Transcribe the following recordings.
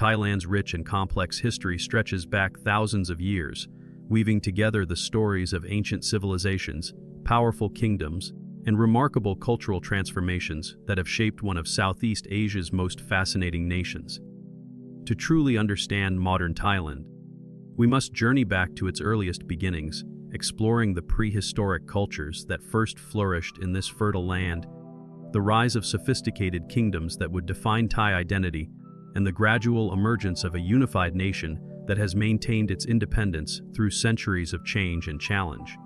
Thailand's rich and complex history stretches back thousands of years, weaving together the stories of ancient civilizations, powerful kingdoms, and remarkable cultural transformations that have shaped one of Southeast Asia's most fascinating nations. To truly understand modern Thailand, we must journey back to its earliest beginnings, exploring the prehistoric cultures that first flourished in this fertile land, the rise of sophisticated kingdoms that would define Thai identity, and the gradual emergence of a unified nation that has maintained its independence through centuries of change and challenge.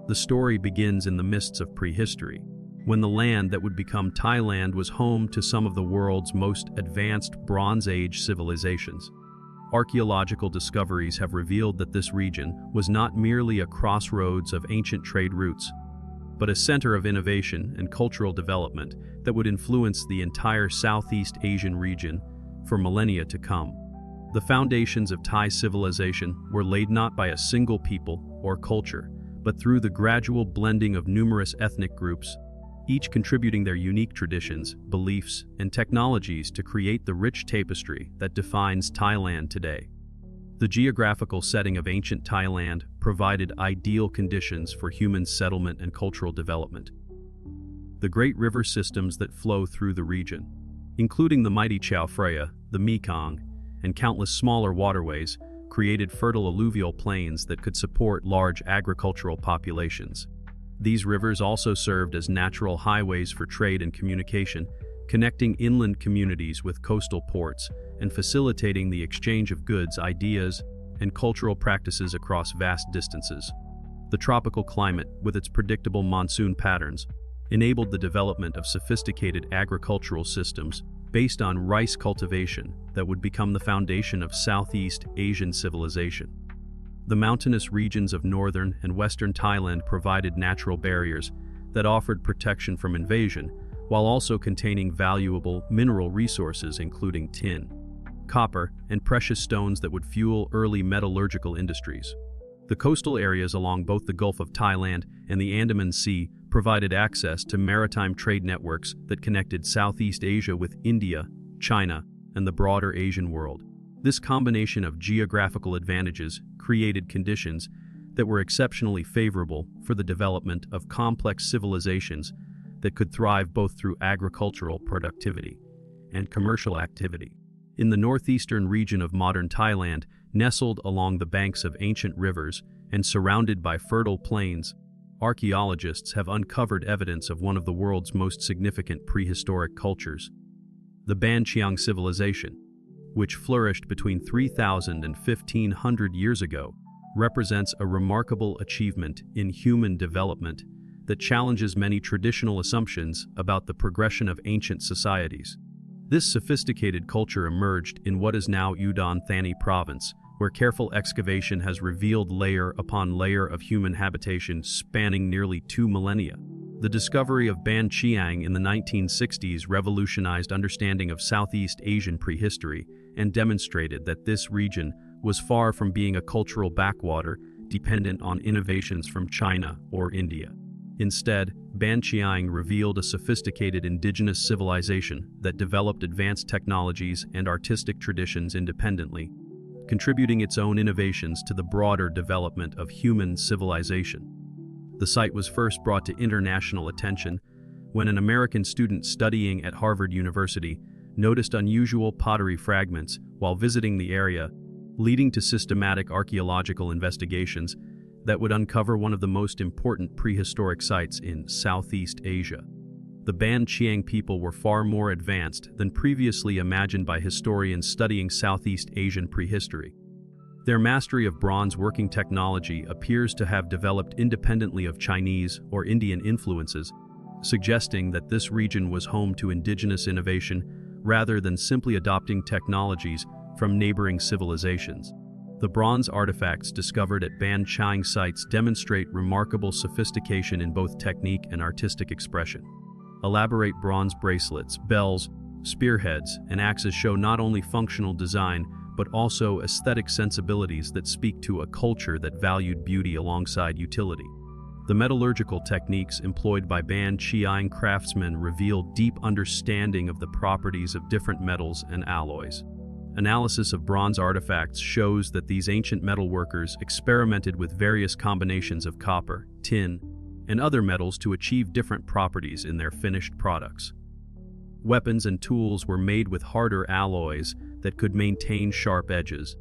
The story begins in the mists of prehistory, when the land that would become Thailand was home to some of the world's most advanced Bronze Age civilizations. Archaeological discoveries have revealed that this region was not merely a crossroads of ancient trade routes, but a center of innovation and cultural development that would influence the entire Southeast Asian region for millennia to come. The foundations of Thai civilization were laid not by a single people or culture, but through the gradual blending of numerous ethnic groups, each contributing their unique traditions, beliefs, and technologies to create the rich tapestry that defines Thailand today. The geographical setting of ancient Thailand provided ideal conditions for human settlement and cultural development. The great river systems that flow through the region, including the mighty Chao Phraya, the Mekong, and countless smaller waterways, created fertile alluvial plains that could support large agricultural populations. These rivers also served as natural highways for trade and communication, connecting inland communities with coastal ports and facilitating the exchange of goods, ideas, and cultural practices across vast distances. The tropical climate, with its predictable monsoon patterns, enabled the development of sophisticated agricultural systems based on rice cultivation that would become the foundation of Southeast Asian civilization. The mountainous regions of northern and western Thailand provided natural barriers that offered protection from invasion, while also containing valuable mineral resources including tin, copper, and precious stones that would fuel early metallurgical industries. The coastal areas along both the Gulf of Thailand and the Andaman Sea provided access to maritime trade networks that connected Southeast Asia with India, China, and the broader Asian world. This combination of geographical advantages created conditions that were exceptionally favorable for the development of complex civilizations that could thrive both through agricultural productivity and commercial activity. In the northeastern region of modern Thailand, nestled along the banks of ancient rivers and surrounded by fertile plains, archaeologists have uncovered evidence of one of the world's most significant prehistoric cultures. The Ban Chiang civilization, which flourished between 3,000 and 1,500 years ago, represents a remarkable achievement in human development that challenges many traditional assumptions about the progression of ancient societies. This sophisticated culture emerged in what is now Udon Thani province, where careful excavation has revealed layer upon layer of human habitation spanning nearly 2 millennia. The discovery of Ban Chiang in the 1960s revolutionized understanding of Southeast Asian prehistory and demonstrated that this region was far from being a cultural backwater dependent on innovations from China or India. Instead, Ban Chiang revealed a sophisticated indigenous civilization that developed advanced technologies and artistic traditions independently, contributing its own innovations to the broader development of human civilization. The site was first brought to international attention when an American student studying at Harvard University noticed unusual pottery fragments while visiting the area, leading to systematic archaeological investigations that would uncover one of the most important prehistoric sites in Southeast Asia. The Ban Chiang people were far more advanced than previously imagined by historians studying Southeast Asian prehistory. Their mastery of bronze working technology appears to have developed independently of Chinese or Indian influences, suggesting that this region was home to indigenous innovation rather than simply adopting technologies from neighboring civilizations. The bronze artifacts discovered at Ban Chiang sites demonstrate remarkable sophistication in both technique and artistic expression. Elaborate bronze bracelets, bells, spearheads, and axes show not only functional design, but also aesthetic sensibilities that speak to a culture that valued beauty alongside utility. The metallurgical techniques employed by Ban Chiang craftsmen reveal deep understanding of the properties of different metals and alloys. Analysis of bronze artifacts shows that these ancient metalworkers experimented with various combinations of copper, tin, and other metals to achieve different properties in their finished products. Weapons and tools were made with harder alloys that could maintain sharp edges,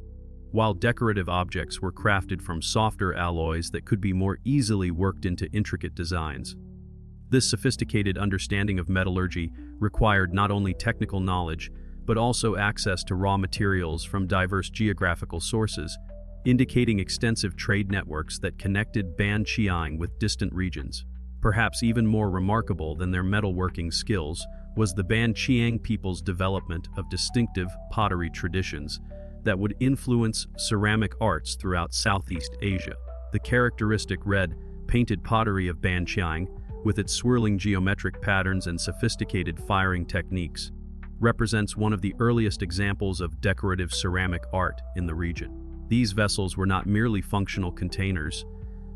while decorative objects were crafted from softer alloys that could be more easily worked into intricate designs. This sophisticated understanding of metallurgy required not only technical knowledge, but also access to raw materials from diverse geographical sources, indicating extensive trade networks that connected Ban Chiang with distant regions. Perhaps even more remarkable than their metalworking skills was the Ban Chiang people's development of distinctive pottery traditions that would influence ceramic arts throughout Southeast Asia. The characteristic red, painted pottery of Ban Chiang, with its swirling geometric patterns and sophisticated firing techniques, represents one of the earliest examples of decorative ceramic art in the region. These vessels were not merely functional containers,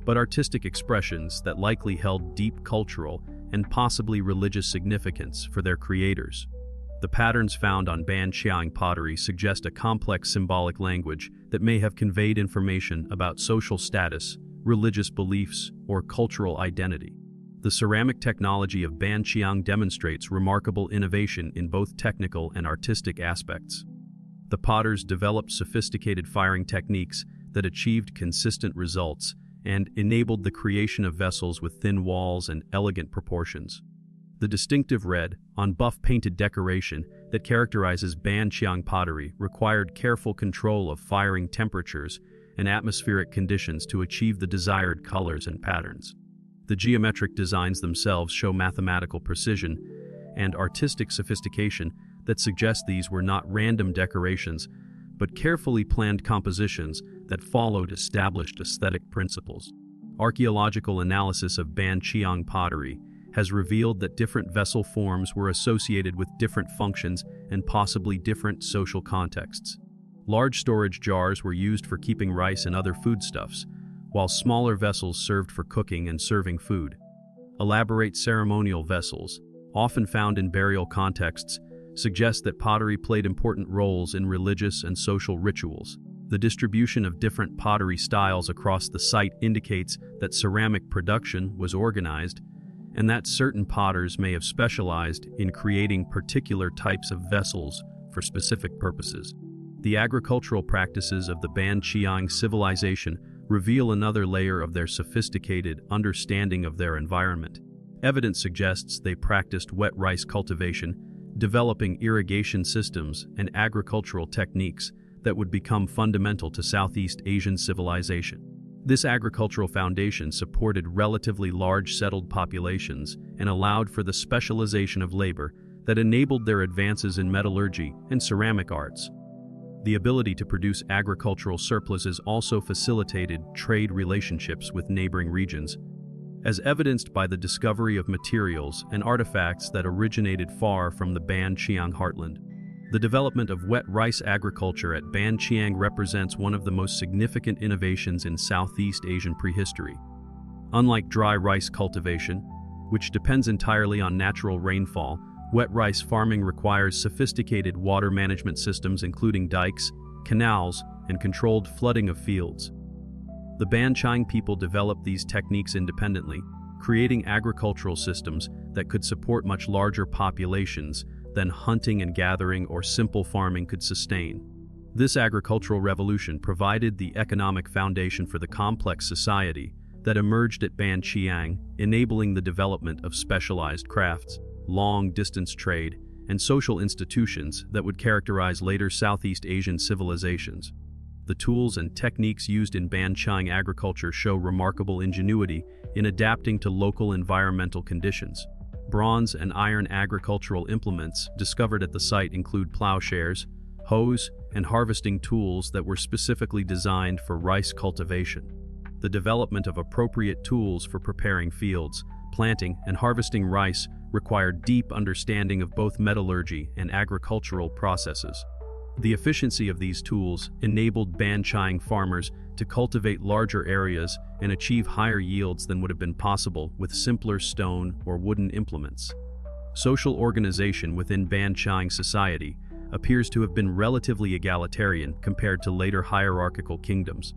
but artistic expressions that likely held deep cultural and possibly religious significance for their creators. The patterns found on Ban Chiang pottery suggest a complex symbolic language that may have conveyed information about social status, religious beliefs, or cultural identity. The ceramic technology of Ban Chiang demonstrates remarkable innovation in both technical and artistic aspects. The potters developed sophisticated firing techniques that achieved consistent results and enabled the creation of vessels with thin walls and elegant proportions. The distinctive red, on buff painted decoration that characterizes Ban Chiang pottery required careful control of firing temperatures and atmospheric conditions to achieve the desired colors and patterns. The geometric designs themselves show mathematical precision and artistic sophistication that suggest these were not random decorations, but carefully planned compositions that followed established aesthetic principles. Archaeological analysis of Ban Chiang pottery has revealed that different vessel forms were associated with different functions and possibly different social contexts. Large storage jars were used for keeping rice and other foodstuffs, while smaller vessels served for cooking and serving food. Elaborate ceremonial vessels, often found in burial contexts, suggest that pottery played important roles in religious and social rituals. The distribution of different pottery styles across the site indicates that ceramic production was organized, and that certain potters may have specialized in creating particular types of vessels for specific purposes. The agricultural practices of the Ban Chiang civilization reveal another layer of their sophisticated understanding of their environment. Evidence suggests they practiced wet rice cultivation, developing irrigation systems and agricultural techniques that would become fundamental to Southeast Asian civilization. This agricultural foundation supported relatively large settled populations and allowed for the specialization of labor that enabled their advances in metallurgy and ceramic arts. The ability to produce agricultural surpluses also facilitated trade relationships with neighboring regions, as evidenced by the discovery of materials and artifacts that originated far from the Ban Chiang heartland. The development of wet rice agriculture at Ban Chiang represents one of the most significant innovations in Southeast Asian prehistory. Unlike dry rice cultivation, which depends entirely on natural rainfall, wet rice farming requires sophisticated water management systems including dikes, canals, and controlled flooding of fields. The Ban Chiang people developed these techniques independently, creating agricultural systems that could support much larger populations than hunting and gathering or simple farming could sustain. This agricultural revolution provided the economic foundation for the complex society that emerged at Ban Chiang, enabling the development of specialized crafts, long-distance trade, and social institutions that would characterize later Southeast Asian civilizations. The tools and techniques used in Ban Chiang agriculture show remarkable ingenuity in adapting to local environmental conditions. Bronze and iron agricultural implements discovered at the site include plowshares, hoes, and harvesting tools that were specifically designed for rice cultivation. The development of appropriate tools for preparing fields, planting, and harvesting rice required deep understanding of both metallurgy and agricultural processes. The efficiency of these tools enabled Ban Chiang farmers to cultivate larger areas and achieve higher yields than would have been possible with simpler stone or wooden implements. Social organization within Ban Chiang society appears to have been relatively egalitarian compared to later hierarchical kingdoms.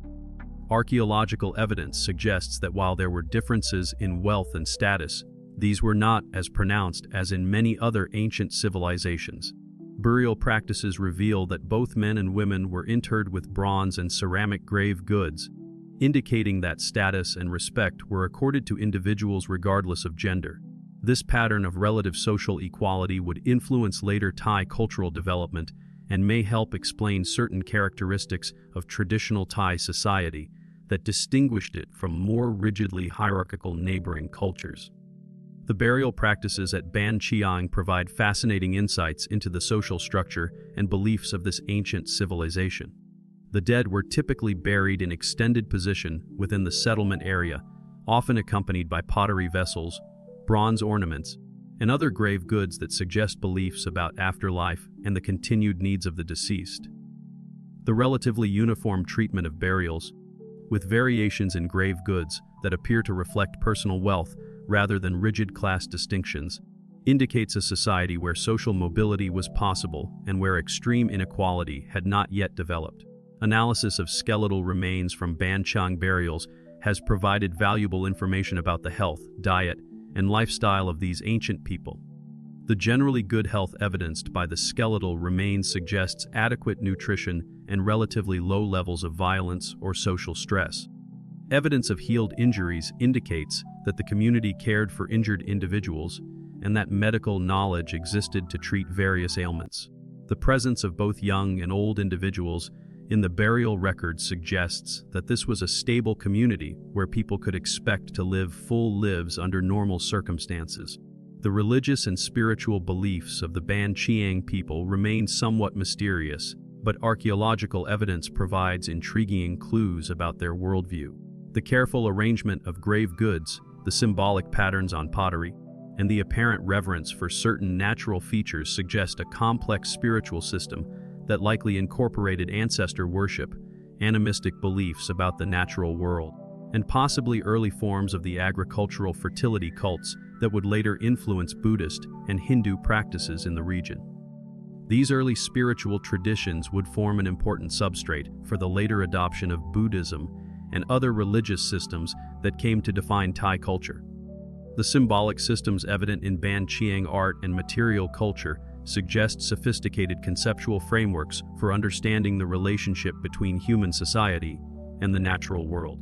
Archaeological evidence suggests that while there were differences in wealth and status, these were not as pronounced as in many other ancient civilizations. Burial practices reveal that both men and women were interred with bronze and ceramic grave goods, indicating that status and respect were accorded to individuals regardless of gender. This pattern of relative social equality would influence later Thai cultural development and may help explain certain characteristics of traditional Thai society that distinguished it from more rigidly hierarchical neighboring cultures. The burial practices at Ban Chiang provide fascinating insights into the social structure and beliefs of this ancient civilization. The dead were typically buried in extended position within the settlement area, often accompanied by pottery vessels, bronze ornaments, and other grave goods that suggest beliefs about afterlife and the continued needs of the deceased. The relatively uniform treatment of burials, with variations in grave goods that appear to reflect personal wealth rather than rigid class distinctions, indicates a society where social mobility was possible and where extreme inequality had not yet developed. Analysis of skeletal remains from Ban Chiang burials has provided valuable information about the health, diet, and lifestyle of these ancient people. The generally good health evidenced by the skeletal remains suggests adequate nutrition and relatively low levels of violence or social stress. Evidence of healed injuries indicates that the community cared for injured individuals and that medical knowledge existed to treat various ailments. The presence of both young and old individuals in the burial record suggests that this was a stable community where people could expect to live full lives under normal circumstances. The religious and spiritual beliefs of the Ban Chiang people remain somewhat mysterious, but archaeological evidence provides intriguing clues about their worldview. The careful arrangement of grave goods, the symbolic patterns on pottery, and the apparent reverence for certain natural features suggest a complex spiritual system that likely incorporated ancestor worship, animistic beliefs about the natural world, and possibly early forms of the agricultural fertility cults that would later influence Buddhist and Hindu practices in the region. These early spiritual traditions would form an important substrate for the later adoption of Buddhism and other religious systems that came to define Thai culture. The symbolic systems evident in Ban Chiang art and material culture suggest sophisticated conceptual frameworks for understanding the relationship between human society and the natural world.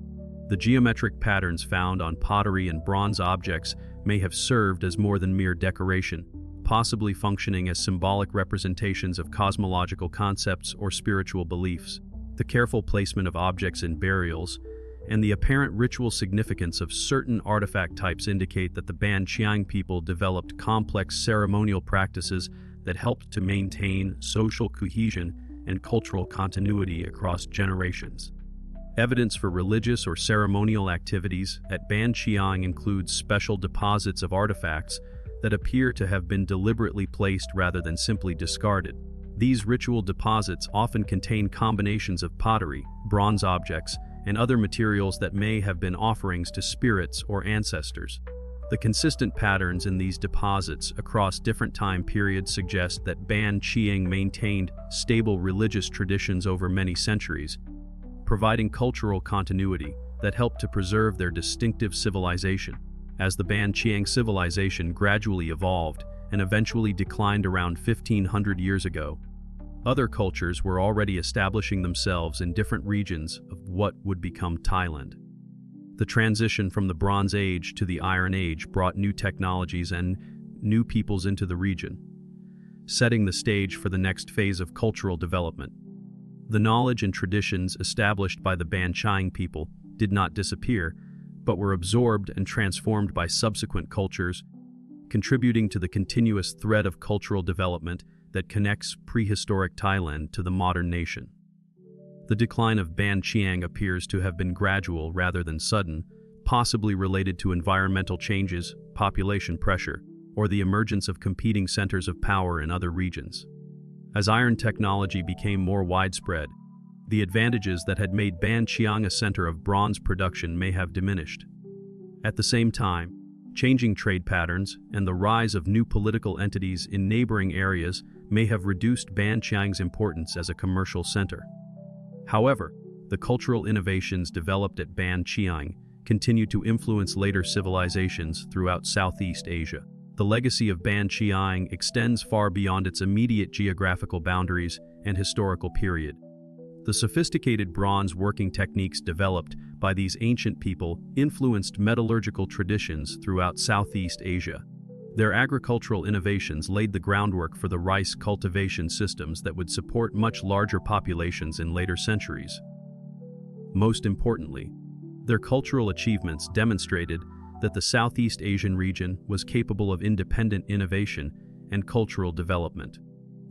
The geometric patterns found on pottery and bronze objects may have served as more than mere decoration, possibly functioning as symbolic representations of cosmological concepts or spiritual beliefs. The careful placement of objects in burials and the apparent ritual significance of certain artifact types indicate that the Ban Chiang people developed complex ceremonial practices that helped to maintain social cohesion and cultural continuity across generations. Evidence for religious or ceremonial activities at Ban Chiang includes special deposits of artifacts that appear to have been deliberately placed rather than simply discarded. These ritual deposits often contain combinations of pottery, bronze objects, and other materials that may have been offerings to spirits or ancestors. The consistent patterns in these deposits across different time periods suggest that Ban Chiang maintained stable religious traditions over many centuries, providing cultural continuity that helped to preserve their distinctive civilization. As the Ban Chiang civilization gradually evolved and eventually declined around 1500 years ago, other cultures were already establishing themselves in different regions of what would become Thailand. The transition from the Bronze Age to the Iron Age brought new technologies and new peoples into the region, setting the stage for the next phase of cultural development. The knowledge and traditions established by the Ban Chiang people did not disappear, but were absorbed and transformed by subsequent cultures, contributing to the continuous thread of cultural development that connects prehistoric Thailand to the modern nation. The decline of Ban Chiang appears to have been gradual rather than sudden, possibly related to environmental changes, population pressure, or the emergence of competing centers of power in other regions. As iron technology became more widespread, the advantages that had made Ban Chiang a center of bronze production may have diminished. At the same time, changing trade patterns and the rise of new political entities in neighboring areas may have reduced Ban Chiang's importance as a commercial center. However, the cultural innovations developed at Ban Chiang continue to influence later civilizations throughout Southeast Asia. The legacy of Ban Chiang extends far beyond its immediate geographical boundaries and historical period. The sophisticated bronze working techniques developed by these ancient people influenced metallurgical traditions throughout Southeast Asia. Their agricultural innovations laid the groundwork for the rice cultivation systems that would support much larger populations in later centuries. Most importantly, their cultural achievements demonstrated that the Southeast Asian region was capable of independent innovation and cultural development,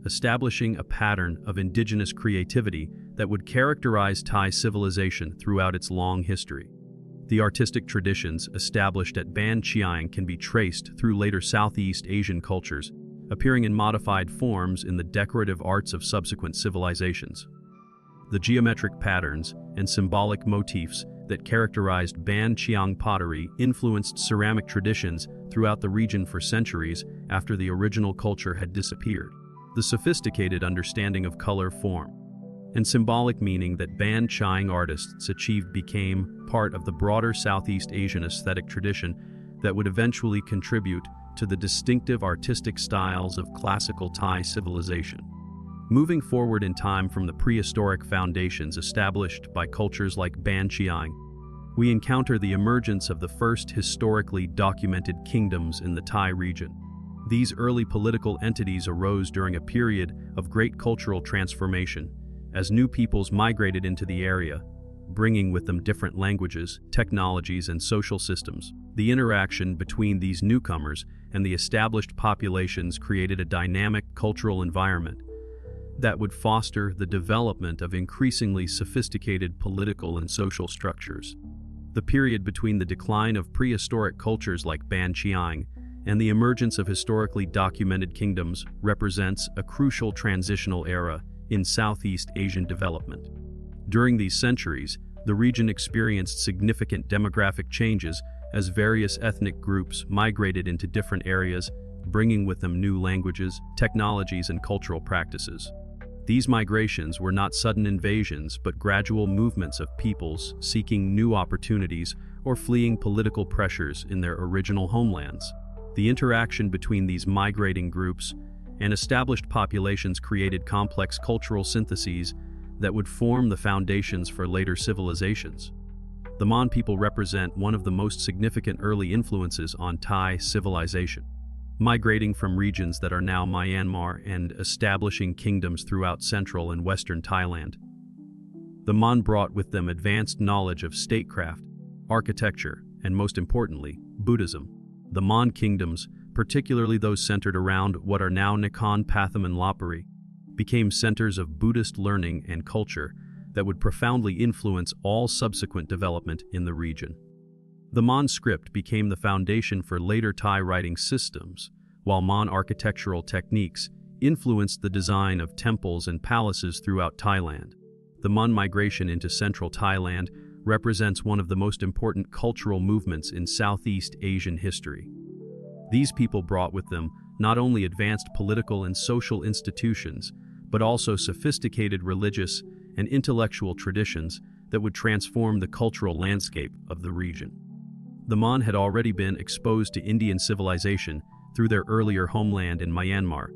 establishing a pattern of indigenous creativity that would characterize Thai civilization throughout its long history. The artistic traditions established at Ban Chiang can be traced through later Southeast Asian cultures, appearing in modified forms in the decorative arts of subsequent civilizations. The geometric patterns and symbolic motifs that characterized Ban Chiang pottery influenced ceramic traditions throughout the region for centuries after the original culture had disappeared. The sophisticated understanding of color, form, and symbolic meaning that Ban Chiang artists achieved became part of the broader Southeast Asian aesthetic tradition that would eventually contribute to the distinctive artistic styles of classical Thai civilization. Moving forward in time from the prehistoric foundations established by cultures like Ban Chiang, we encounter the emergence of the first historically documented kingdoms in the Thai region. These early political entities arose during a period of great cultural transformation, as new peoples migrated into the area, bringing with them different languages, technologies, and social systems. The interaction between these newcomers and the established populations created a dynamic cultural environment that would foster the development of increasingly sophisticated political and social structures. The period between the decline of prehistoric cultures like Ban Chiang and the emergence of historically documented kingdoms represents a crucial transitional era in Southeast Asian development. During these centuries, the region experienced significant demographic changes as various ethnic groups migrated into different areas, bringing with them new languages, technologies, and cultural practices. These migrations were not sudden invasions, but gradual movements of peoples seeking new opportunities or fleeing political pressures in their original homelands. The interaction between these migrating groups and established populations created complex cultural syntheses that would form the foundations for later civilizations. The Mon people represent one of the most significant early influences on Thai civilization. Migrating from regions that are now Myanmar and establishing kingdoms throughout central and western Thailand, the Mon brought with them advanced knowledge of statecraft, architecture, and most importantly, Buddhism. The Mon kingdoms, particularly those centered around what are now Nakhon Pathom and Lopburi, became centers of Buddhist learning and culture that would profoundly influence all subsequent development in the region. The Mon script became the foundation for later Thai writing systems, while Mon architectural techniques influenced the design of temples and palaces throughout Thailand. The Mon migration into central Thailand represents one of the most important cultural movements in Southeast Asian history. These people brought with them not only advanced political and social institutions, but also sophisticated religious and intellectual traditions that would transform the cultural landscape of the region. The Mon had already been exposed to Indian civilization through their earlier homeland in Myanmar,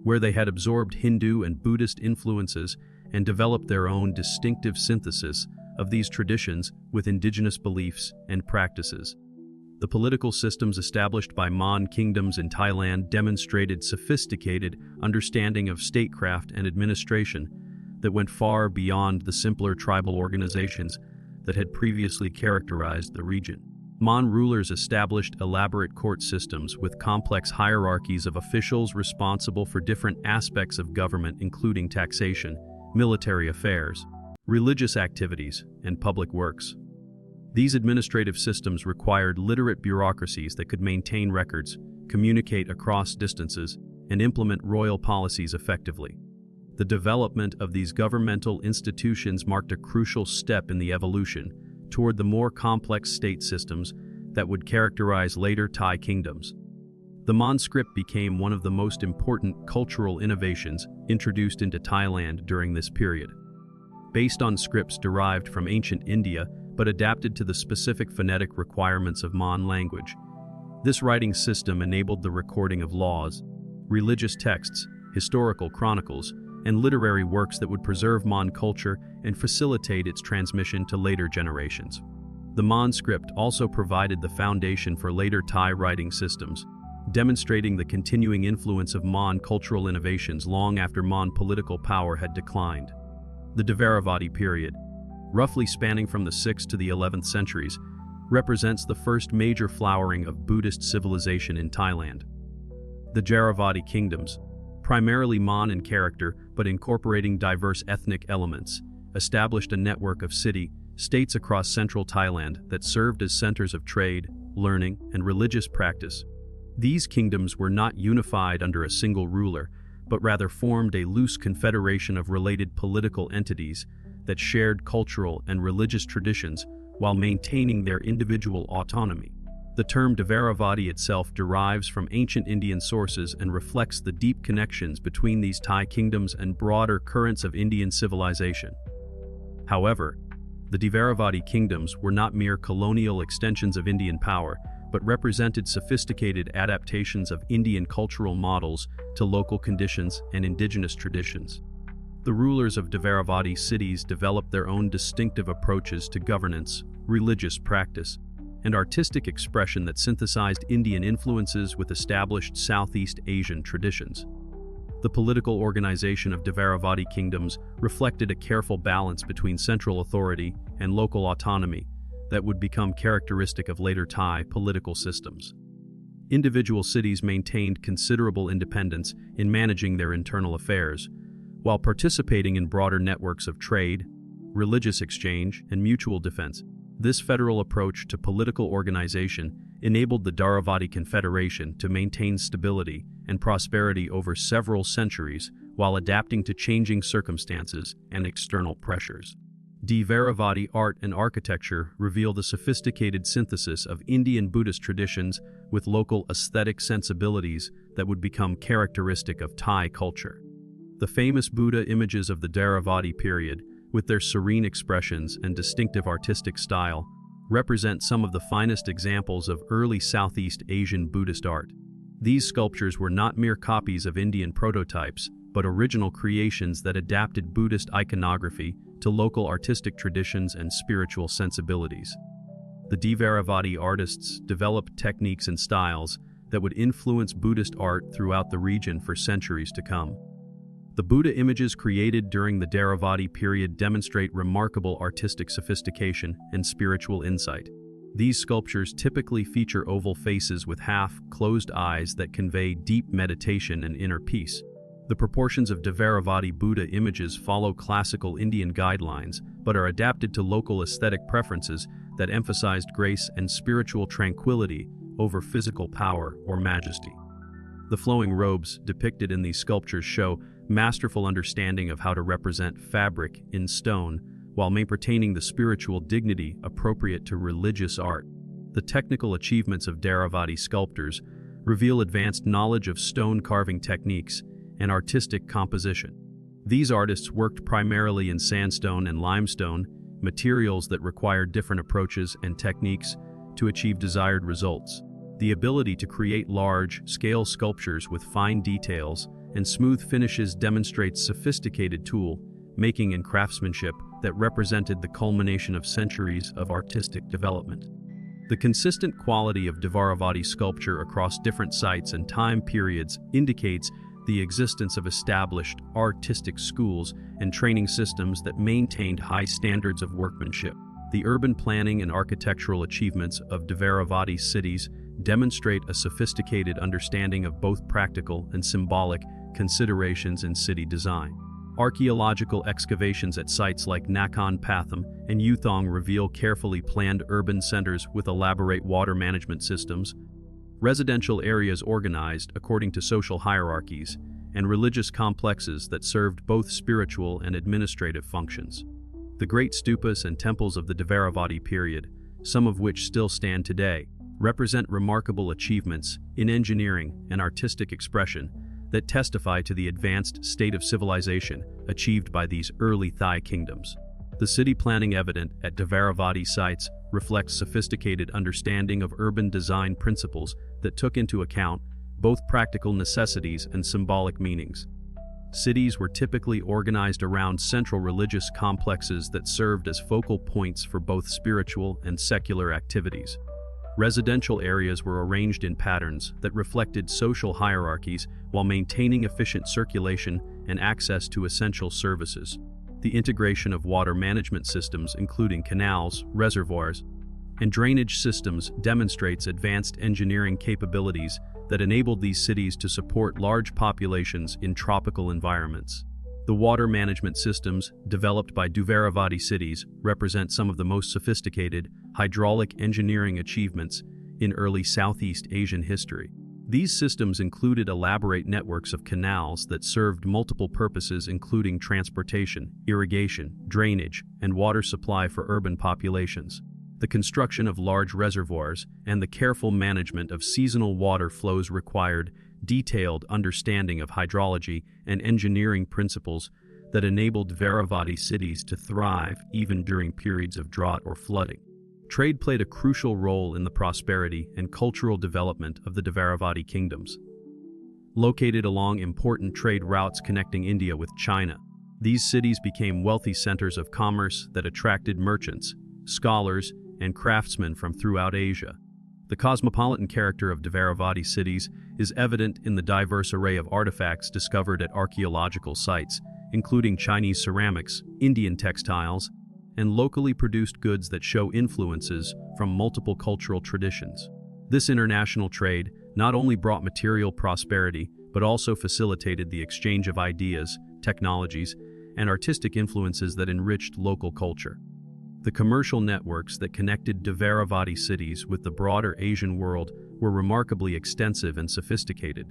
where they had absorbed Hindu and Buddhist influences and developed their own distinctive synthesis of these traditions with indigenous beliefs and practices. The political systems established by Mon kingdoms in Thailand demonstrated sophisticated understanding of statecraft and administration that went far beyond the simpler tribal organizations that had previously characterized the region. Mon rulers established elaborate court systems with complex hierarchies of officials responsible for different aspects of government, including taxation, military affairs, religious activities, and public works. These administrative systems required literate bureaucracies that could maintain records, communicate across distances, and implement royal policies effectively. The development of these governmental institutions marked a crucial step in the evolution toward the more complex state systems that would characterize later Thai kingdoms. The Mon script became one of the most important cultural innovations introduced into Thailand during this period. Based on scripts derived from ancient India but adapted to the specific phonetic requirements of Mon language, this writing system enabled the recording of laws, religious texts, historical chronicles, and literary works that would preserve Mon culture and facilitate its transmission to later generations. The Mon script also provided the foundation for later Thai writing systems, demonstrating the continuing influence of Mon cultural innovations long after Mon political power had declined. The Dvaravati period, roughly spanning from the 6th to the 11th centuries, represents the first major flowering of Buddhist civilization in Thailand. The Dvaravati kingdoms, primarily Mon in character but incorporating diverse ethnic elements, established a network of city-states across central Thailand that served as centers of trade, learning, and religious practice. These kingdoms were not unified under a single ruler, but rather formed a loose confederation of related political entities that shared cultural and religious traditions while maintaining their individual autonomy. The term Dvaravati itself derives from ancient Indian sources and reflects the deep connections between these Thai kingdoms and broader currents of Indian civilization. However, the Dvaravati kingdoms were not mere colonial extensions of Indian power, but represented sophisticated adaptations of Indian cultural models to local conditions and indigenous traditions. The rulers of Dvaravati cities developed their own distinctive approaches to governance, religious practice, and artistic expression that synthesized Indian influences with established Southeast Asian traditions. The political organization of Dvaravati kingdoms reflected a careful balance between central authority and local autonomy that would become characteristic of later Thai political systems. Individual cities maintained considerable independence in managing their internal affairs, while participating in broader networks of trade, religious exchange, and mutual defense. This federal approach to political organization enabled the Dvaravati Confederation to maintain stability and prosperity over several centuries while adapting to changing circumstances and external pressures. Dvaravati art and architecture reveal the sophisticated synthesis of Indian Buddhist traditions with local aesthetic sensibilities that would become characteristic of Thai culture. The famous Buddha images of the Dvaravati period, with their serene expressions and distinctive artistic style, represent some of the finest examples of early Southeast Asian Buddhist art. These sculptures were not mere copies of Indian prototypes, but original creations that adapted Buddhist iconography to local artistic traditions and spiritual sensibilities. The Dvaravati artists developed techniques and styles that would influence Buddhist art throughout the region for centuries to come. The Buddha images created during the Dvaravati period demonstrate remarkable artistic sophistication and spiritual insight. These sculptures typically feature oval faces with half-closed eyes that convey deep meditation and inner peace. The proportions of Dvaravati Buddha images follow classical Indian guidelines, but are adapted to local aesthetic preferences that emphasized grace and spiritual tranquility over physical power or majesty. The flowing robes depicted in these sculptures show masterful understanding of how to represent fabric in stone while maintaining the spiritual dignity appropriate to religious art. The technical achievements of Dvaravati sculptors reveal advanced knowledge of stone carving techniques and artistic composition. These artists worked primarily in sandstone and limestone, materials that require different approaches and techniques to achieve desired results. The ability to create large-scale sculptures with fine details and smooth finishes demonstrates sophisticated tool-making and craftsmanship that represented the culmination of centuries of artistic development. The consistent quality of Dvaravati sculpture across different sites and time periods indicates the existence of established artistic schools and training systems that maintained high standards of workmanship. The urban planning and architectural achievements of Dvaravati cities demonstrate a sophisticated understanding of both practical and symbolic considerations in city design. Archaeological excavations at sites like Nakhon Pathom and Yuthong reveal carefully planned urban centers with elaborate water management systems, residential areas organized according to social hierarchies, and religious complexes that served both spiritual and administrative functions. The great stupas and temples of the Dvaravati period, some of which still stand today, represent remarkable achievements in engineering and artistic expression that testify to the advanced state of civilization achieved by these early Thai kingdoms. The city planning evident at Dvaravati sites reflects sophisticated understanding of urban design principles that took into account both practical necessities and symbolic meanings. Cities were typically organized around central religious complexes that served as focal points for both spiritual and secular activities. Residential areas were arranged in patterns that reflected social hierarchies while maintaining efficient circulation and access to essential services. The integration of water management systems, including canals, reservoirs, and drainage systems, demonstrates advanced engineering capabilities that enabled these cities to support large populations in tropical environments. The water management systems developed by Dvaravati cities represent some of the most sophisticated hydraulic engineering achievements in early Southeast Asian history. These systems included elaborate networks of canals that served multiple purposes, including transportation, irrigation, drainage, and water supply for urban populations. The construction of large reservoirs and the careful management of seasonal water flows required detailed understanding of hydrology and engineering principles that enabled Dvaravati cities to thrive even during periods of drought or flooding. Trade played a crucial role in the prosperity and cultural development of the Dvaravati kingdoms. Located along important trade routes connecting India with China, these cities became wealthy centers of commerce that attracted merchants, scholars, and craftsmen from throughout Asia. The cosmopolitan character of Dvaravati cities is evident in the diverse array of artifacts discovered at archaeological sites, including Chinese ceramics, Indian textiles, and locally produced goods that show influences from multiple cultural traditions. This international trade not only brought material prosperity, but also facilitated the exchange of ideas, technologies, and artistic influences that enriched local culture. The commercial networks that connected Dvaravati cities with the broader Asian world were remarkably extensive and sophisticated.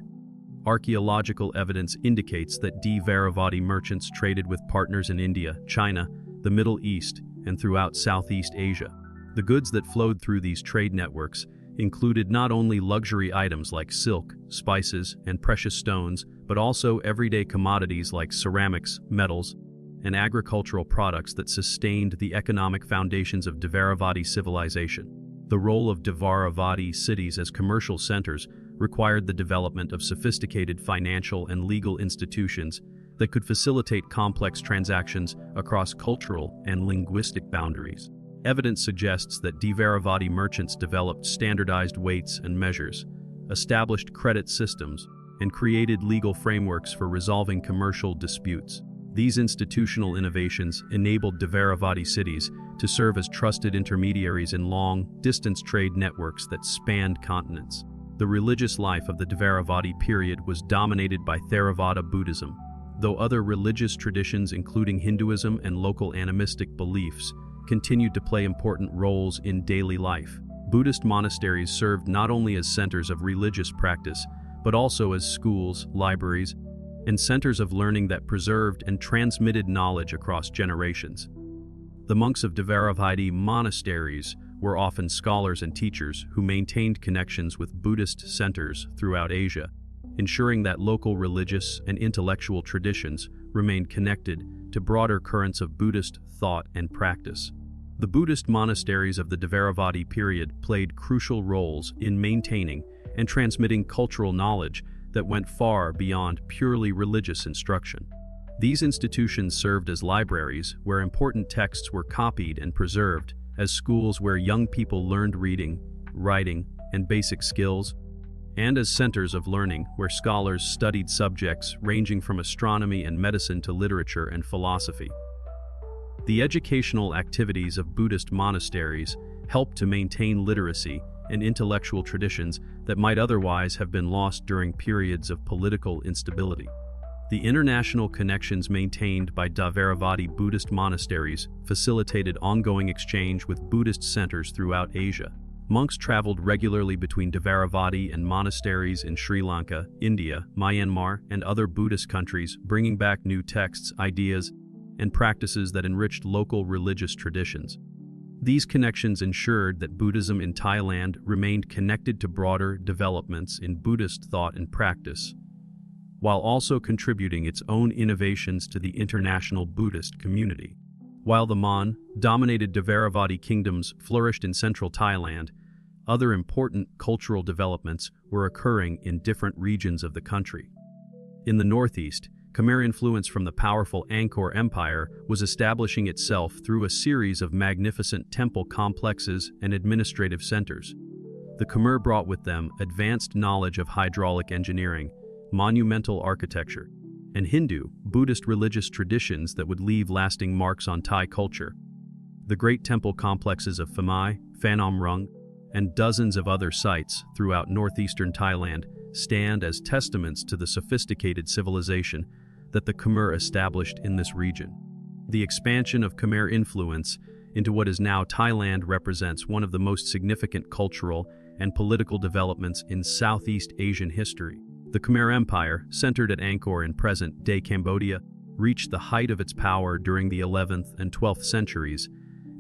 Archaeological evidence indicates that Dvaravati merchants traded with partners in India, China, the Middle East, and throughout Southeast Asia. The goods that flowed through these trade networks included not only luxury items like silk, spices, and precious stones, but also everyday commodities like ceramics, metals, and agricultural products that sustained the economic foundations of Dvaravati civilization. The role of Dvaravati cities as commercial centers required the development of sophisticated financial and legal institutions that could facilitate complex transactions across cultural and linguistic boundaries. Evidence suggests that Dvaravati merchants developed standardized weights and measures, established credit systems, and created legal frameworks for resolving commercial disputes. These institutional innovations enabled Dvaravati cities to serve as trusted intermediaries in long-distance trade networks that spanned continents. The religious life of the Dvaravati period was dominated by Theravada Buddhism, though other religious traditions, including Hinduism and local animistic beliefs, continued to play important roles in daily life. Buddhist monasteries served not only as centers of religious practice, but also as schools, libraries, and centers of learning that preserved and transmitted knowledge across generations. The monks of Dvaravati monasteries were often scholars and teachers who maintained connections with Buddhist centers throughout Asia, ensuring that local religious and intellectual traditions remained connected to broader currents of Buddhist thought and practice. The Buddhist monasteries of the Dvaravati period played crucial roles in maintaining and transmitting cultural knowledge that went far beyond purely religious instruction. These institutions served as libraries where important texts were copied and preserved, as schools where young people learned reading, writing, and basic skills, and as centers of learning where scholars studied subjects ranging from astronomy and medicine to literature and philosophy. The educational activities of Buddhist monasteries helped to maintain literacy and intellectual traditions that might otherwise have been lost during periods of political instability. The international connections maintained by Dvaravati Buddhist monasteries facilitated ongoing exchange with Buddhist centers throughout Asia. Monks traveled regularly between Dvaravati and monasteries in Sri Lanka, India, Myanmar, and other Buddhist countries, bringing back new texts, ideas, and practices that enriched local religious traditions. These connections ensured that Buddhism in Thailand remained connected to broader developments in Buddhist thought and practice, while also contributing its own innovations to the international Buddhist community. While the Mon-dominated Dvaravati kingdoms flourished in central Thailand, other important cultural developments were occurring in different regions of the country. In the northeast, Khmer influence from the powerful Angkor Empire was establishing itself through a series of magnificent temple complexes and administrative centers. The Khmer brought with them advanced knowledge of hydraulic engineering, monumental architecture, and Hindu, Buddhist religious traditions that would leave lasting marks on Thai culture. The great temple complexes of Phai, Phanom Rung, and dozens of other sites throughout northeastern Thailand stand as testaments to the sophisticated civilization that the Khmer established in this region. The expansion of Khmer influence into what is now Thailand represents one of the most significant cultural and political developments in Southeast Asian history. The Khmer Empire, centered at Angkor in present-day Cambodia, reached the height of its power during the 11th and 12th centuries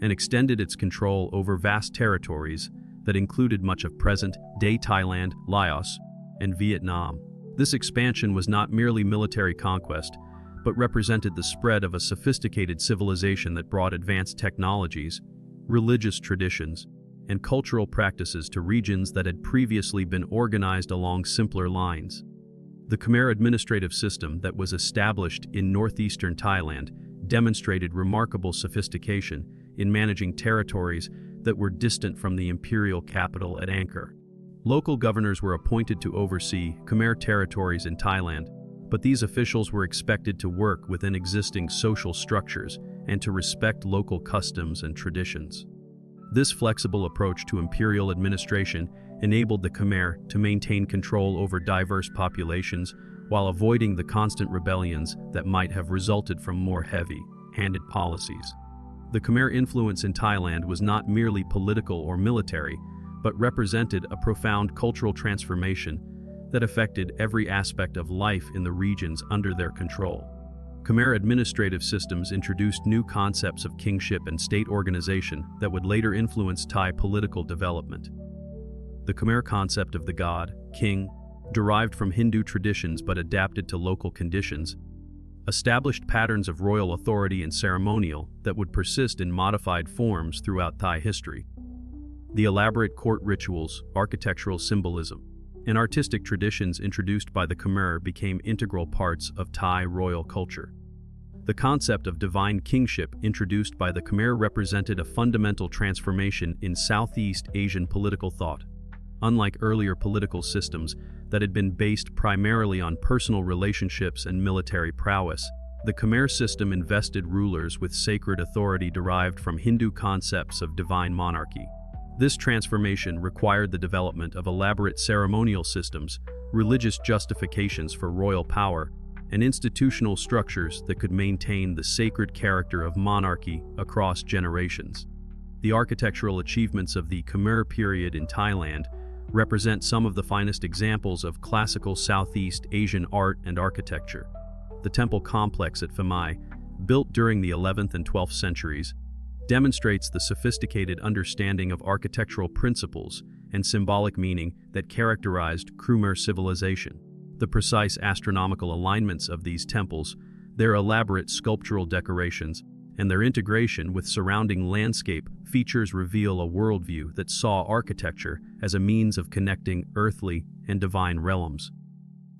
and extended its control over vast territories that included much of present-day Thailand, Laos, and Vietnam. This expansion was not merely military conquest, but represented the spread of a sophisticated civilization that brought advanced technologies, religious traditions, and cultural practices to regions that had previously been organized along simpler lines. The Khmer administrative system that was established in northeastern Thailand demonstrated remarkable sophistication in managing territories that were distant from the imperial capital at Angkor. Local governors were appointed to oversee Khmer territories in Thailand, but these officials were expected to work within existing social structures and to respect local customs and traditions. This flexible approach to imperial administration enabled the Khmer to maintain control over diverse populations while avoiding the constant rebellions that might have resulted from more heavy-handed policies. The Khmer influence in Thailand was not merely political or military, but represented a profound cultural transformation that affected every aspect of life in the regions under their control. Khmer administrative systems introduced new concepts of kingship and state organization that would later influence Thai political development. The Khmer concept of the god, king, derived from Hindu traditions but adapted to local conditions, established patterns of royal authority and ceremonial that would persist in modified forms throughout Thai history. The elaborate court rituals, architectural symbolism, and artistic traditions introduced by the Khmer became integral parts of Thai royal culture. The concept of divine kingship introduced by the Khmer represented a fundamental transformation in Southeast Asian political thought. Unlike earlier political systems that had been based primarily on personal relationships and military prowess, the Khmer system invested rulers with sacred authority derived from Hindu concepts of divine monarchy. This transformation required the development of elaborate ceremonial systems, religious justifications for royal power, and institutional structures that could maintain the sacred character of monarchy across generations. The architectural achievements of the Khmer period in Thailand represent some of the finest examples of classical Southeast Asian art and architecture. The temple complex at Phai, built during the 11th and 12th centuries, demonstrates the sophisticated understanding of architectural principles and symbolic meaning that characterized Khmer civilization. The precise astronomical alignments of these temples, their elaborate sculptural decorations, and their integration with surrounding landscape features reveal a worldview that saw architecture as a means of connecting earthly and divine realms.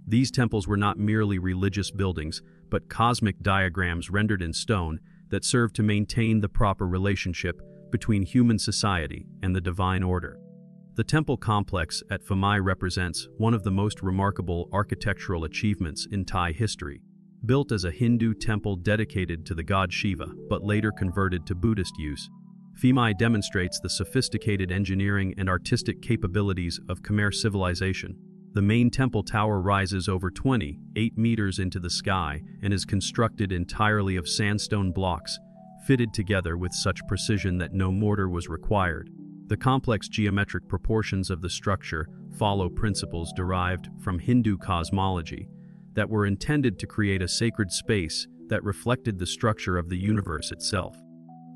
These temples were not merely religious buildings, but cosmic diagrams rendered in stone that served to maintain the proper relationship between human society and the divine order. The temple complex at Phai represents one of the most remarkable architectural achievements in Thai history. Built as a Hindu temple dedicated to the god Shiva, but later converted to Buddhist use, Phai demonstrates the sophisticated engineering and artistic capabilities of Khmer civilization. The main temple tower rises over 28 meters into the sky and is constructed entirely of sandstone blocks, fitted together with such precision that no mortar was required. The complex geometric proportions of the structure follow principles derived from Hindu cosmology that were intended to create a sacred space that reflected the structure of the universe itself.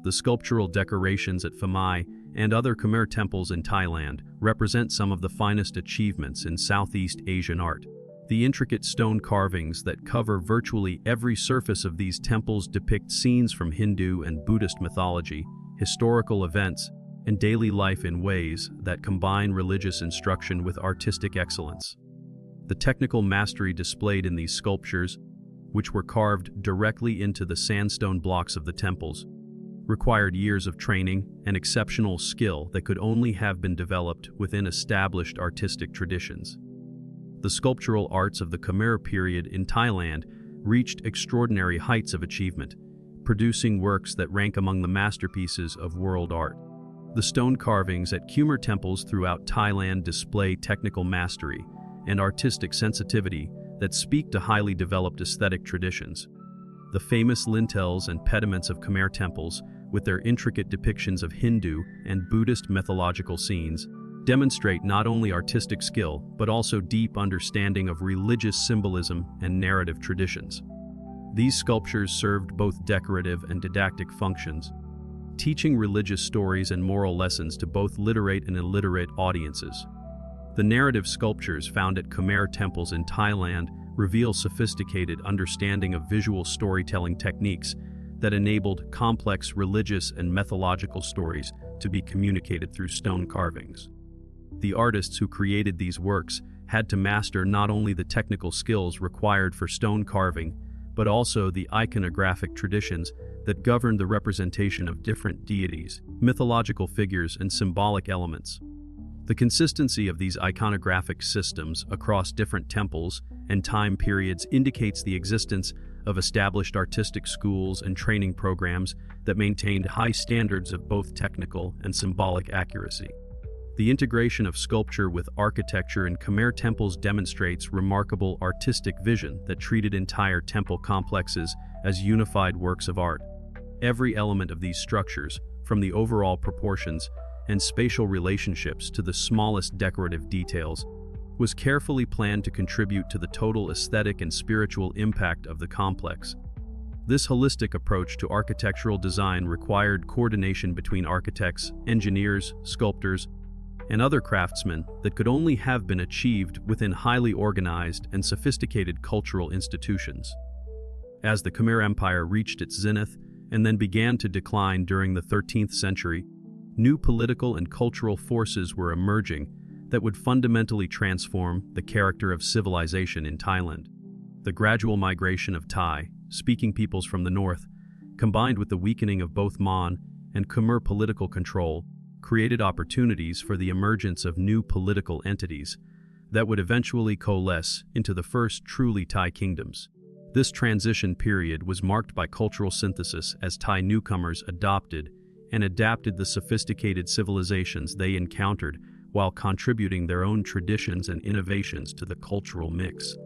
The sculptural decorations at Phamai and other Khmer temples in Thailand represent some of the finest achievements in Southeast Asian art. The intricate stone carvings that cover virtually every surface of these temples depict scenes from Hindu and Buddhist mythology, historical events, and daily life in ways that combine religious instruction with artistic excellence. The technical mastery displayed in these sculptures, which were carved directly into the sandstone blocks of the temples, required years of training and exceptional skill that could only have been developed within established artistic traditions. The sculptural arts of the Khmer period in Thailand reached extraordinary heights of achievement, producing works that rank among the masterpieces of world art. The stone carvings at Khmer temples throughout Thailand display technical mastery and artistic sensitivity that speak to highly developed aesthetic traditions. The famous lintels and pediments of Khmer temples, with their intricate depictions of Hindu and Buddhist mythological scenes, demonstrate not only artistic skill but also deep understanding of religious symbolism and narrative traditions. These sculptures served both decorative and didactic functions, teaching religious stories and moral lessons to both literate and illiterate audiences. The narrative sculptures found at Khmer temples in Thailand reveal sophisticated understanding of visual storytelling techniques that enabled complex religious and mythological stories to be communicated through stone carvings. The artists who created these works had to master not only the technical skills required for stone carving, but also the iconographic traditions that governed the representation of different deities, mythological figures, and symbolic elements. The consistency of these iconographic systems across different temples and time periods indicates the existence of established artistic schools and training programs that maintained high standards of both technical and symbolic accuracy. The integration of sculpture with architecture in Khmer temples demonstrates remarkable artistic vision that treated entire temple complexes as unified works of art. Every element of these structures, from the overall proportions and spatial relationships to the smallest decorative details, was carefully planned to contribute to the total aesthetic and spiritual impact of the complex. This holistic approach to architectural design required coordination between architects, engineers, sculptors, and other craftsmen that could only have been achieved within highly organized and sophisticated cultural institutions. As the Khmer Empire reached its zenith and then began to decline during the 13th century, new political and cultural forces were emerging that would fundamentally transform the character of civilization in Thailand. The gradual migration of Thai-speaking peoples from the north, combined with the weakening of both Mon and Khmer political control, created opportunities for the emergence of new political entities that would eventually coalesce into the first truly Thai kingdoms. This transition period was marked by cultural synthesis as Thai newcomers adopted and adapted the sophisticated civilizations they encountered while contributing their own traditions and innovations to the cultural mix.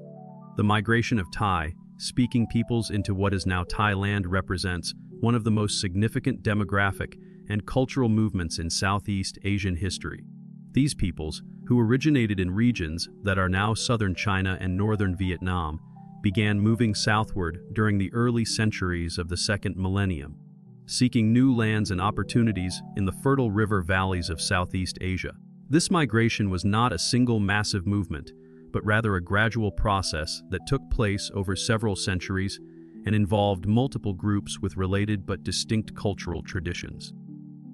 The migration of Thai-speaking peoples into what is now Thailand represents one of the most significant demographic and cultural movements in Southeast Asian history. These peoples, who originated in regions that are now southern China and northern Vietnam, began moving southward during the early centuries of the second millennium, seeking new lands and opportunities in the fertile river valleys of Southeast Asia. This migration was not a single massive movement, but rather a gradual process that took place over several centuries and involved multiple groups with related but distinct cultural traditions.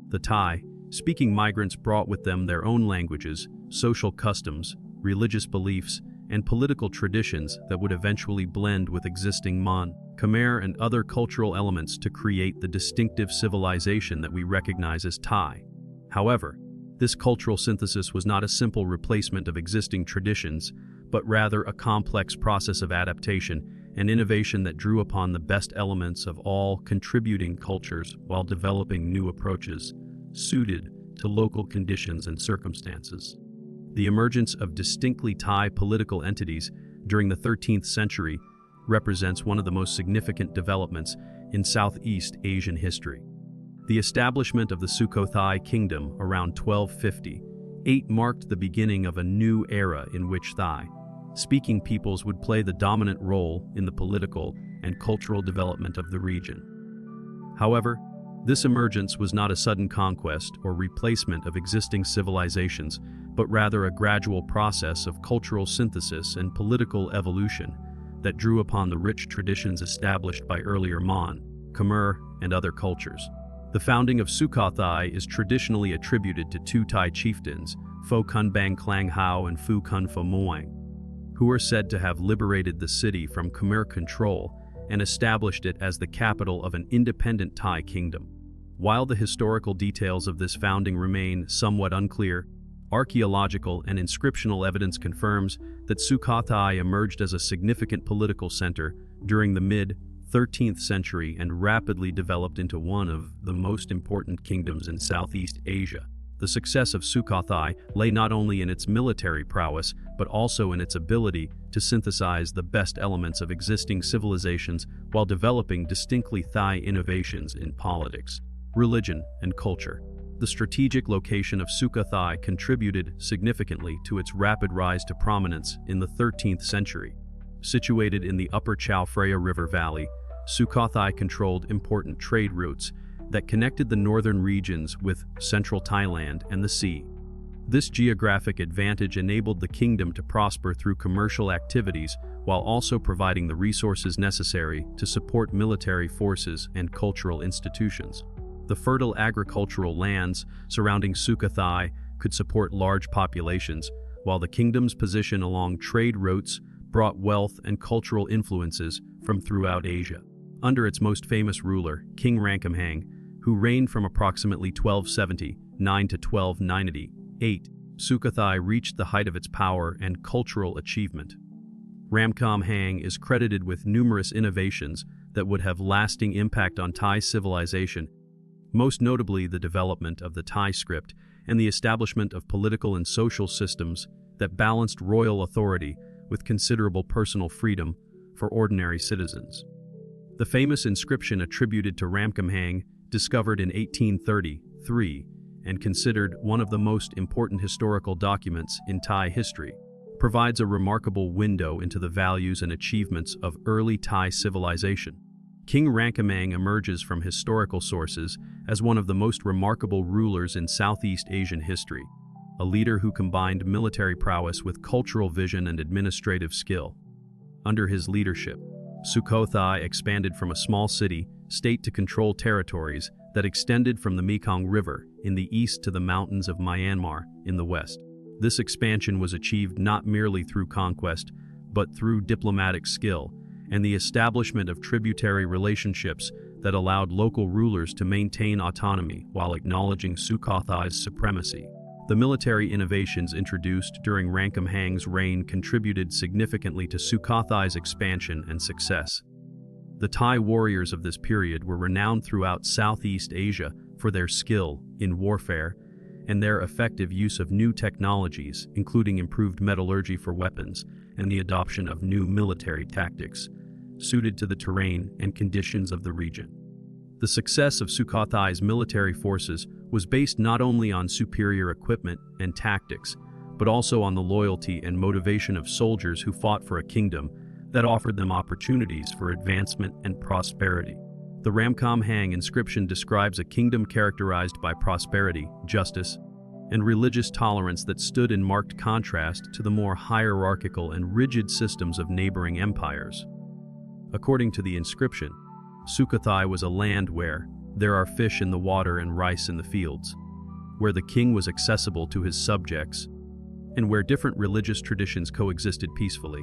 The Thai-speaking migrants brought with them their own languages, social customs, religious beliefs, and political traditions that would eventually blend with existing Mon, Khmer, and other cultural elements to create the distinctive civilization that we recognize as Thai. However, this cultural synthesis was not a simple replacement of existing traditions, but rather a complex process of adaptation and innovation that drew upon the best elements of all contributing cultures while developing new approaches suited to local conditions and circumstances. The emergence of distinctly Thai political entities during the 13th century represents one of the most significant developments in Southeast Asian history. The establishment of the Sukhothai Kingdom around 1258 marked the beginning of a new era in which Thai-speaking peoples would play the dominant role in the political and cultural development of the region. However, This emergence was not a sudden conquest or replacement of existing civilizations, but rather a gradual process of cultural synthesis and political evolution that drew upon the rich traditions established by earlier Mon, Khmer, and other cultures. The founding of Sukhothai is traditionally attributed to two Thai chieftains, Pho Khun Bang Klang Hao and Phu Khun Pho Muang, who are said to have liberated the city from Khmer control and established it as the capital of an independent Thai kingdom. While the historical details of this founding remain somewhat unclear, archaeological and inscriptional evidence confirms that Sukhothai emerged as a significant political center during the mid-13th century and rapidly developed into one of the most important kingdoms in Southeast Asia. The success of Sukhothai lay not only in its military prowess, but also in its ability to synthesize the best elements of existing civilizations while developing distinctly Thai innovations in politics, religion, and culture. The strategic location of Sukhothai contributed significantly to its rapid rise to prominence in the 13th century. Situated in the upper Chao Phraya River Valley, Sukhothai controlled important trade routes that connected the northern regions with central Thailand and the sea. This geographic advantage enabled the kingdom to prosper through commercial activities while also providing the resources necessary to support military forces and cultural institutions. The fertile agricultural lands surrounding Sukhothai could support large populations, while the kingdom's position along trade routes brought wealth and cultural influences from throughout Asia. Under its most famous ruler, King Ramkhamhaeng, who reigned from approximately 1279 to 1298, Sukhothai reached the height of its power and cultural achievement. Ramkhamhaeng is credited with numerous innovations that would have lasting impact on Thai civilization, most notably the development of the Thai script and the establishment of political and social systems that balanced royal authority with considerable personal freedom for ordinary citizens. The famous inscription attributed to Ramkhamhaeng, discovered in 1833 and considered one of the most important historical documents in Thai history, provides a remarkable window into the values and achievements of early Thai civilization. King Ramkhamhaeng emerges from historical sources as one of the most remarkable rulers in Southeast Asian history, a leader who combined military prowess with cultural vision and administrative skill. Under his leadership, Sukhothai expanded from a small state to control territories that extended from the Mekong River in the east to the mountains of Myanmar in the west. This expansion was achieved not merely through conquest, but through diplomatic skill and the establishment of tributary relationships that allowed local rulers to maintain autonomy while acknowledging Sukhothai's supremacy. The military innovations introduced during Ramkhamhaeng's reign contributed significantly to Sukhothai's expansion and success. The Thai warriors of this period were renowned throughout Southeast Asia for their skill in warfare and their effective use of new technologies, including improved metallurgy for weapons and the adoption of new military tactics suited to the terrain and conditions of the region. The success of Sukhothai's military forces was based not only on superior equipment and tactics, but also on the loyalty and motivation of soldiers who fought for a kingdom that offered them opportunities for advancement and prosperity. The Ramkhamhaeng inscription describes a kingdom characterized by prosperity, justice, and religious tolerance that stood in marked contrast to the more hierarchical and rigid systems of neighboring empires. According to the inscription, Sukhothai was a land where there are fish in the water and rice in the fields, where the king was accessible to his subjects, and where different religious traditions coexisted peacefully.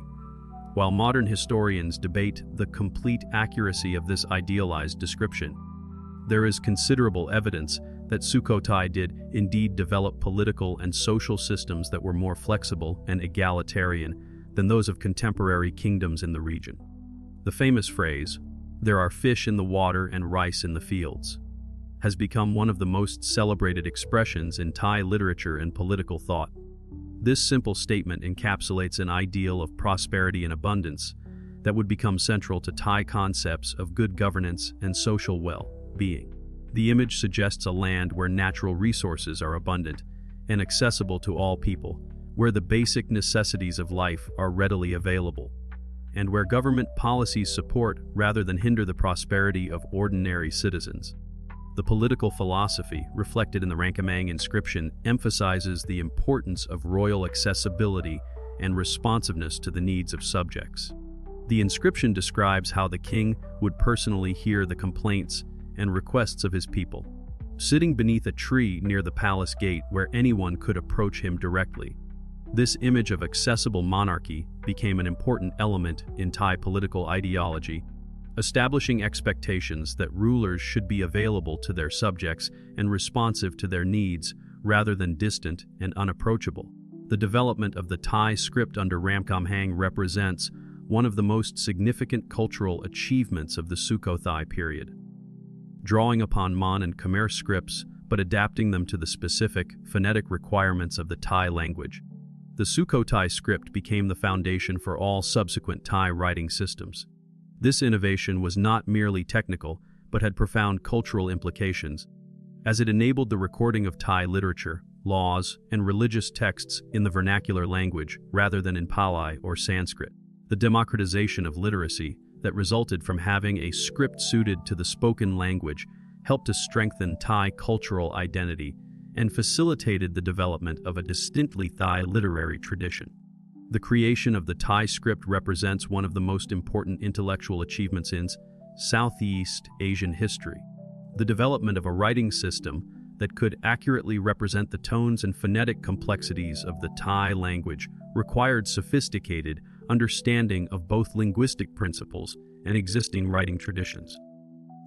While modern historians debate the complete accuracy of this idealized description, there is considerable evidence that Sukhothai did indeed develop political and social systems that were more flexible and egalitarian than those of contemporary kingdoms in the region. The famous phrase, "There are fish in the water and rice in the fields," has become one of the most celebrated expressions in Thai literature and political thought. This simple statement encapsulates an ideal of prosperity and abundance that would become central to Thai concepts of good governance and social well-being. The image suggests a land where natural resources are abundant and accessible to all people, where the basic necessities of life are readily available, and where government policies support rather than hinder the prosperity of ordinary citizens. The political philosophy, reflected in the Rankamang inscription, emphasizes the importance of royal accessibility and responsiveness to the needs of subjects. The inscription describes how the king would personally hear the complaints and requests of his people, sitting beneath a tree near the palace gate where anyone could approach him directly. This image of accessible monarchy became an important element in Thai political ideology, establishing expectations that rulers should be available to their subjects and responsive to their needs rather than distant and unapproachable. The development of the Thai script under Ramkhamhaeng represents one of the most significant cultural achievements of the Sukhothai period. Drawing upon Mon and Khmer scripts but adapting them to the specific phonetic requirements of the Thai language, the Sukhothai script became the foundation for all subsequent Thai writing systems. This innovation was not merely technical, but had profound cultural implications, as it enabled the recording of Thai literature, laws, and religious texts in the vernacular language rather than in Pali or Sanskrit. The democratization of literacy that resulted from having a script suited to the spoken language helped to strengthen Thai cultural identity and facilitated the development of a distinctly Thai literary tradition. The creation of the Thai script represents one of the most important intellectual achievements in Southeast Asian history. The development of a writing system that could accurately represent the tones and phonetic complexities of the Thai language required sophisticated understanding of both linguistic principles and existing writing traditions.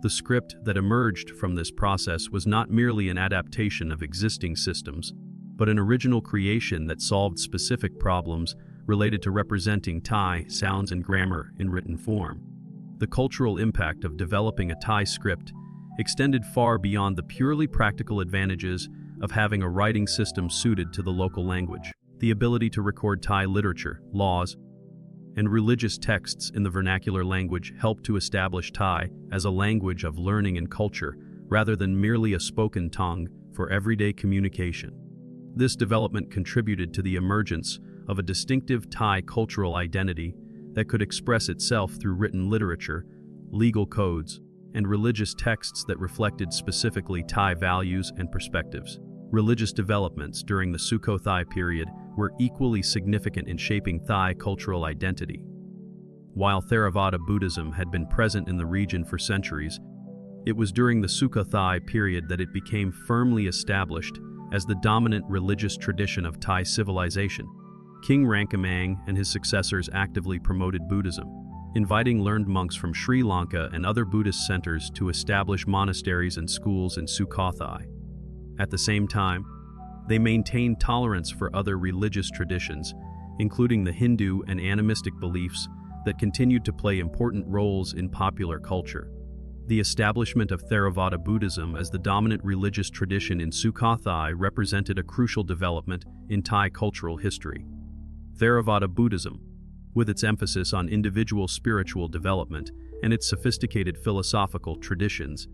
The script that emerged from this process was not merely an adaptation of existing systems, but an original creation that solved specific problems related to representing Thai sounds and grammar in written form. The cultural impact of developing a Thai script extended far beyond the purely practical advantages of having a writing system suited to the local language. The ability to record Thai literature, laws, and religious texts in the vernacular language helped to establish Thai as a language of learning and culture, rather than merely a spoken tongue for everyday communication. This development contributed to the emergence of a distinctive Thai cultural identity that could express itself through written literature, legal codes, and religious texts that reflected specifically Thai values and perspectives. Religious developments during the Sukhothai period were equally significant in shaping Thai cultural identity. While Theravada Buddhism had been present in the region for centuries, it was during the Sukhothai period that it became firmly established as the dominant religious tradition of Thai civilization. King Rankamang and his successors actively promoted Buddhism, inviting learned monks from Sri Lanka and other Buddhist centers to establish monasteries and schools in Sukhothai. At the same time, they maintained tolerance for other religious traditions, including the Hindu and animistic beliefs that continued to play important roles in popular culture. The establishment of Theravada Buddhism as the dominant religious tradition in Sukhothai represented a crucial development in Thai cultural history. Theravada Buddhism, with its emphasis on individual spiritual development and its sophisticated philosophical traditions,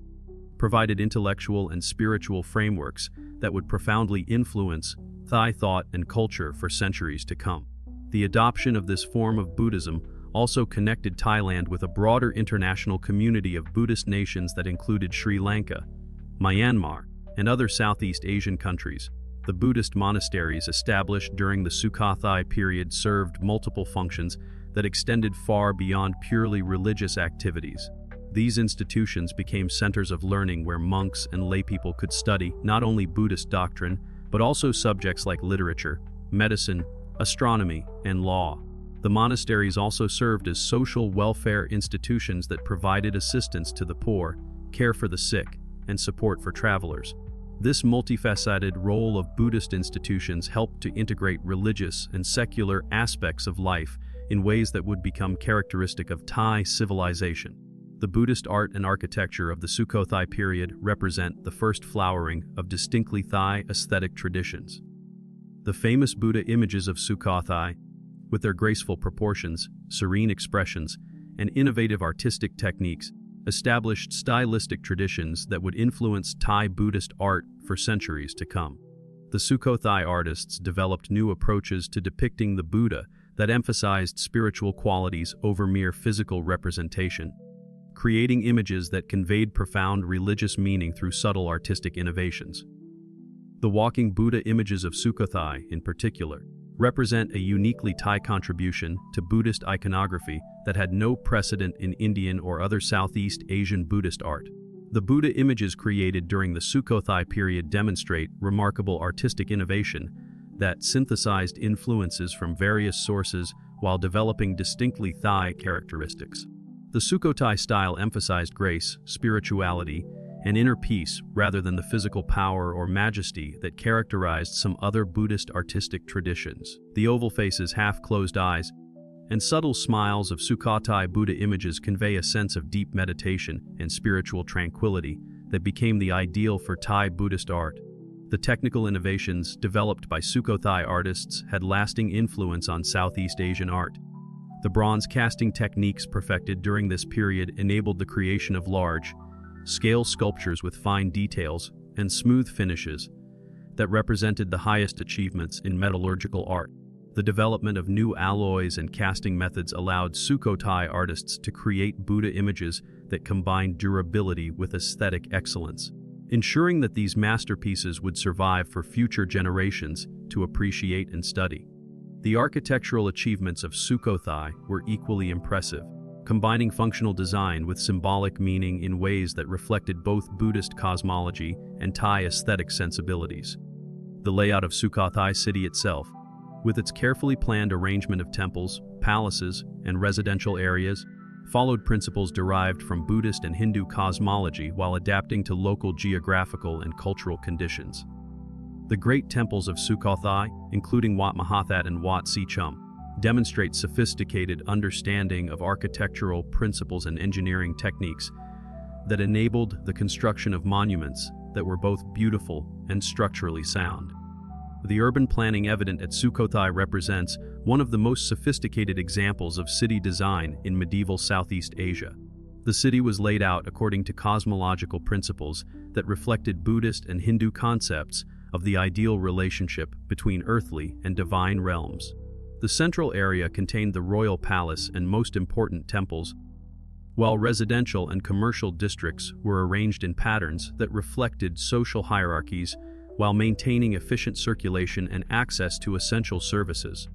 provided intellectual and spiritual frameworks that would profoundly influence Thai thought and culture for centuries to come. The adoption of this form of Buddhism also connected Thailand with a broader international community of Buddhist nations that included Sri Lanka, Myanmar, and other Southeast Asian countries. The Buddhist monasteries established during the Sukhothai period served multiple functions that extended far beyond purely religious activities. These institutions became centers of learning where monks and laypeople could study not only Buddhist doctrine, but also subjects like literature, medicine, astronomy, and law. The monasteries also served as social welfare institutions that provided assistance to the poor, care for the sick, and support for travelers. This multifaceted role of Buddhist institutions helped to integrate religious and secular aspects of life in ways that would become characteristic of Thai civilization. The Buddhist art and architecture of the Sukhothai period represent the first flowering of distinctly Thai aesthetic traditions. The famous Buddha images of Sukhothai, with their graceful proportions, serene expressions, and innovative artistic techniques, established stylistic traditions that would influence Thai Buddhist art for centuries to come. The Sukhothai artists developed new approaches to depicting the Buddha that emphasized spiritual qualities over mere physical representation, creating images that conveyed profound religious meaning through subtle artistic innovations. The walking Buddha images of Sukhothai, in particular, represent a uniquely Thai contribution to Buddhist iconography that had no precedent in Indian or other Southeast Asian Buddhist art. The Buddha images created during the Sukhothai period demonstrate remarkable artistic innovation that synthesized influences from various sources while developing distinctly Thai characteristics. The Sukhothai style emphasized grace, spirituality, and inner peace rather than the physical power or majesty that characterized some other Buddhist artistic traditions. The oval faces, half-closed eyes, and subtle smiles of Sukhothai Buddha images convey a sense of deep meditation and spiritual tranquility that became the ideal for Thai Buddhist art. The technical innovations developed by Sukhothai artists had lasting influence on Southeast Asian art. The bronze casting techniques perfected during this period enabled the creation of large, scale sculptures with fine details and smooth finishes that represented the highest achievements in metallurgical art. The development of new alloys and casting methods allowed Sukhothai artists to create Buddha images that combined durability with aesthetic excellence, ensuring that these masterpieces would survive for future generations to appreciate and study. The architectural achievements of Sukhothai were equally impressive, combining functional design with symbolic meaning in ways that reflected both Buddhist cosmology and Thai aesthetic sensibilities. The layout of Sukhothai city itself, with its carefully planned arrangement of temples, palaces, and residential areas, followed principles derived from Buddhist and Hindu cosmology while adapting to local geographical and cultural conditions. The great temples of Sukhothai, including Wat Mahathat and Wat Sichum, demonstrate sophisticated understanding of architectural principles and engineering techniques that enabled the construction of monuments that were both beautiful and structurally sound. The urban planning evident at Sukhothai represents one of the most sophisticated examples of city design in medieval Southeast Asia. The city was laid out according to cosmological principles that reflected Buddhist and Hindu concepts of the ideal relationship between earthly and divine realms. The central area contained the royal palace and most important temples, while residential and commercial districts were arranged in patterns that reflected social hierarchies while maintaining efficient circulation and access to essential services.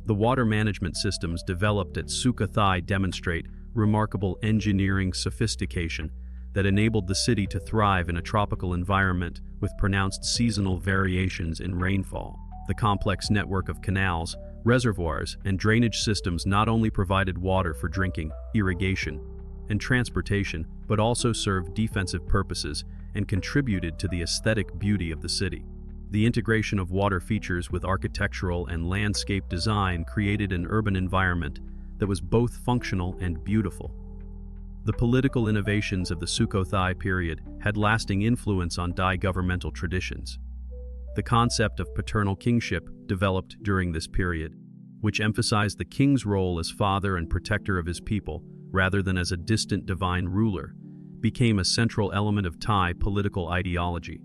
The water management systems developed at Sukhothai demonstrate remarkable engineering sophistication that enabled the city to thrive in a tropical environment with pronounced seasonal variations in rainfall. The complex network of canals, reservoirs, and drainage systems not only provided water for drinking, irrigation, and transportation, but also served defensive purposes and contributed to the aesthetic beauty of the city. The integration of water features with architectural and landscape design created an urban environment that was both functional and beautiful. The political innovations of the Sukhothai period had lasting influence on Thai governmental traditions. The concept of paternal kingship developed during this period, which emphasized the king's role as father and protector of his people, rather than as a distant divine ruler, became a central element of Thai political ideology.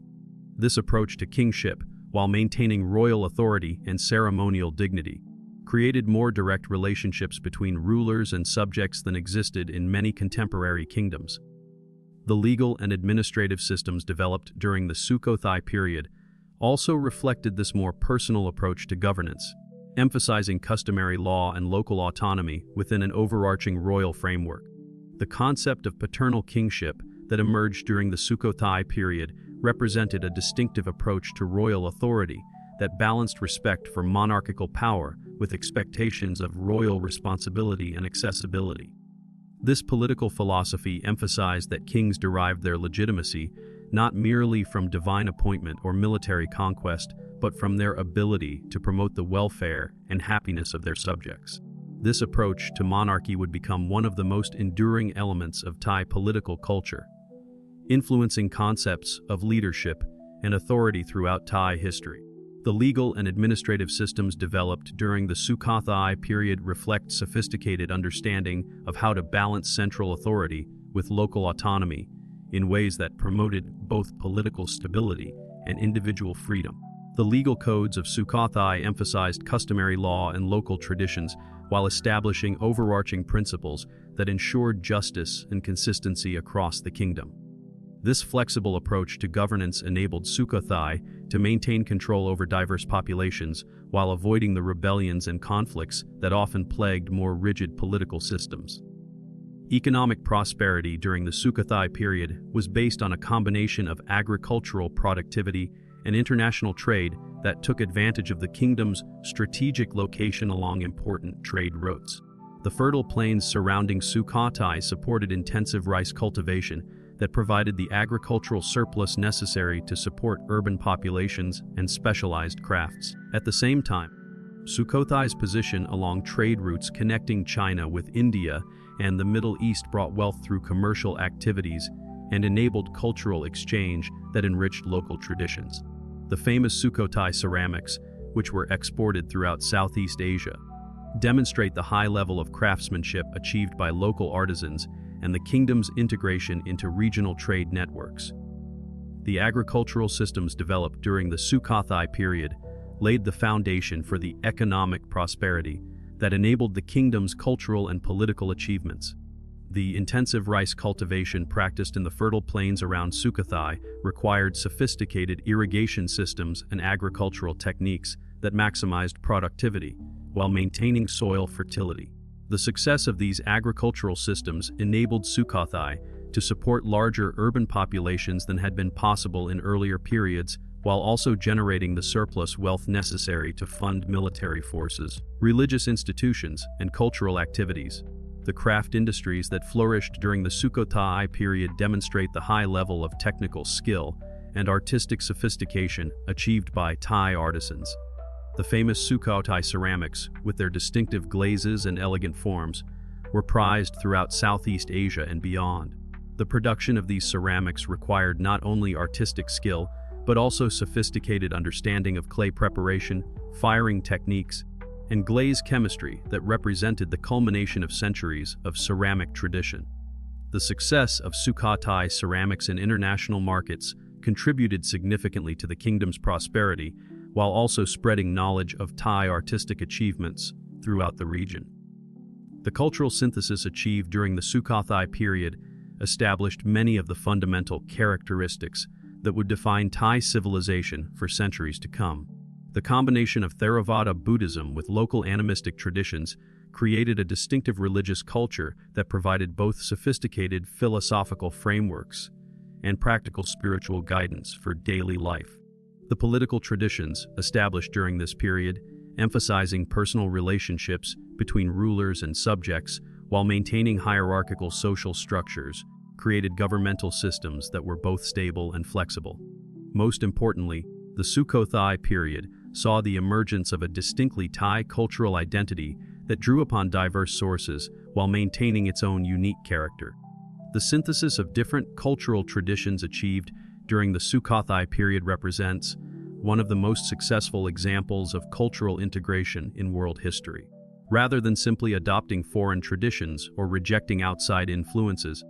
This approach to kingship, while maintaining royal authority and ceremonial dignity, created more direct relationships between rulers and subjects than existed in many contemporary kingdoms. The legal and administrative systems developed during the Sukhothai period also reflected this more personal approach to governance, emphasizing customary law and local autonomy within an overarching royal framework. The concept of paternal kingship that emerged during the Sukhothai period represented a distinctive approach to royal authority that balanced respect for monarchical power with expectations of royal responsibility and accessibility. This political philosophy emphasized that kings derived their legitimacy not merely from divine appointment or military conquest, but from their ability to promote the welfare and happiness of their subjects. This approach to monarchy would become one of the most enduring elements of Thai political culture, influencing concepts of leadership and authority throughout Thai history. The legal and administrative systems developed during the Sukhothai period reflect sophisticated understanding of how to balance central authority with local autonomy in ways that promoted both political stability and individual freedom. The legal codes of Sukhothai emphasized customary law and local traditions, while establishing overarching principles that ensured justice and consistency across the kingdom. This flexible approach to governance enabled Sukhothai to maintain control over diverse populations while avoiding the rebellions and conflicts that often plagued more rigid political systems. Economic prosperity during the Sukhothai period was based on a combination of agricultural productivity and international trade that took advantage of the kingdom's strategic location along important trade routes. The fertile plains surrounding Sukhothai supported intensive rice cultivation that provided the agricultural surplus necessary to support urban populations and specialized crafts. At the same time, Sukhothai's position along trade routes connecting China with India and the Middle East brought wealth through commercial activities and enabled cultural exchange that enriched local traditions. The famous Sukhothai ceramics, which were exported throughout Southeast Asia, demonstrate the high level of craftsmanship achieved by local artisans and the kingdom's integration into regional trade networks. The agricultural systems developed during the Sukhothai period laid the foundation for the economic prosperity that enabled the kingdom's cultural and political achievements. The intensive rice cultivation practiced in the fertile plains around Sukhothai required sophisticated irrigation systems and agricultural techniques that maximized productivity while maintaining soil fertility. The success of these agricultural systems enabled Sukhothai to support larger urban populations than had been possible in earlier periods, while also generating the surplus wealth necessary to fund military forces, religious institutions, and cultural activities. The craft industries that flourished during the Sukhothai period demonstrate the high level of technical skill and artistic sophistication achieved by Thai artisans. The famous Sukhothai ceramics, with their distinctive glazes and elegant forms, were prized throughout Southeast Asia and beyond. The production of these ceramics required not only artistic skill, but also sophisticated understanding of clay preparation, firing techniques, and glaze chemistry that represented the culmination of centuries of ceramic tradition. The success of Sukhothai ceramics in international markets contributed significantly to the kingdom's prosperity, while also spreading knowledge of Thai artistic achievements throughout the region. The cultural synthesis achieved during the Sukhothai period established many of the fundamental characteristics that would define Thai civilization for centuries to come. The combination of Theravada Buddhism with local animistic traditions created a distinctive religious culture that provided both sophisticated philosophical frameworks and practical spiritual guidance for daily life. The political traditions established during this period, emphasizing personal relationships between rulers and subjects while maintaining hierarchical social structures, created governmental systems that were both stable and flexible. Most importantly, the Sukhothai period saw the emergence of a distinctly Thai cultural identity that drew upon diverse sources while maintaining its own unique character. The synthesis of different cultural traditions achieved during the Sukhothai period represents one of the most successful examples of cultural integration in world history. Rather than simply adopting foreign traditions or rejecting outside influences,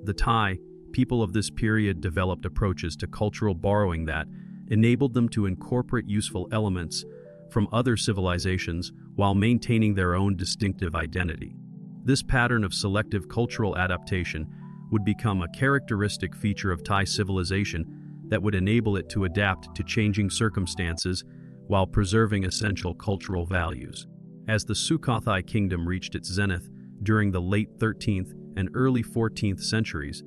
the Thai people of this period developed approaches to cultural borrowing that enabled them to incorporate useful elements from other civilizations while maintaining their own distinctive identity. This pattern of selective cultural adaptation would become a characteristic feature of Thai civilization that would enable it to adapt to changing circumstances while preserving essential cultural values. As the Sukhothai kingdom reached its zenith during the late 13th and early 14th centuries,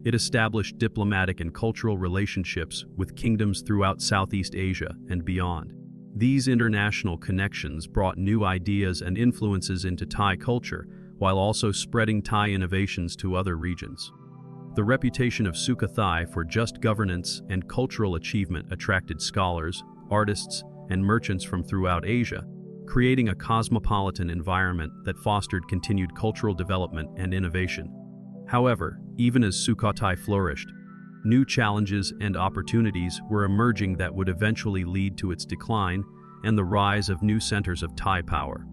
it established diplomatic and cultural relationships with kingdoms throughout Southeast Asia and beyond. These international connections brought new ideas and influences into Thai culture, while also spreading Thai innovations to other regions. The reputation of Sukhothai for just governance and cultural achievement attracted scholars, artists, and merchants from throughout Asia, creating a cosmopolitan environment that fostered continued cultural development and innovation. However, even as Sukhothai flourished, new challenges and opportunities were emerging that would eventually lead to its decline and the rise of new centers of Thai power.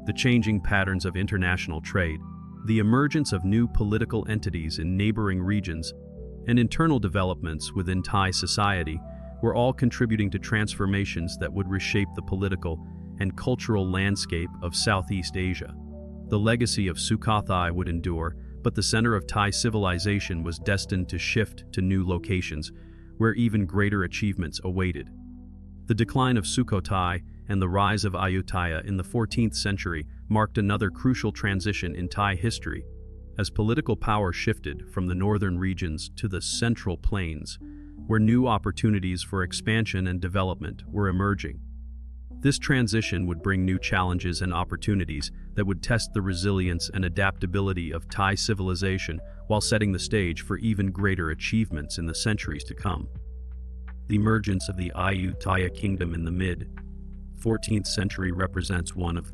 The changing patterns of international trade, the emergence of new political entities in neighboring regions, and internal developments within Thai society were all contributing to transformations that would reshape the political and cultural landscape of Southeast Asia. The legacy of Sukhothai would endure, but the center of Thai civilization was destined to shift to new locations, where even greater achievements awaited. The decline of Sukhothai and the rise of Ayutthaya in the 14th century marked another crucial transition in Thai history, as political power shifted from the northern regions to the central plains, where new opportunities for expansion and development were emerging. This transition would bring new challenges and opportunities that would test the resilience and adaptability of Thai civilization while setting the stage for even greater achievements in the centuries to come. The emergence of the Ayutthaya kingdom in the mid-14th century represents one of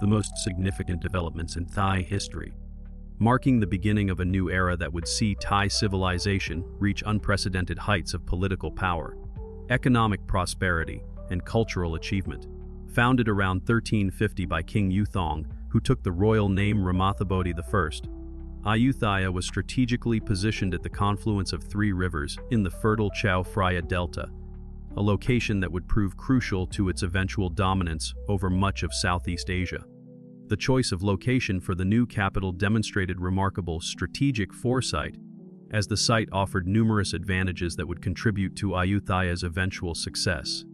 the most significant developments in Thai history, marking the beginning of a new era that would see Thai civilization reach unprecedented heights of political power, economic prosperity, and cultural achievement. Founded around 1350 by King Yuthong, who took the royal name Ramathabodhi I, Ayutthaya was strategically positioned at the confluence of three rivers in the fertile Chao Phraya Delta, a location that would prove crucial to its eventual dominance over much of Southeast Asia. The choice of location for the new capital demonstrated remarkable strategic foresight, as the site offered numerous advantages that would contribute to Ayutthaya's eventual success.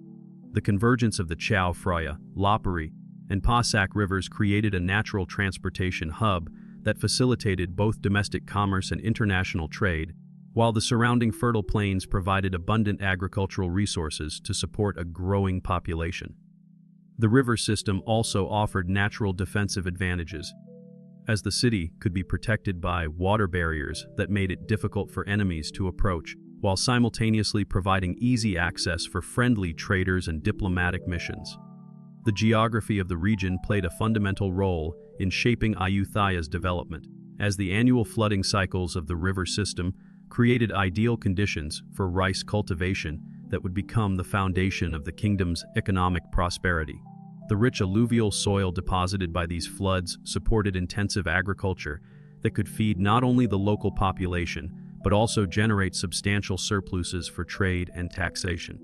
The convergence of the Chao Phraya, Lopburi, and Pasak rivers created a natural transportation hub that facilitated both domestic commerce and international trade, while the surrounding fertile plains provided abundant agricultural resources to support a growing population. The river system also offered natural defensive advantages, as the city could be protected by water barriers that made it difficult for enemies to approach, while simultaneously providing easy access for friendly traders and diplomatic missions. The geography of the region played a fundamental role in shaping Ayutthaya's development, as the annual flooding cycles of the river system created ideal conditions for rice cultivation that would become the foundation of the kingdom's economic prosperity. The rich alluvial soil deposited by these floods supported intensive agriculture that could feed not only the local population, but also generate substantial surpluses for trade and taxation.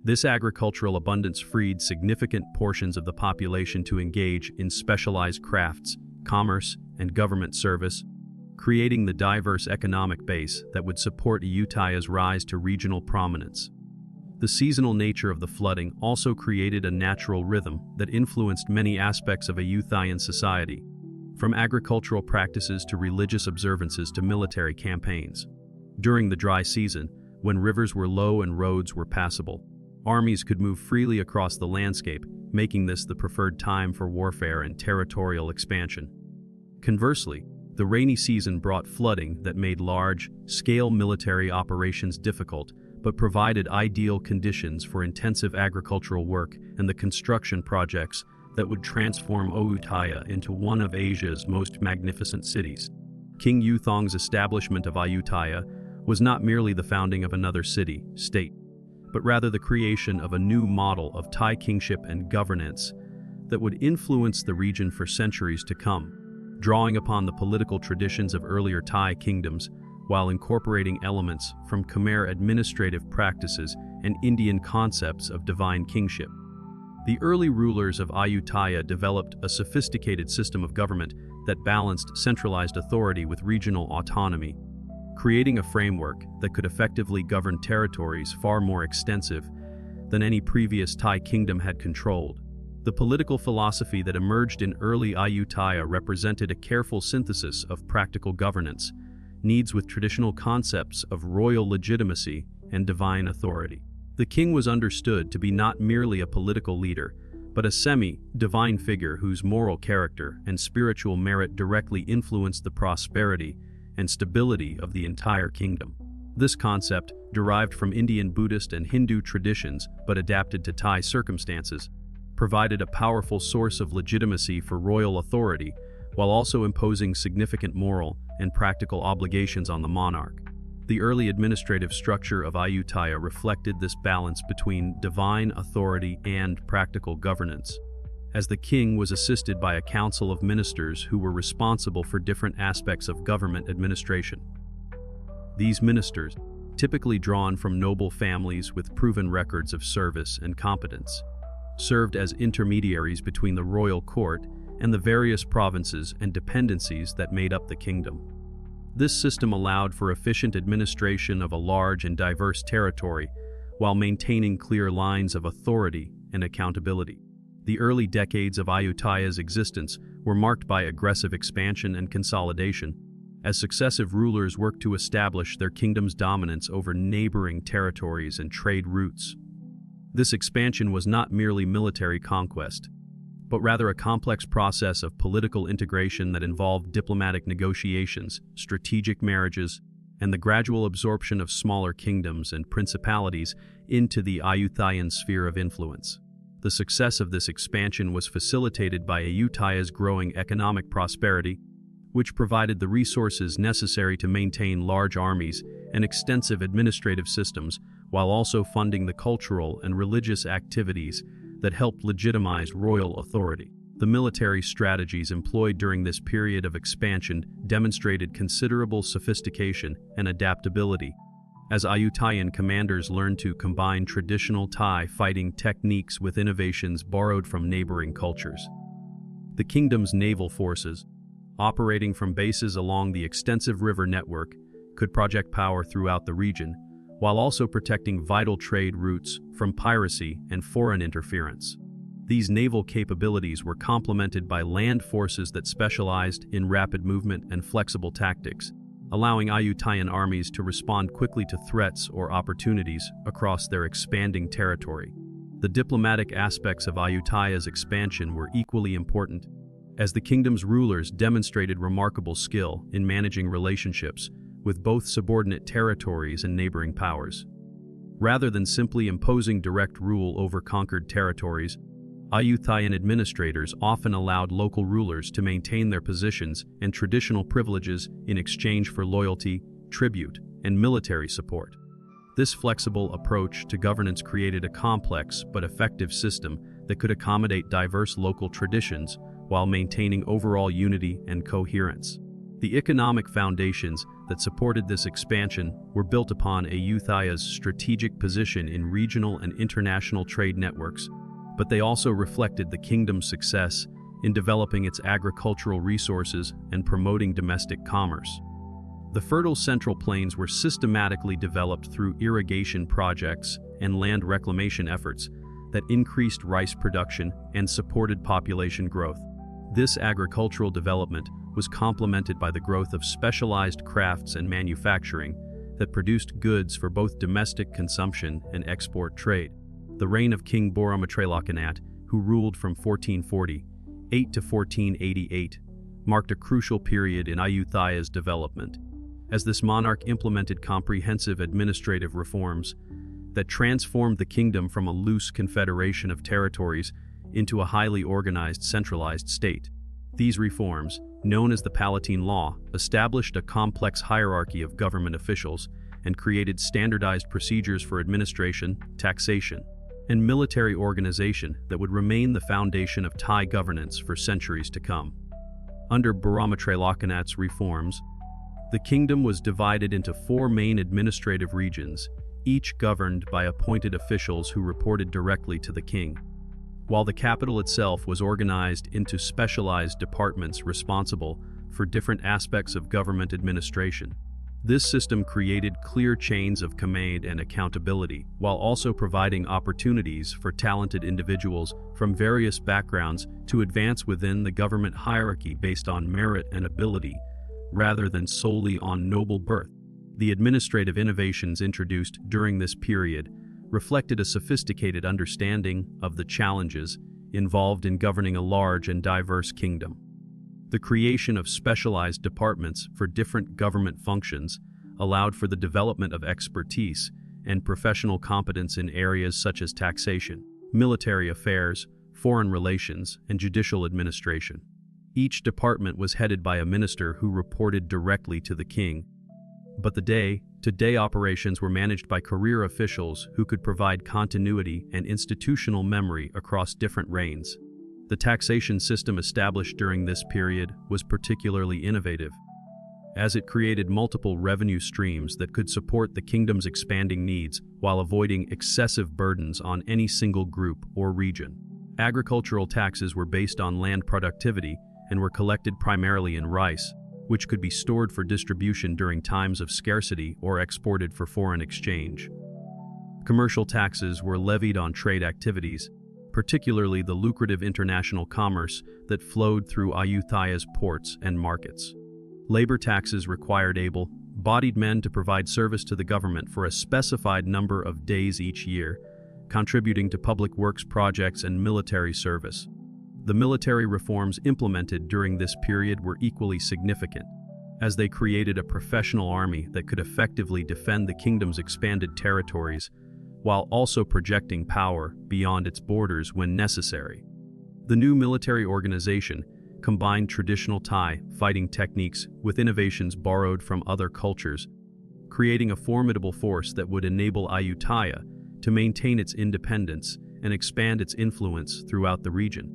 This agricultural abundance freed significant portions of the population to engage in specialized crafts, commerce, and government service, creating the diverse economic base that would support Ayutthaya's rise to regional prominence. The seasonal nature of the flooding also created a natural rhythm that influenced many aspects of Ayutthayan society, from agricultural practices to religious observances to military campaigns. During the dry season, when rivers were low and roads were passable, armies could move freely across the landscape, making this the preferred time for warfare and territorial expansion. Conversely, the rainy season brought flooding that made large-scale military operations difficult, but provided ideal conditions for intensive agricultural work and the construction projects that would transform Ayutthaya into one of Asia's most magnificent cities. King Yuthong's establishment of Ayutthaya was not merely the founding of another city-state, but rather the creation of a new model of Thai kingship and governance that would influence the region for centuries to come, drawing upon the political traditions of earlier Thai kingdoms while incorporating elements from Khmer administrative practices and Indian concepts of divine kingship. The early rulers of Ayutthaya developed a sophisticated system of government that balanced centralized authority with regional autonomy, creating a framework that could effectively govern territories far more extensive than any previous Thai kingdom had controlled. The political philosophy that emerged in early Ayutthaya represented a careful synthesis of practical governance needs with traditional concepts of royal legitimacy and divine authority. The king was understood to be not merely a political leader, but a semi-divine figure whose moral character and spiritual merit directly influenced the prosperity and stability of the entire kingdom. This concept, derived from Indian Buddhist and Hindu traditions but adapted to Thai circumstances, provided a powerful source of legitimacy for royal authority while also imposing significant moral and practical obligations on the monarch. The early administrative structure of Ayutthaya reflected this balance between divine authority and practical governance, as the king was assisted by a council of ministers who were responsible for different aspects of government administration. These ministers, typically drawn from noble families with proven records of service and competence, served as intermediaries between the royal court and the various provinces and dependencies that made up the kingdom. This system allowed for efficient administration of a large and diverse territory while maintaining clear lines of authority and accountability. The early decades of Ayutthaya's existence were marked by aggressive expansion and consolidation, as successive rulers worked to establish their kingdom's dominance over neighboring territories and trade routes. This expansion was not merely military conquest, but rather a complex process of political integration that involved diplomatic negotiations, strategic marriages, and the gradual absorption of smaller kingdoms and principalities into the Ayutthayan sphere of influence. The success of this expansion was facilitated by Ayutthaya's growing economic prosperity, which provided the resources necessary to maintain large armies and extensive administrative systems, while also funding the cultural and religious activities that helped legitimize royal authority. The military strategies employed during this period of expansion demonstrated considerable sophistication and adaptability, as Ayutthayan commanders learned to combine traditional Thai fighting techniques with innovations borrowed from neighboring cultures. The kingdom's naval forces, operating from bases along the extensive river network, could project power throughout the region, while also protecting vital trade routes from piracy and foreign interference. These naval capabilities were complemented by land forces that specialized in rapid movement and flexible tactics, allowing Ayutthayan armies to respond quickly to threats or opportunities across their expanding territory. The diplomatic aspects of Ayutthaya's expansion were equally important, as the kingdom's rulers demonstrated remarkable skill in managing relationships with both subordinate territories and neighboring powers. Rather than simply imposing direct rule over conquered territories, Ayutthayan administrators often allowed local rulers to maintain their positions and traditional privileges in exchange for loyalty, tribute, and military support. This flexible approach to governance created a complex but effective system that could accommodate diverse local traditions while maintaining overall unity and coherence. The economic foundations that supported this expansion were built upon Ayutthaya's strategic position in regional and international trade networks, but they also reflected the kingdom's success in developing its agricultural resources and promoting domestic commerce. The fertile Central Plains were systematically developed through irrigation projects and land reclamation efforts that increased rice production and supported population growth. This agricultural development was complemented by the growth of specialized crafts and manufacturing that produced goods for both domestic consumption and export trade. The reign of King Boramatrailakkanat, who ruled from 1448 to 1488, marked a crucial period in Ayutthaya's development, as this monarch implemented comprehensive administrative reforms that transformed the kingdom from a loose confederation of territories into a highly organized, centralized state. These reforms, known as the Palatine Law, established a complex hierarchy of government officials and created standardized procedures for administration, taxation, and military organization that would remain the foundation of Thai governance for centuries to come. Under Boramatrailakkanat's reforms, the kingdom was divided into 4 main administrative regions, each governed by appointed officials who reported directly to the king, while the capital itself was organized into specialized departments responsible for different aspects of government administration. This system created clear chains of command and accountability, while also providing opportunities for talented individuals from various backgrounds to advance within the government hierarchy based on merit and ability, rather than solely on noble birth. The administrative innovations introduced during this period reflected a sophisticated understanding of the challenges involved in governing a large and diverse kingdom. The creation of specialized departments for different government functions allowed for the development of expertise and professional competence in areas such as taxation, military affairs, foreign relations, and judicial administration. Each department was headed by a minister who reported directly to the king, but the day-to-day operations were managed by career officials who could provide continuity and institutional memory across different reigns. The taxation system established during this period was particularly innovative, as it created multiple revenue streams that could support the kingdom's expanding needs while avoiding excessive burdens on any single group or region. Agricultural taxes were based on land productivity and were collected primarily in rice, which could be stored for distribution during times of scarcity or exported for foreign exchange. Commercial taxes were levied on trade activities, particularly the lucrative international commerce that flowed through Ayutthaya's ports and markets. Labor taxes required able-bodied men to provide service to the government for a specified number of days each year, contributing to public works projects and military service. The military reforms implemented during this period were equally significant, as they created a professional army that could effectively defend the kingdom's expanded territories, while also projecting power beyond its borders when necessary. The new military organization combined traditional Thai fighting techniques with innovations borrowed from other cultures, creating a formidable force that would enable Ayutthaya to maintain its independence and expand its influence throughout the region.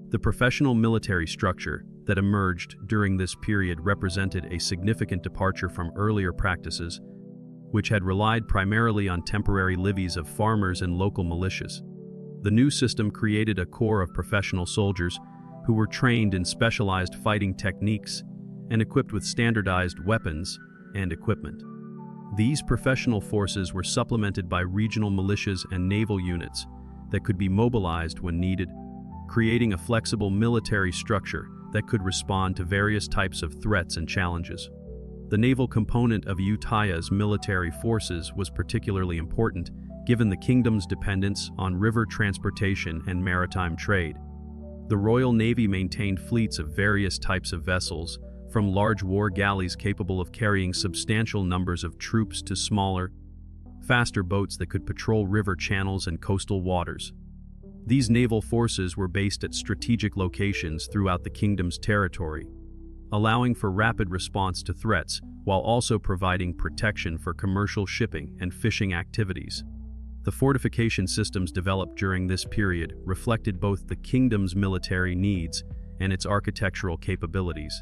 The professional military structure that emerged during this period represented a significant departure from earlier practices, which had relied primarily on temporary levies of farmers and local militias. The new system created a corps of professional soldiers who were trained in specialized fighting techniques and equipped with standardized weapons and equipment. These professional forces were supplemented by regional militias and naval units that could be mobilized when needed, creating a flexible military structure that could respond to various types of threats and challenges. The naval component of Ayutthaya's military forces was particularly important, given the kingdom's dependence on river transportation and maritime trade. The Royal Navy maintained fleets of various types of vessels, from large war galleys capable of carrying substantial numbers of troops to smaller, faster boats that could patrol river channels and coastal waters. These naval forces were based at strategic locations throughout the kingdom's territory, allowing for rapid response to threats while also providing protection for commercial shipping and fishing activities. The fortification systems developed during this period reflected both the kingdom's military needs and its architectural capabilities.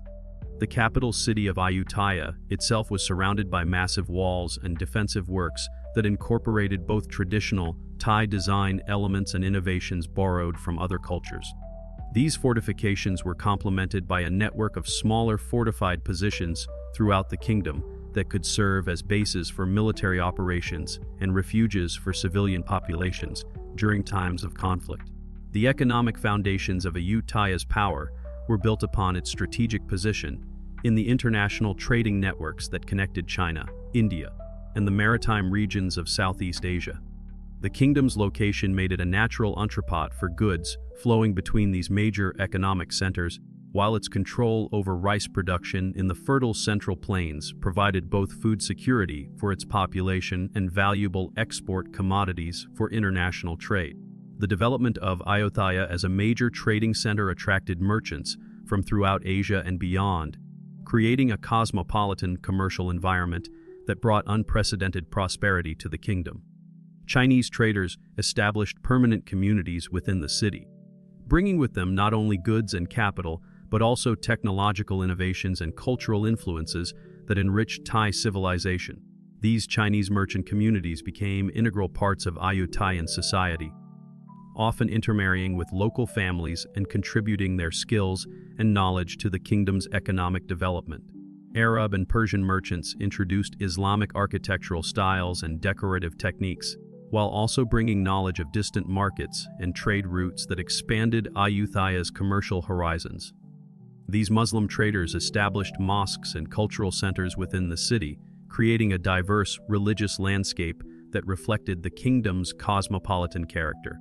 The capital city of Ayutthaya itself was surrounded by massive walls and defensive works that incorporated both traditional Thai design elements and innovations borrowed from other cultures. These fortifications were complemented by a network of smaller fortified positions throughout the kingdom that could serve as bases for military operations and refuges for civilian populations during times of conflict. The economic foundations of Ayutthaya's power were built upon its strategic position in the international trading networks that connected China, India, and the maritime regions of Southeast Asia. The kingdom's location made it a natural entrepot for goods flowing between these major economic centers, while its control over rice production in the fertile Central Plains provided both food security for its population and valuable export commodities for international trade. The development of Ayutthaya as a major trading center attracted merchants from throughout Asia and beyond, creating a cosmopolitan commercial environment that brought unprecedented prosperity to the kingdom. Chinese traders established permanent communities within the city, bringing with them not only goods and capital, but also technological innovations and cultural influences that enriched Thai civilization. These Chinese merchant communities became integral parts of Ayutthayan society, often intermarrying with local families and contributing their skills and knowledge to the kingdom's economic development. Arab and Persian merchants introduced Islamic architectural styles and decorative techniques, while also bringing knowledge of distant markets and trade routes that expanded Ayutthaya's commercial horizons. These Muslim traders established mosques and cultural centers within the city, creating a diverse religious landscape that reflected the kingdom's cosmopolitan character.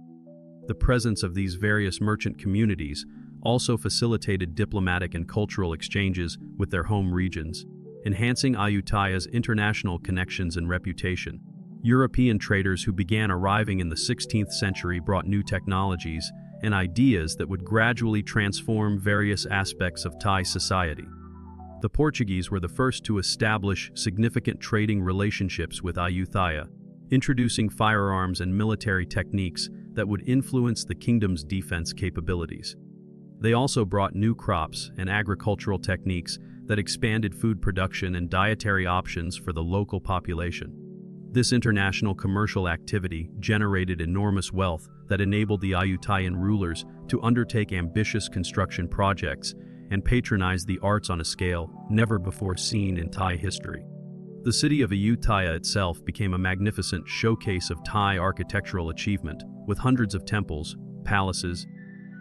The presence of these various merchant communities also facilitated diplomatic and cultural exchanges with their home regions, enhancing Ayutthaya's international connections and reputation. European traders who began arriving in the 16th century brought new technologies and ideas that would gradually transform various aspects of Thai society. The Portuguese were the first to establish significant trading relationships with Ayutthaya, introducing firearms and military techniques that would influence the kingdom's defense capabilities. They also brought new crops and agricultural techniques that expanded food production and dietary options for the local population. This international commercial activity generated enormous wealth that enabled the Ayutthayan rulers to undertake ambitious construction projects and patronize the arts on a scale never before seen in Thai history. The city of Ayutthaya itself became a magnificent showcase of Thai architectural achievement, with hundreds of temples, palaces,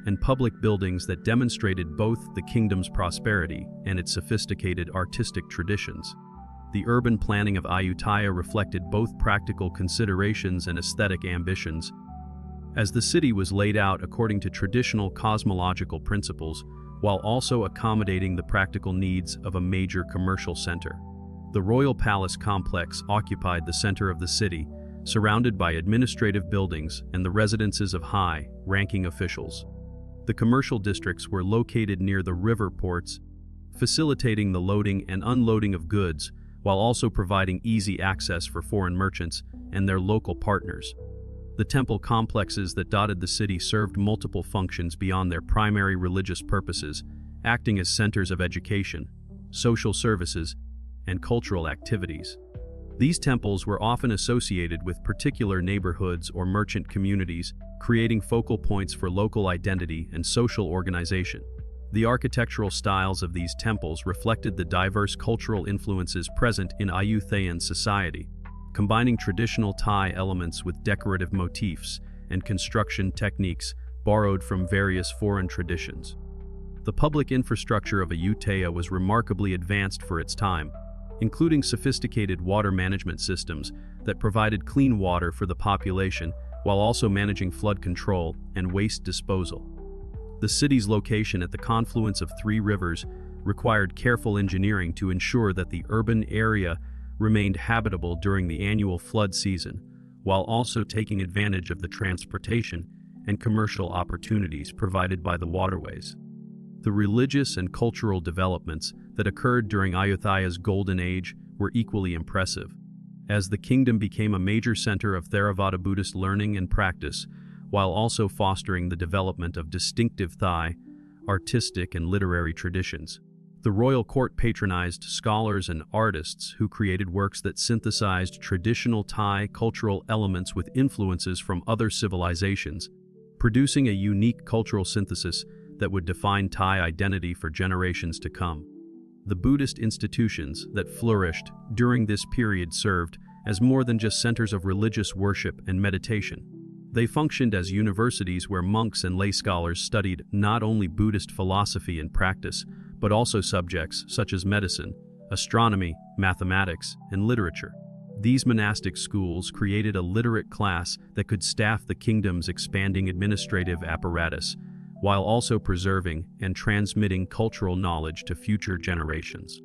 and public buildings that demonstrated both the kingdom's prosperity and its sophisticated artistic traditions. The urban planning of Ayutthaya reflected both practical considerations and aesthetic ambitions, as the city was laid out according to traditional cosmological principles, while also accommodating the practical needs of a major commercial center. The royal palace complex occupied the center of the city, surrounded by administrative buildings and the residences of high-ranking officials. The commercial districts were located near the river ports, facilitating the loading and unloading of goods, while also providing easy access for foreign merchants and their local partners. The temple complexes that dotted the city served multiple functions beyond their primary religious purposes, acting as centers of education, social services, and cultural activities. These temples were often associated with particular neighborhoods or merchant communities, creating focal points for local identity and social organization. The architectural styles of these temples reflected the diverse cultural influences present in Ayutthayan society, combining traditional Thai elements with decorative motifs and construction techniques borrowed from various foreign traditions. The public infrastructure of Ayutthaya was remarkably advanced for its time, including sophisticated water management systems that provided clean water for the population while also managing flood control and waste disposal. The city's location at the confluence of three rivers required careful engineering to ensure that the urban area remained habitable during the annual flood season, while also taking advantage of the transportation and commercial opportunities provided by the waterways. The religious and cultural developments that occurred during Ayutthaya's golden age were equally impressive, as the kingdom became a major center of Theravada Buddhist learning and practice, while also fostering the development of distinctive Thai, artistic and literary traditions. The royal court patronized scholars and artists who created works that synthesized traditional Thai cultural elements with influences from other civilizations, producing a unique cultural synthesis that would define Thai identity for generations to come. The Buddhist institutions that flourished during this period served as more than just centers of religious worship and meditation. They functioned as universities where monks and lay scholars studied not only Buddhist philosophy and practice, but also subjects such as medicine, astronomy, mathematics, and literature. These monastic schools created a literate class that could staff the kingdom's expanding administrative apparatus, while also preserving and transmitting cultural knowledge to future generations.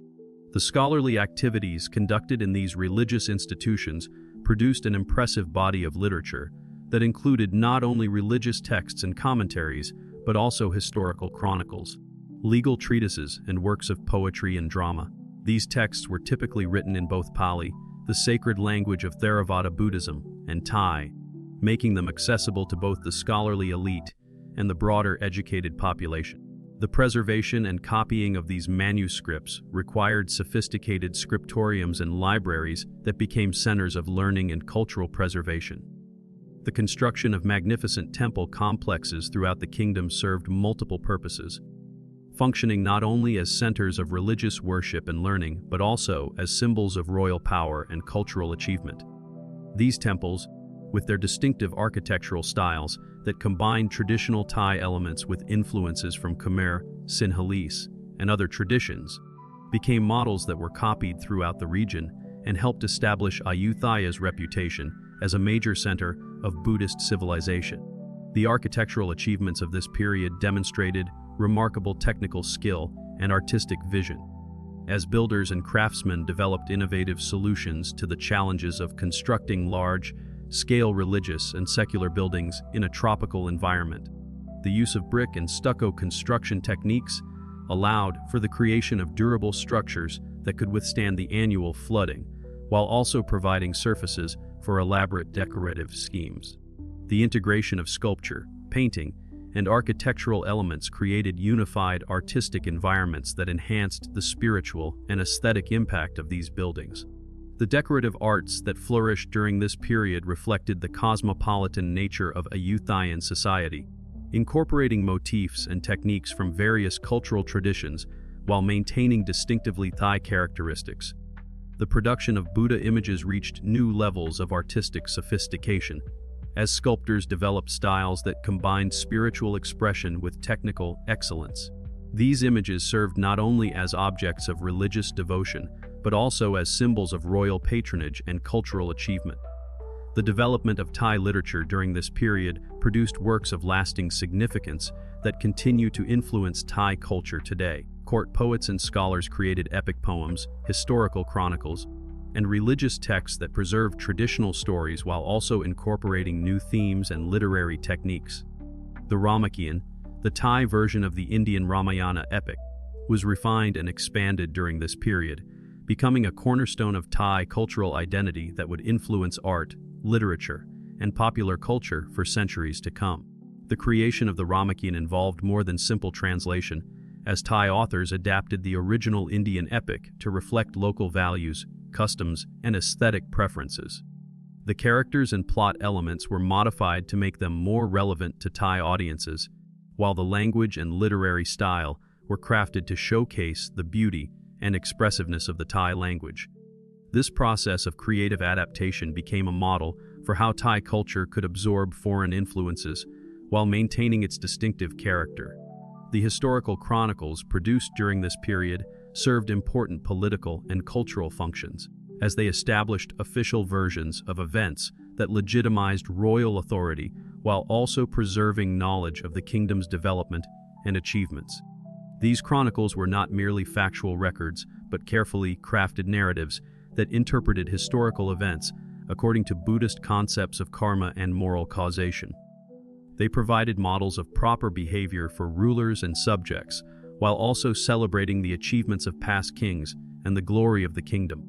The scholarly activities conducted in these religious institutions produced an impressive body of literature that included not only religious texts and commentaries, but also historical chronicles, legal treatises, and works of poetry and drama. These texts were typically written in both Pali, the sacred language of Theravada Buddhism, and Thai, making them accessible to both the scholarly elite and the broader educated population. The preservation and copying of these manuscripts required sophisticated scriptoriums and libraries that became centers of learning and cultural preservation. The construction of magnificent temple complexes throughout the kingdom served multiple purposes, functioning not only as centers of religious worship and learning, but also as symbols of royal power and cultural achievement. These temples, with their distinctive architectural styles that combined traditional Thai elements with influences from Khmer, Sinhalese, and other traditions, became models that were copied throughout the region and helped establish Ayutthaya's reputation as a major center of Buddhist civilization. The architectural achievements of this period demonstrated remarkable technical skill and artistic vision, as builders and craftsmen developed innovative solutions to the challenges of constructing large-scale religious and secular buildings in a tropical environment. The use of brick and stucco construction techniques allowed for the creation of durable structures that could withstand the annual flooding, while also providing surfaces for elaborate decorative schemes. The integration of sculpture, painting, and architectural elements created unified artistic environments that enhanced the spiritual and aesthetic impact of these buildings. The decorative arts that flourished during this period reflected the cosmopolitan nature of Ayutthayan society, incorporating motifs and techniques from various cultural traditions while maintaining distinctively Thai characteristics. The production of Buddha images reached new levels of artistic sophistication, as sculptors developed styles that combined spiritual expression with technical excellence. These images served not only as objects of religious devotion, but also as symbols of royal patronage and cultural achievement. The development of Thai literature during this period produced works of lasting significance that continue to influence Thai culture today. Court poets and scholars created epic poems, historical chronicles, and religious texts that preserved traditional stories while also incorporating new themes and literary techniques. The Ramakien, the Thai version of the Indian Ramayana epic, was refined and expanded during this period, becoming a cornerstone of Thai cultural identity that would influence art, literature, and popular culture for centuries to come. The creation of the Ramakien involved more than simple translation, as Thai authors adapted the original Indian epic to reflect local values, customs, and aesthetic preferences. The characters and plot elements were modified to make them more relevant to Thai audiences, while the language and literary style were crafted to showcase the beauty and expressiveness of the Thai language. This process of creative adaptation became a model for how Thai culture could absorb foreign influences while maintaining its distinctive character. The historical chronicles produced during this period served important political and cultural functions, as they established official versions of events that legitimized royal authority while also preserving knowledge of the kingdom's development and achievements. These chronicles were not merely factual records, but carefully crafted narratives that interpreted historical events according to Buddhist concepts of karma and moral causation. They provided models of proper behavior for rulers and subjects, while also celebrating the achievements of past kings and the glory of the kingdom.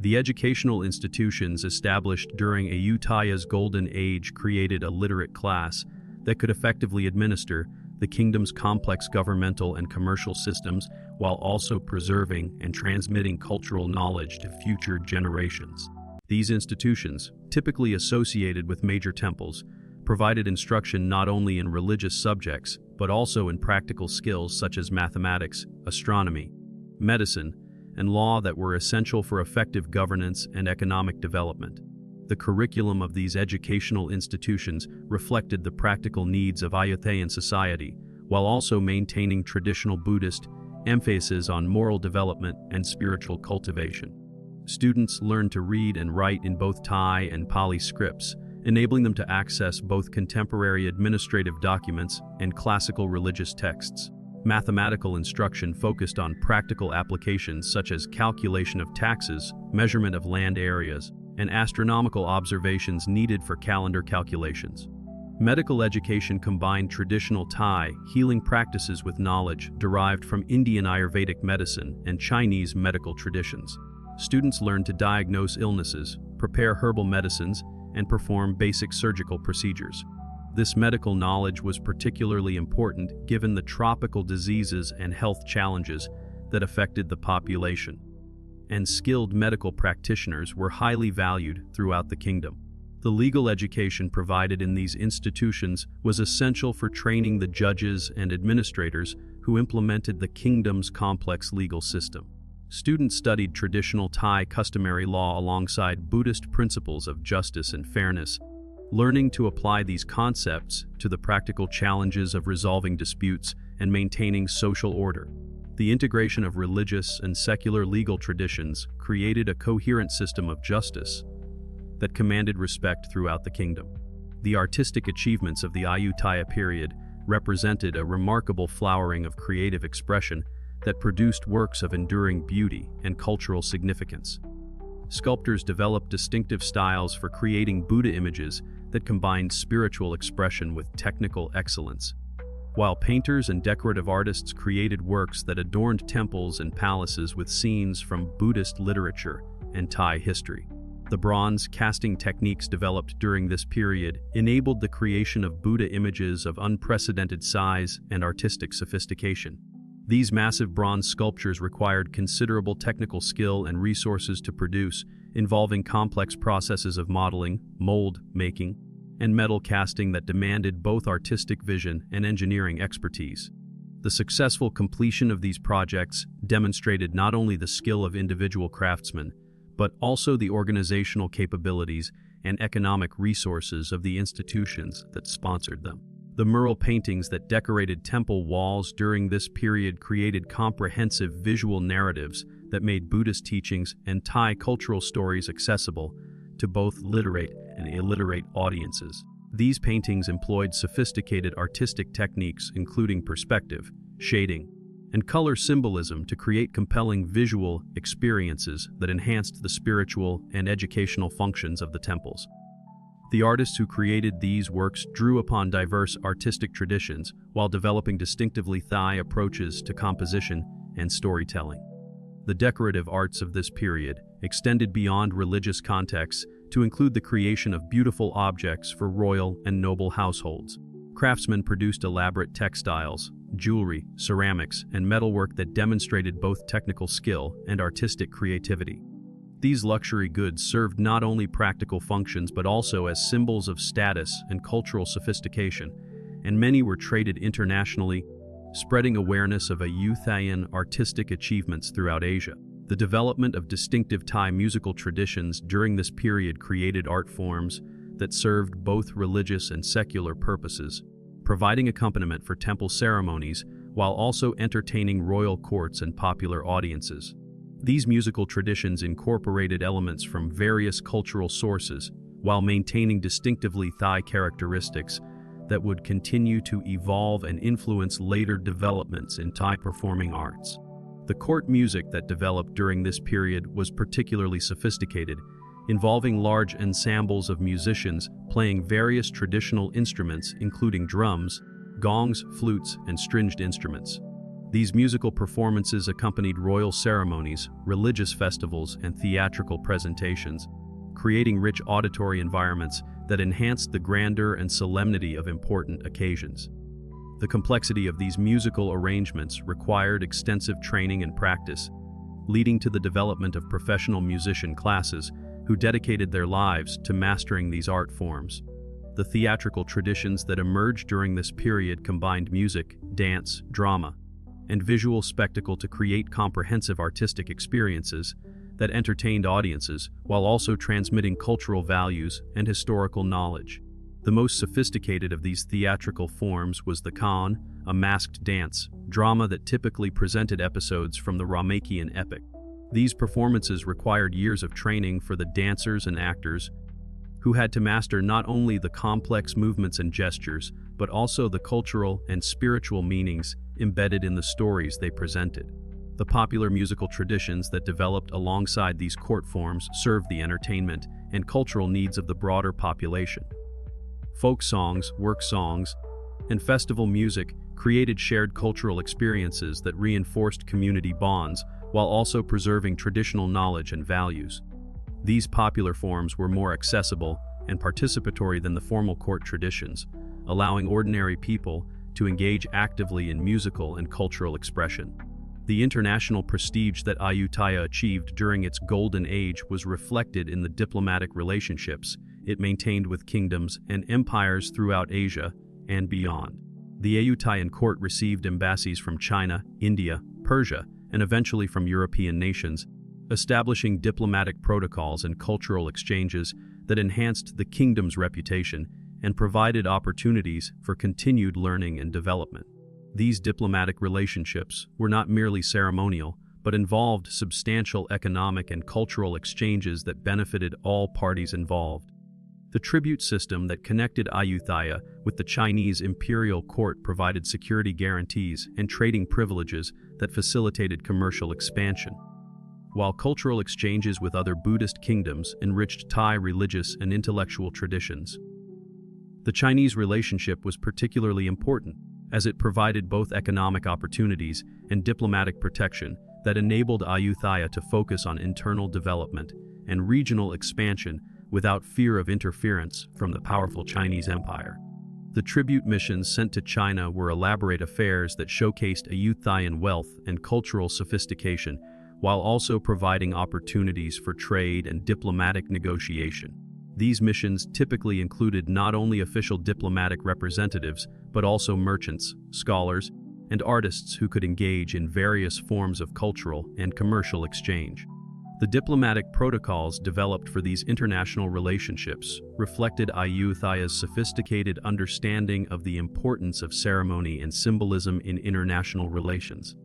The educational institutions established during Ayutthaya's golden age created a literate class that could effectively administer the kingdom's complex governmental and commercial systems while also preserving and transmitting cultural knowledge to future generations. These institutions, typically associated with major temples, provided instruction not only in religious subjects, but also in practical skills such as mathematics, astronomy, medicine, and law that were essential for effective governance and economic development. The curriculum of these educational institutions reflected the practical needs of Ayutthayan society, while also maintaining traditional Buddhist emphasis on moral development and spiritual cultivation. Students learned to read and write in both Thai and Pali scripts, enabling them to access both contemporary administrative documents and classical religious texts. Mathematical instruction focused on practical applications such as calculation of taxes, measurement of land areas, and astronomical observations needed for calendar calculations. Medical education combined traditional Thai healing practices with knowledge derived from Indian Ayurvedic medicine and Chinese medical traditions. Students learned to diagnose illnesses, prepare herbal medicines, and perform basic surgical procedures. This medical knowledge was particularly important given the tropical diseases and health challenges that affected the population, and skilled medical practitioners were highly valued throughout the kingdom. The legal education provided in these institutions was essential for training the judges and administrators who implemented the kingdom's complex legal system. Students studied traditional Thai customary law alongside Buddhist principles of justice and fairness, learning to apply these concepts to the practical challenges of resolving disputes and maintaining social order. The integration of religious and secular legal traditions created a coherent system of justice that commanded respect throughout the kingdom. The artistic achievements of the Ayutthaya period represented a remarkable flowering of creative expression that produced works of enduring beauty and cultural significance. Sculptors developed distinctive styles for creating Buddha images that combined spiritual expression with technical excellence, while painters and decorative artists created works that adorned temples and palaces with scenes from Buddhist literature and Thai history. The bronze casting techniques developed during this period enabled the creation of Buddha images of unprecedented size and artistic sophistication. These massive bronze sculptures required considerable technical skill and resources to produce, involving complex processes of modeling, mold making, and metal casting that demanded both artistic vision and engineering expertise. The successful completion of these projects demonstrated not only the skill of individual craftsmen, but also the organizational capabilities and economic resources of the institutions that sponsored them. The mural paintings that decorated temple walls during this period created comprehensive visual narratives that made Buddhist teachings and Thai cultural stories accessible to both literate and illiterate audiences. These paintings employed sophisticated artistic techniques including perspective, shading, and color symbolism to create compelling visual experiences that enhanced the spiritual and educational functions of the temples. The artists who created these works drew upon diverse artistic traditions while developing distinctively Thai approaches to composition and storytelling. The decorative arts of this period extended beyond religious contexts to include the creation of beautiful objects for royal and noble households. Craftsmen produced elaborate textiles, jewelry, ceramics, and metalwork that demonstrated both technical skill and artistic creativity. These luxury goods served not only practical functions but also as symbols of status and cultural sophistication, and many were traded internationally, spreading awareness of Ayutthayan artistic achievements throughout Asia. The development of distinctive Thai musical traditions during this period created art forms that served both religious and secular purposes, providing accompaniment for temple ceremonies while also entertaining royal courts and popular audiences. These musical traditions incorporated elements from various cultural sources while maintaining distinctively Thai characteristics that would continue to evolve and influence later developments in Thai performing arts. The court music that developed during this period was particularly sophisticated, involving large ensembles of musicians playing various traditional instruments including drums, gongs, flutes, and stringed instruments. These musical performances accompanied royal ceremonies, religious festivals, and theatrical presentations, creating rich auditory environments that enhanced the grandeur and solemnity of important occasions. The complexity of these musical arrangements required extensive training and practice, leading to the development of professional musician classes who dedicated their lives to mastering these art forms. The theatrical traditions that emerged during this period combined music, dance, drama, and visual spectacle to create comprehensive artistic experiences that entertained audiences while also transmitting cultural values and historical knowledge. The most sophisticated of these theatrical forms was the Khan, a masked dance drama that typically presented episodes from the Ramakian epic. These performances required years of training for the dancers and actors, who had to master not only the complex movements and gestures, but also the cultural and spiritual meanings embedded in the stories they presented. The popular musical traditions that developed alongside these court forms served the entertainment and cultural needs of the broader population. Folk songs, work songs, and festival music created shared cultural experiences that reinforced community bonds while also preserving traditional knowledge and values. These popular forms were more accessible and participatory than the formal court traditions, allowing ordinary people to engage actively in musical and cultural expression. The international prestige that Ayutthaya achieved during its golden age was reflected in the diplomatic relationships it maintained with kingdoms and empires throughout Asia and beyond. The Ayutthayan court received embassies from China, India, Persia, and eventually from European nations, establishing diplomatic protocols and cultural exchanges that enhanced the kingdom's reputation and provided opportunities for continued learning and development. These diplomatic relationships were not merely ceremonial, but involved substantial economic and cultural exchanges that benefited all parties involved. The tribute system that connected Ayutthaya with the Chinese imperial court provided security guarantees and trading privileges that facilitated commercial expansion, while cultural exchanges with other Buddhist kingdoms enriched Thai religious and intellectual traditions. The Chinese relationship was particularly important, as it provided both economic opportunities and diplomatic protection that enabled Ayutthaya to focus on internal development and regional expansion without fear of interference from the powerful Chinese Empire. The tribute missions sent to China were elaborate affairs that showcased Ayutthayan wealth and cultural sophistication, while also providing opportunities for trade and diplomatic negotiation. These missions typically included not only official diplomatic representatives, but also merchants, scholars, and artists who could engage in various forms of cultural and commercial exchange. The diplomatic protocols developed for these international relationships reflected Ayuthya's sophisticated understanding of the importance of ceremony and symbolism in international relations.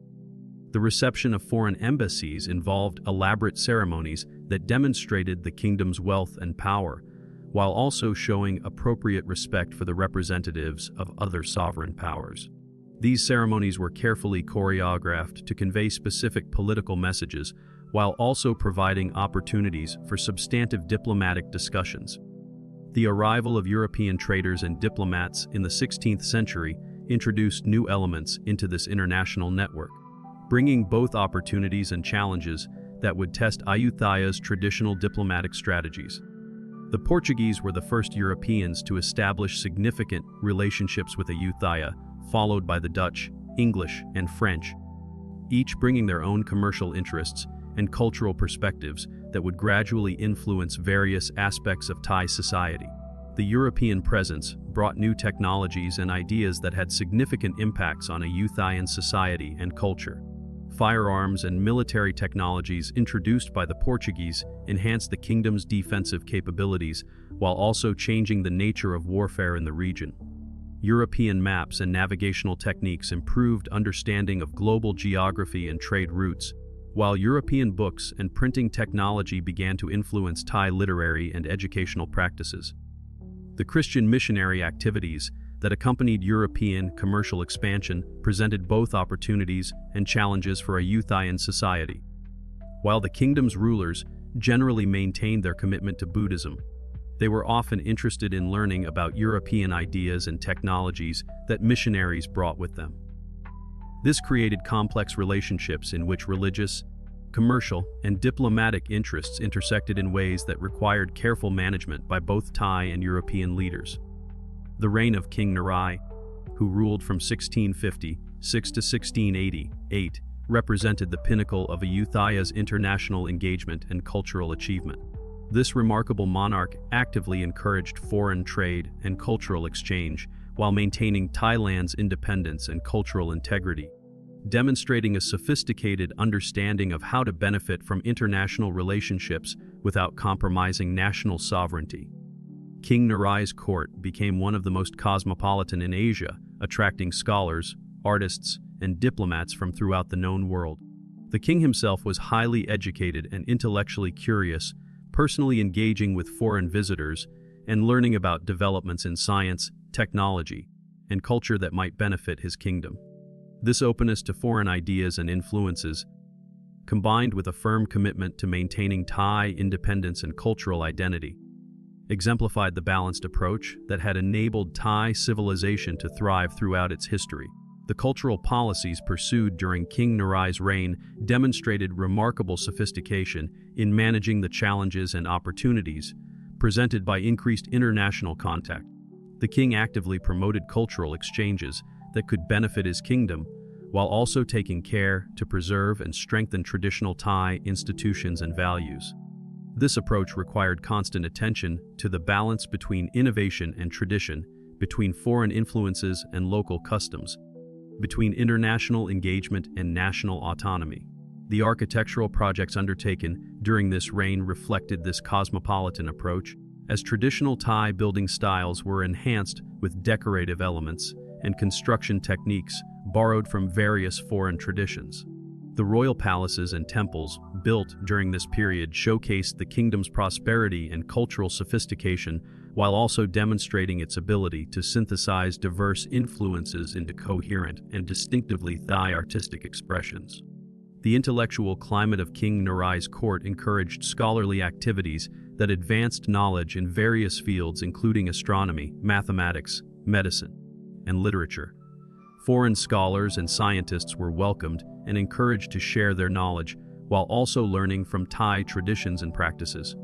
The reception of foreign embassies involved elaborate ceremonies that demonstrated the kingdom's wealth and power, while also showing appropriate respect for the representatives of other sovereign powers. These ceremonies were carefully choreographed to convey specific political messages, while also providing opportunities for substantive diplomatic discussions. The arrival of European traders and diplomats in the 16th century introduced new elements into this international network, bringing both opportunities and challenges that would test Ayuthya's traditional diplomatic strategies. The Portuguese were the first Europeans to establish significant relationships with Ayutthaya, followed by the Dutch, English, and French, each bringing their own commercial interests and cultural perspectives that would gradually influence various aspects of Thai society. The European presence brought new technologies and ideas that had significant impacts on Ayutthayan society and culture. Firearms and military technologies introduced by the Portuguese enhanced the kingdom's defensive capabilities while also changing the nature of warfare in the region. European maps and navigational techniques improved understanding of global geography and trade routes, while European books and printing technology began to influence Thai literary and educational practices. The Christian missionary activities that accompanied European commercial expansion presented both opportunities and challenges for Ayutthayan society. While the kingdom's rulers generally maintained their commitment to Buddhism, they were often interested in learning about European ideas and technologies that missionaries brought with them. This created complex relationships in which religious, commercial, and diplomatic interests intersected in ways that required careful management by both Thai and European leaders. The reign of King Narai, who ruled from 1656 to 1688, represented the pinnacle of Ayutthaya's international engagement and cultural achievement. This remarkable monarch actively encouraged foreign trade and cultural exchange while maintaining Thailand's independence and cultural integrity, demonstrating a sophisticated understanding of how to benefit from international relationships without compromising national sovereignty. King Narai's court became one of the most cosmopolitan in Asia, attracting scholars, artists, and diplomats from throughout the known world. The king himself was highly educated and intellectually curious, personally engaging with foreign visitors and learning about developments in science, technology, and culture that might benefit his kingdom. This openness to foreign ideas and influences, combined with a firm commitment to maintaining Thai independence and cultural identity, exemplified the balanced approach that had enabled Thai civilization to thrive throughout its history. The cultural policies pursued during King Narai's reign demonstrated remarkable sophistication in managing the challenges and opportunities presented by increased international contact. The king actively promoted cultural exchanges that could benefit his kingdom, while also taking care to preserve and strengthen traditional Thai institutions and values. This approach required constant attention to the balance between innovation and tradition, between foreign influences and local customs, between international engagement and national autonomy. The architectural projects undertaken during this reign reflected this cosmopolitan approach, as traditional Thai building styles were enhanced with decorative elements and construction techniques borrowed from various foreign traditions. The royal palaces and temples built during this period showcased the kingdom's prosperity and cultural sophistication, while also demonstrating its ability to synthesize diverse influences into coherent and distinctively Thai artistic expressions. The intellectual climate of King Narai's court encouraged scholarly activities that advanced knowledge in various fields including astronomy, mathematics, medicine, and literature. Foreign scholars and scientists were welcomed and encouraged to share their knowledge while also learning from Thai traditions and practices.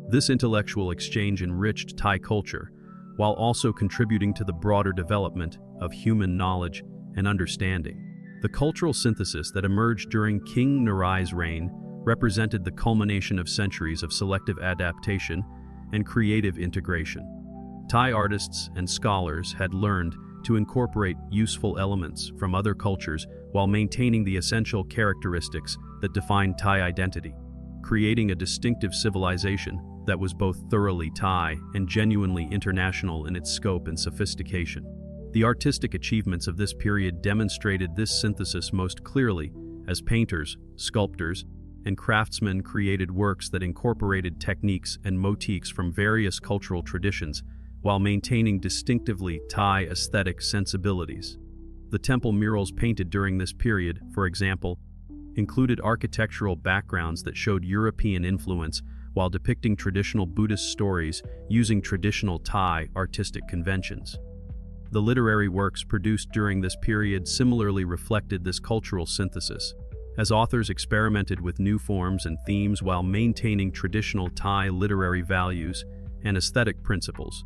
This intellectual exchange enriched Thai culture while also contributing to the broader development of human knowledge and understanding. The cultural synthesis that emerged during King Narai's reign represented the culmination of centuries of selective adaptation and creative integration. Thai artists and scholars had learned to incorporate useful elements from other cultures while maintaining the essential characteristics that define Thai identity, creating a distinctive civilization that was both thoroughly Thai and genuinely international in its scope and sophistication. The artistic achievements of this period demonstrated this synthesis most clearly as painters, sculptors, and craftsmen created works that incorporated techniques and motifs from various cultural traditions while maintaining distinctively Thai aesthetic sensibilities. The temple murals painted during this period, for example, included architectural backgrounds that showed European influence while depicting traditional Buddhist stories using traditional Thai artistic conventions. The literary works produced during this period similarly reflected this cultural synthesis, as authors experimented with new forms and themes while maintaining traditional Thai literary values and aesthetic principles.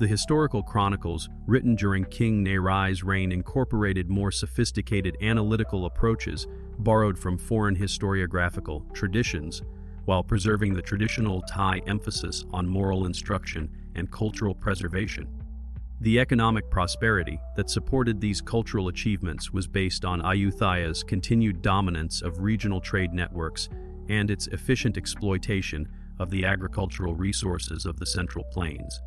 The historical chronicles written during King Narai's reign incorporated more sophisticated analytical approaches borrowed from foreign historiographical traditions, while preserving the traditional Thai emphasis on moral instruction and cultural preservation. The economic prosperity that supported these cultural achievements was based on Ayutthaya's continued dominance of regional trade networks and its efficient exploitation of the agricultural resources of the Central Plains.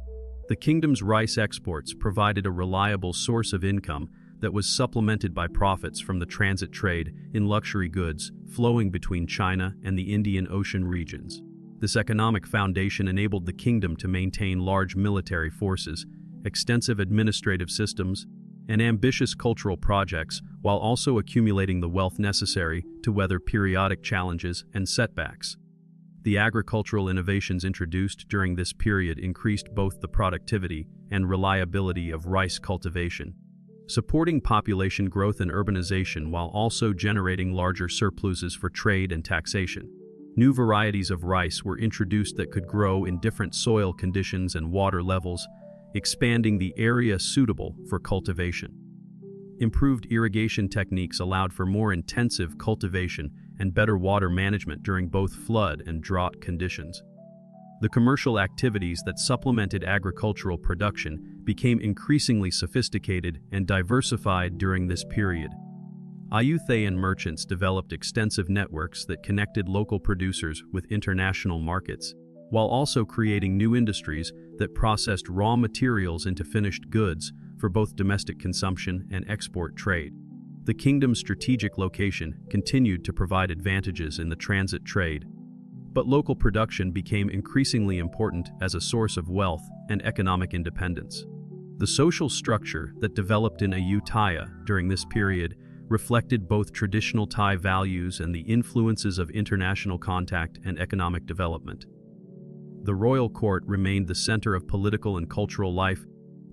The kingdom's rice exports provided a reliable source of income that was supplemented by profits from the transit trade in luxury goods flowing between China and the Indian Ocean regions. This economic foundation enabled the kingdom to maintain large military forces, extensive administrative systems, and ambitious cultural projects while also accumulating the wealth necessary to weather periodic challenges and setbacks. The agricultural innovations introduced during this period increased both the productivity and reliability of rice cultivation, supporting population growth and urbanization while also generating larger surpluses for trade and taxation. New varieties of rice were introduced that could grow in different soil conditions and water levels, expanding the area suitable for cultivation. Improved irrigation techniques allowed for more intensive cultivation and better water management during both flood and drought conditions. The commercial activities that supplemented agricultural production became increasingly sophisticated and diversified during this period. Ayutthayan merchants developed extensive networks that connected local producers with international markets, while also creating new industries that processed raw materials into finished goods for both domestic consumption and export trade. The kingdom's strategic location continued to provide advantages in the transit trade, but local production became increasingly important as a source of wealth and economic independence. The social structure that developed in Ayutthaya during this period reflected both traditional Thai values and the influences of international contact and economic development. The royal court remained the center of political and cultural life,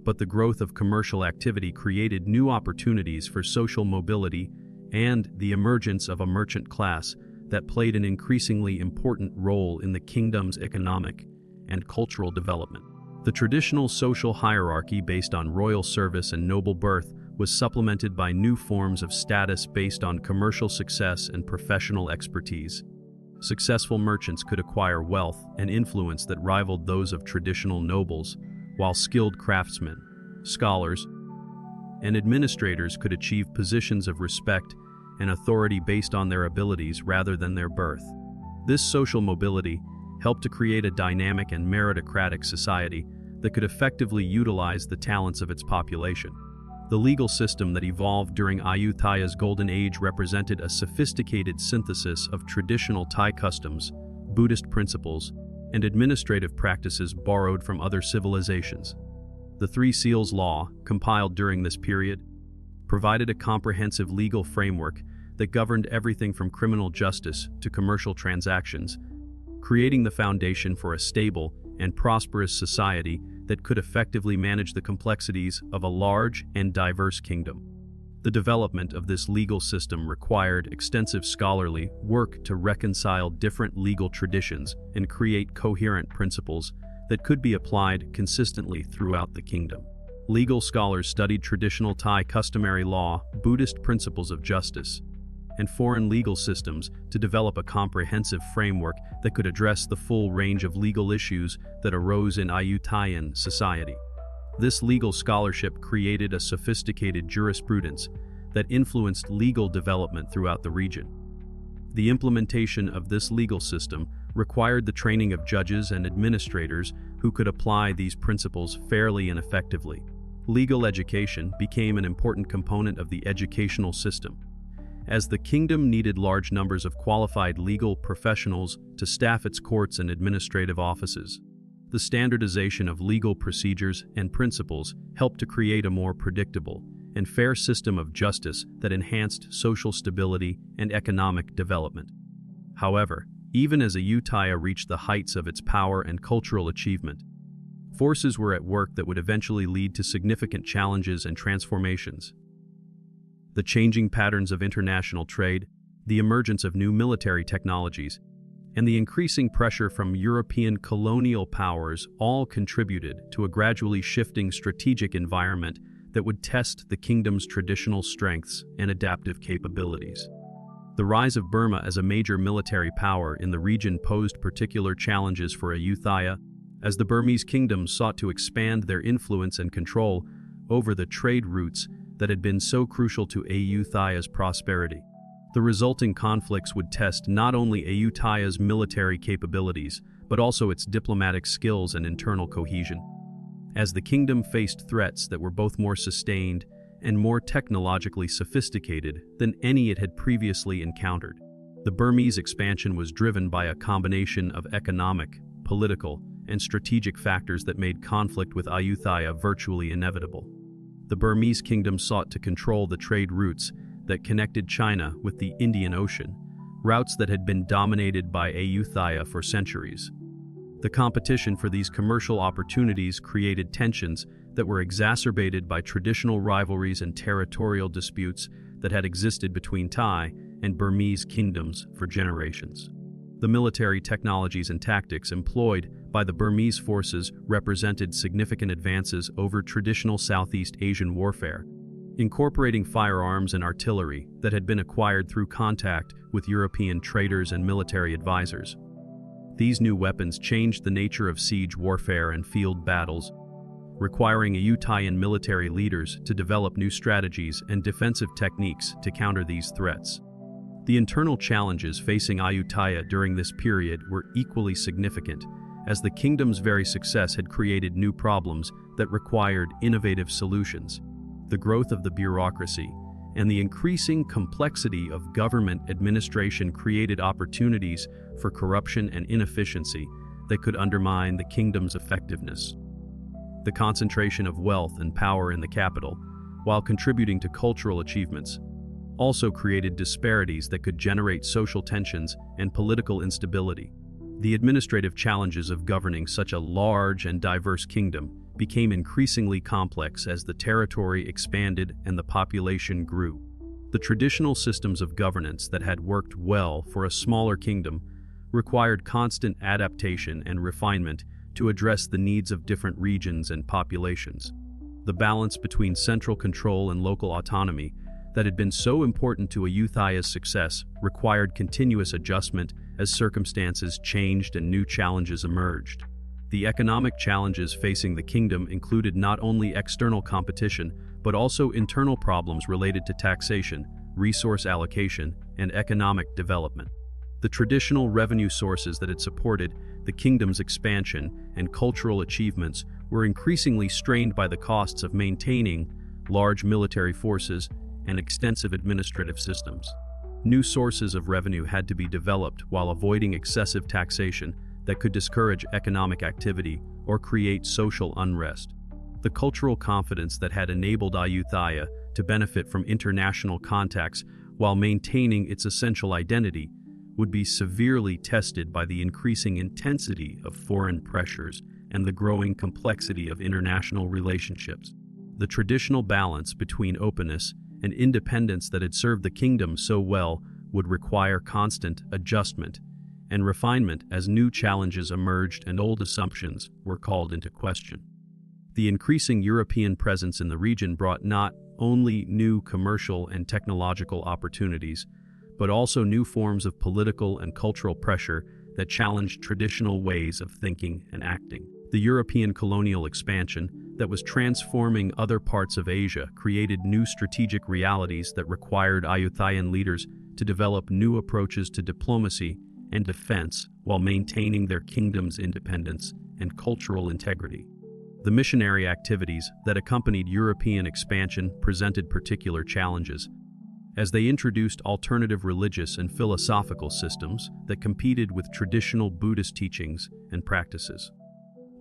but the growth of commercial activity created new opportunities for social mobility and the emergence of a merchant class that played an increasingly important role in the kingdom's economic and cultural development. The traditional social hierarchy based on royal service and noble birth was supplemented by new forms of status based on commercial success and professional expertise. Successful merchants could acquire wealth and influence that rivaled those of traditional nobles, while skilled craftsmen, scholars, and administrators could achieve positions of respect and authority based on their abilities rather than their birth. This social mobility helped to create a dynamic and meritocratic society that could effectively utilize the talents of its population. The legal system that evolved during Ayutthaya's golden age represented a sophisticated synthesis of traditional Thai customs, Buddhist principles, and administrative practices borrowed from other civilizations. The Three Seals Law, compiled during this period, provided a comprehensive legal framework that governed everything from criminal justice to commercial transactions, creating the foundation for a stable and prosperous society that could effectively manage the complexities of a large and diverse kingdom. The development of this legal system required extensive scholarly work to reconcile different legal traditions and create coherent principles that could be applied consistently throughout the kingdom. Legal scholars studied traditional Thai customary law, Buddhist principles of justice, and foreign legal systems to develop a comprehensive framework that could address the full range of legal issues that arose in Ayutthayan society. This legal scholarship created a sophisticated jurisprudence that influenced legal development throughout the region. The implementation of this legal system required the training of judges and administrators who could apply these principles fairly and effectively. Legal education became an important component of the educational system, as the kingdom needed large numbers of qualified legal professionals to staff its courts and administrative offices. The standardization of legal procedures and principles helped to create a more predictable and fair system of justice that enhanced social stability and economic development. However, even as Ayutthaya reached the heights of its power and cultural achievement, forces were at work that would eventually lead to significant challenges and transformations. The changing patterns of international trade, the emergence of new military technologies, and the increasing pressure from European colonial powers all contributed to a gradually shifting strategic environment that would test the kingdom's traditional strengths and adaptive capabilities. The rise of Burma as a major military power in the region posed particular challenges for Ayutthaya, as the Burmese kingdom sought to expand their influence and control over the trade routes that had been so crucial to Ayutthaya's prosperity. The resulting conflicts would test not only Ayutthaya's military capabilities, but also its diplomatic skills and internal cohesion. As the kingdom faced threats that were both more sustained and more technologically sophisticated than any it had previously encountered, the Burmese expansion was driven by a combination of economic, political, and strategic factors that made conflict with Ayutthaya virtually inevitable. The Burmese kingdom sought to control the trade routes that connected China with the Indian Ocean, routes that had been dominated by Ayutthaya for centuries. The competition for these commercial opportunities created tensions that were exacerbated by traditional rivalries and territorial disputes that had existed between Thai and Burmese kingdoms for generations. The military technologies and tactics employed by the Burmese forces represented significant advances over traditional Southeast Asian warfare, incorporating firearms and artillery that had been acquired through contact with European traders and military advisors. These new weapons changed the nature of siege warfare and field battles, requiring Ayutthayan military leaders to develop new strategies and defensive techniques to counter these threats. The internal challenges facing Ayutthaya during this period were equally significant, as the kingdom's very success had created new problems that required innovative solutions. The growth of the bureaucracy and the increasing complexity of government administration created opportunities for corruption and inefficiency that could undermine the kingdom's effectiveness. The concentration of wealth and power in the capital, while contributing to cultural achievements, also created disparities that could generate social tensions and political instability. The administrative challenges of governing such a large and diverse kingdom became increasingly complex as the territory expanded and the population grew. The traditional systems of governance that had worked well for a smaller kingdom required constant adaptation and refinement to address the needs of different regions and populations. The balance between central control and local autonomy that had been so important to Ayutthaya's success required continuous adjustment as circumstances changed and new challenges emerged. The economic challenges facing the kingdom included not only external competition, but also internal problems related to taxation, resource allocation, and economic development. The traditional revenue sources that had supported the kingdom's expansion and cultural achievements were increasingly strained by the costs of maintaining large military forces and extensive administrative systems. New sources of revenue had to be developed while avoiding excessive taxation that could discourage economic activity or create social unrest. The cultural confidence that had enabled Ayutthaya to benefit from international contacts while maintaining its essential identity would be severely tested by the increasing intensity of foreign pressures and the growing complexity of international relationships. The traditional balance between openness and independence that had served the kingdom so well would require constant adjustment and refinement as new challenges emerged and old assumptions were called into question. The increasing European presence in the region brought not only new commercial and technological opportunities, but also new forms of political and cultural pressure that challenged traditional ways of thinking and acting. The European colonial expansion that was transforming other parts of Asia created new strategic realities that required Ayutthayan leaders to develop new approaches to diplomacy and defense while maintaining their kingdom's independence and cultural integrity. The missionary activities that accompanied European expansion presented particular challenges, as they introduced alternative religious and philosophical systems that competed with traditional Buddhist teachings and practices.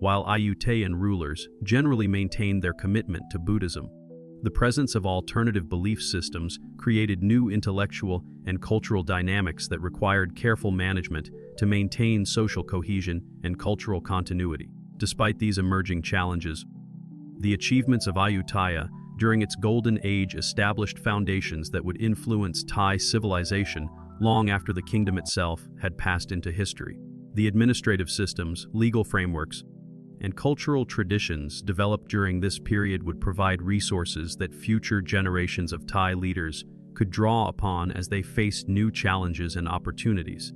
While Ayutthayan rulers generally maintained their commitment to Buddhism, the presence of alternative belief systems created new intellectual and cultural dynamics that required careful management to maintain social cohesion and cultural continuity. Despite these emerging challenges, the achievements of Ayutthaya during its golden age established foundations that would influence Thai civilization long after the kingdom itself had passed into history. The administrative systems, legal frameworks, and cultural traditions developed during this period would provide resources that future generations of Thai leaders could draw upon as they faced new challenges and opportunities.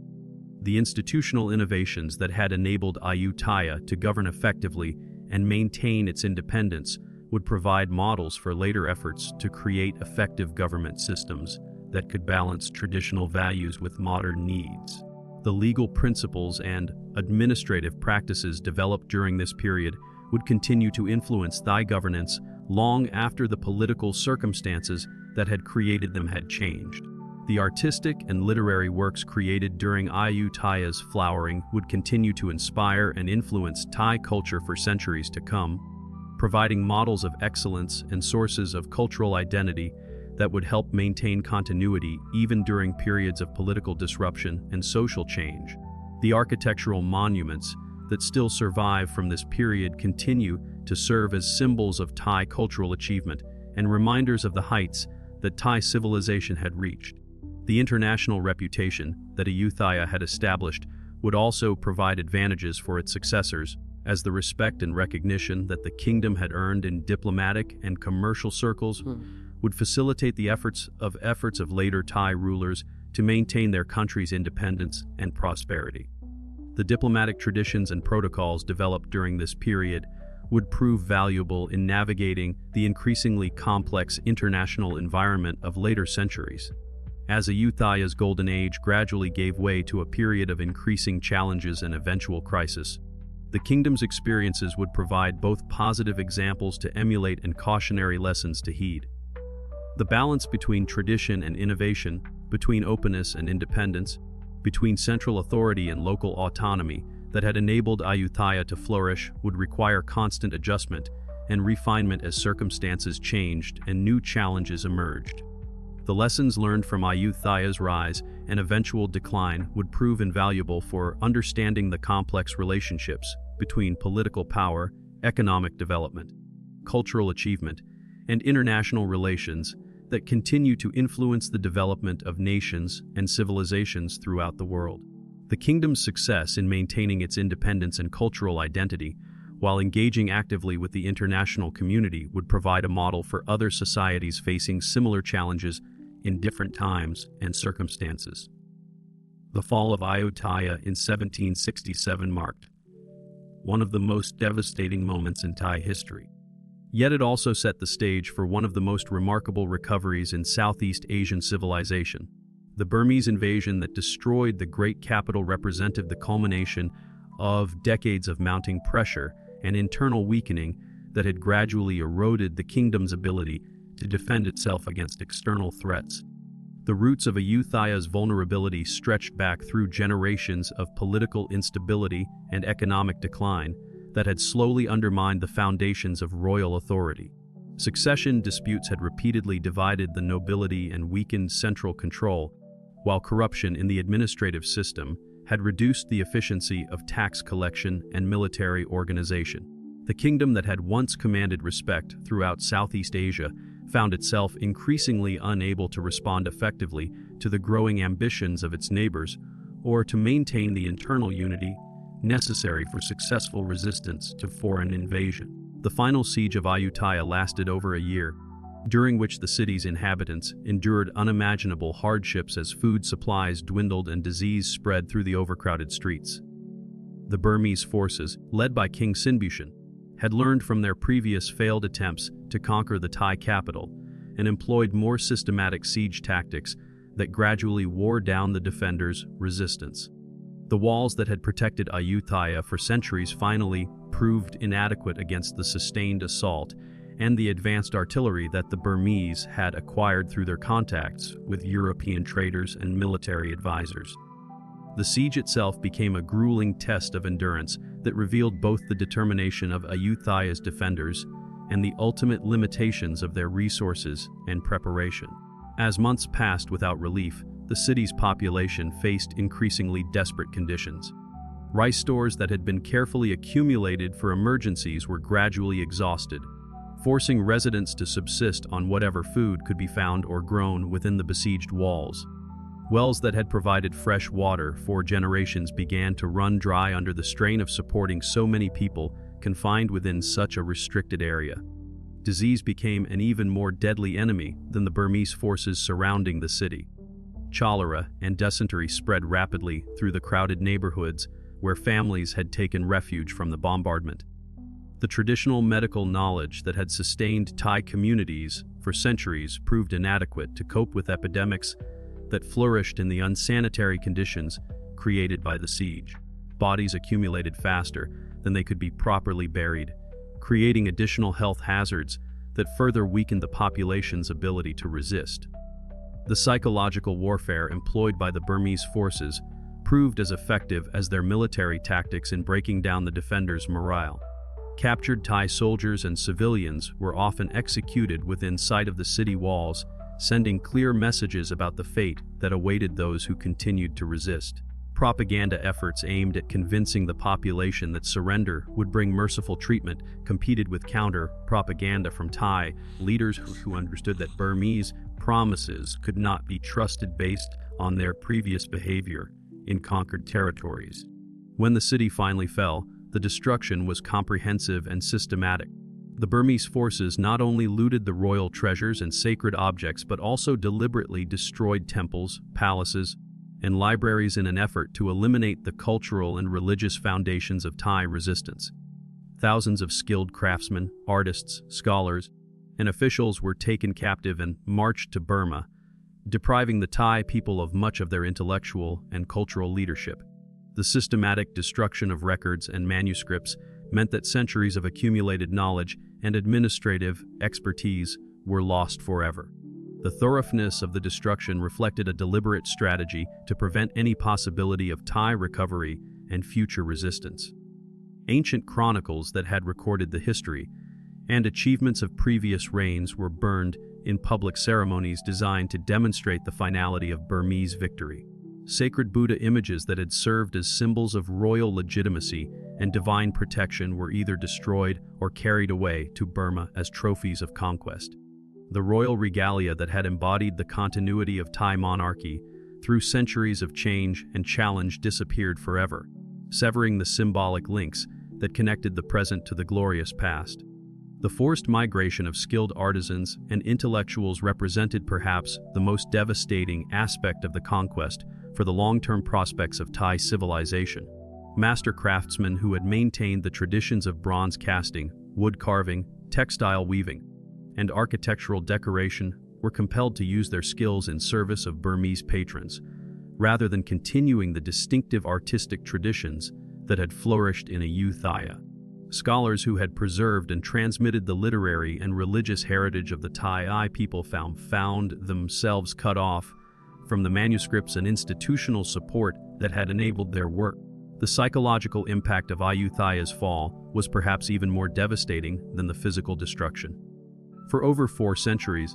The institutional innovations that had enabled Ayutthaya to govern effectively and maintain its independence would provide models for later efforts to create effective government systems that could balance traditional values with modern needs. The legal principles and administrative practices developed during this period would continue to influence Thai governance long after the political circumstances that had created them had changed. The artistic and literary works created during Ayutthaya's flowering would continue to inspire and influence Thai culture for centuries to come, providing models of excellence and sources of cultural identity that would help maintain continuity even during periods of political disruption and social change. The architectural monuments that still survive from this period continue to serve as symbols of Thai cultural achievement and reminders of the heights that Thai civilization had reached. The international reputation that Ayutthaya had established would also provide advantages for its successors, as the respect and recognition that the kingdom had earned in diplomatic and commercial circles would facilitate the efforts of later Thai rulers to maintain their country's independence and prosperity. The diplomatic traditions and protocols developed during this period would prove valuable in navigating the increasingly complex international environment of later centuries. As Ayutthaya's golden age gradually gave way to a period of increasing challenges and eventual crisis, the kingdom's experiences would provide both positive examples to emulate and cautionary lessons to heed. The balance between tradition and innovation, between openness and independence, between central authority and local autonomy that had enabled Ayutthaya to flourish would require constant adjustment and refinement as circumstances changed and new challenges emerged. The lessons learned from Ayutthaya's rise and eventual decline would prove invaluable for understanding the complex relationships between political power, economic development, cultural achievement, and international relations that continue to influence the development of nations and civilizations throughout the world. The kingdom's success in maintaining its independence and cultural identity while engaging actively with the international community would provide a model for other societies facing similar challenges in different times and circumstances. The fall of Ayutthaya in 1767 marked one of the most devastating moments in Thai history. Yet it also set the stage for one of the most remarkable recoveries in Southeast Asian civilization. The Burmese invasion that destroyed the great capital represented the culmination of decades of mounting pressure and internal weakening that had gradually eroded the kingdom's ability to defend itself against external threats. The roots of Ayutthaya's vulnerability stretched back through generations of political instability and economic decline that had slowly undermined the foundations of royal authority. Succession disputes had repeatedly divided the nobility and weakened central control, while corruption in the administrative system had reduced the efficiency of tax collection and military organization. The kingdom that had once commanded respect throughout Southeast Asia found itself increasingly unable to respond effectively to the growing ambitions of its neighbors or to maintain the internal unity necessary for successful resistance to foreign invasion. The final siege of Ayutthaya lasted over a year, during which the city's inhabitants endured unimaginable hardships as food supplies dwindled and disease spread through the overcrowded streets. The Burmese forces, led by King Sinbushan, had learned from their previous failed attempts to conquer the Thai capital and employed more systematic siege tactics that gradually wore down the defenders' resistance. The walls that had protected Ayutthaya for centuries finally proved inadequate against the sustained assault and the advanced artillery that the Burmese had acquired through their contacts with European traders and military advisors. The siege itself became a grueling test of endurance that revealed both the determination of Ayutthaya's defenders and the ultimate limitations of their resources and preparation. As months passed without relief, the city's population faced increasingly desperate conditions. Rice stores that had been carefully accumulated for emergencies were gradually exhausted, forcing residents to subsist on whatever food could be found or grown within the besieged walls. Wells that had provided fresh water for generations began to run dry under the strain of supporting so many people confined within such a restricted area. Disease became an even more deadly enemy than the Burmese forces surrounding the city. Cholera and dysentery spread rapidly through the crowded neighborhoods where families had taken refuge from the bombardment. The traditional medical knowledge that had sustained Thai communities for centuries proved inadequate to cope with epidemics that flourished in the unsanitary conditions created by the siege. Bodies accumulated faster than they could be properly buried, creating additional health hazards that further weakened the population's ability to resist. The psychological warfare employed by the Burmese forces proved as effective as their military tactics in breaking down the defenders' morale. Captured Thai soldiers and civilians were often executed within sight of the city walls, sending clear messages about the fate that awaited those who continued to resist. Propaganda efforts aimed at convincing the population that surrender would bring merciful treatment competed with counter-propaganda from Thai leaders who understood that Burmese promises could not be trusted based on their previous behavior in conquered territories. When the city finally fell, the destruction was comprehensive and systematic. The Burmese forces not only looted the royal treasures and sacred objects but also deliberately destroyed temples, palaces, and libraries in an effort to eliminate the cultural and religious foundations of Thai resistance. Thousands of skilled craftsmen, artists, scholars, and officials were taken captive and marched to Burma, depriving the Thai people of much of their intellectual and cultural leadership. The systematic destruction of records and manuscripts meant that centuries of accumulated knowledge and administrative expertise were lost forever. The thoroughness of the destruction reflected a deliberate strategy to prevent any possibility of Thai recovery and future resistance. Ancient chronicles that had recorded the history and achievements of previous reigns were burned in public ceremonies designed to demonstrate the finality of Burmese victory. Sacred Buddha images that had served as symbols of royal legitimacy and divine protection were either destroyed or carried away to Burma as trophies of conquest. The royal regalia that had embodied the continuity of Thai monarchy through centuries of change and challenge disappeared forever, severing the symbolic links that connected the present to the glorious past. The forced migration of skilled artisans and intellectuals represented perhaps the most devastating aspect of the conquest for the long-term prospects of Thai civilization. Master craftsmen who had maintained the traditions of bronze casting, wood carving, textile weaving, and architectural decoration were compelled to use their skills in service of Burmese patrons, rather than continuing the distinctive artistic traditions that had flourished in Ayutthaya. Scholars who had preserved and transmitted the literary and religious heritage of the Thai people found themselves cut off from the manuscripts and institutional support that had enabled their work. The psychological impact of Ayutthaya's fall was perhaps even more devastating than the physical destruction. For over 4 centuries,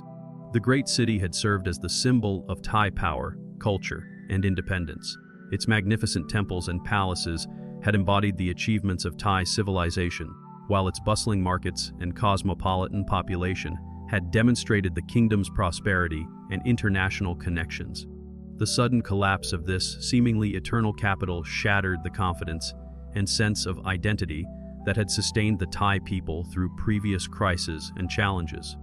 the great city had served as the symbol of Thai power, culture, and independence. Its magnificent temples and palaces had embodied the achievements of Thai civilization, while its bustling markets and cosmopolitan population had demonstrated the kingdom's prosperity and international connections. The sudden collapse of this seemingly eternal capital shattered the confidence and sense of identity that had sustained the Thai people through previous crises and challenges.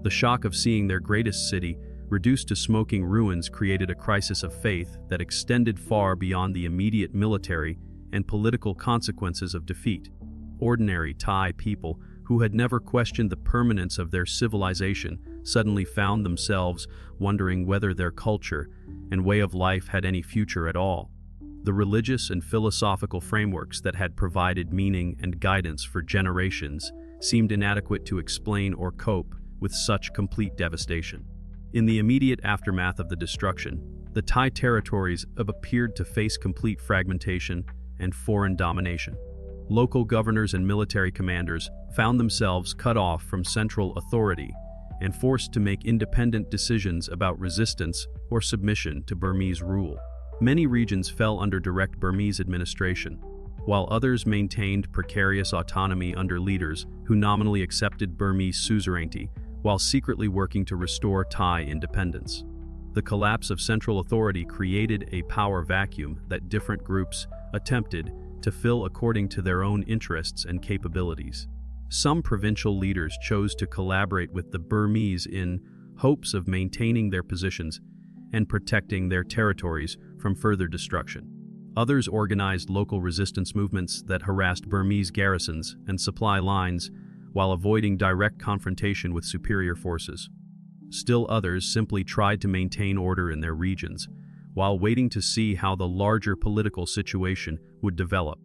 The shock of seeing their greatest city reduced to smoking ruins created a crisis of faith that extended far beyond the immediate military and political consequences of defeat. Ordinary Thai people who had never questioned the permanence of their civilization suddenly found themselves wondering whether their culture and way of life had any future at all. The religious and philosophical frameworks that had provided meaning and guidance for generations seemed inadequate to explain or cope with such complete devastation. In the immediate aftermath of the destruction, the Thai territories appeared to face complete fragmentation and foreign domination. Local governors and military commanders found themselves cut off from central authority and forced to make independent decisions about resistance or submission to Burmese rule. Many regions fell under direct Burmese administration, while others maintained precarious autonomy under leaders who nominally accepted Burmese suzerainty while secretly working to restore Thai independence. The collapse of central authority created a power vacuum that different groups attempted to fill according to their own interests and capabilities. Some provincial leaders chose to collaborate with the Burmese in hopes of maintaining their positions and protecting their territories from further destruction. Others organized local resistance movements that harassed Burmese garrisons and supply lines while avoiding direct confrontation with superior forces. Still others simply tried to maintain order in their regions, while waiting to see how the larger political situation would develop.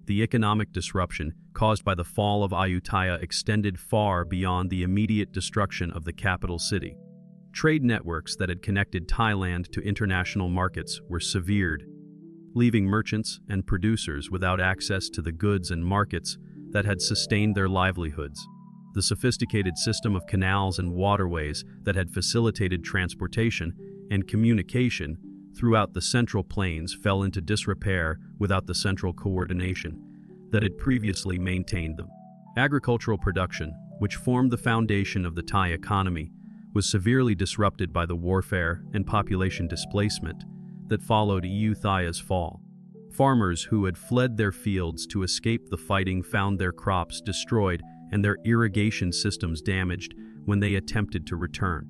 The economic disruption caused by the fall of Ayutthaya extended far beyond the immediate destruction of the capital city. Trade networks that had connected Thailand to international markets were severed, leaving merchants and producers without access to the goods and markets that had sustained their livelihoods. The sophisticated system of canals and waterways that had facilitated transportation and communication throughout the Central Plains fell into disrepair without the central coordination that had previously maintained them. Agricultural production, which formed the foundation of the Thai economy, was severely disrupted by the warfare and population displacement that followed Ayutthaya's fall. Farmers who had fled their fields to escape the fighting found their crops destroyed and their irrigation systems damaged when they attempted to return.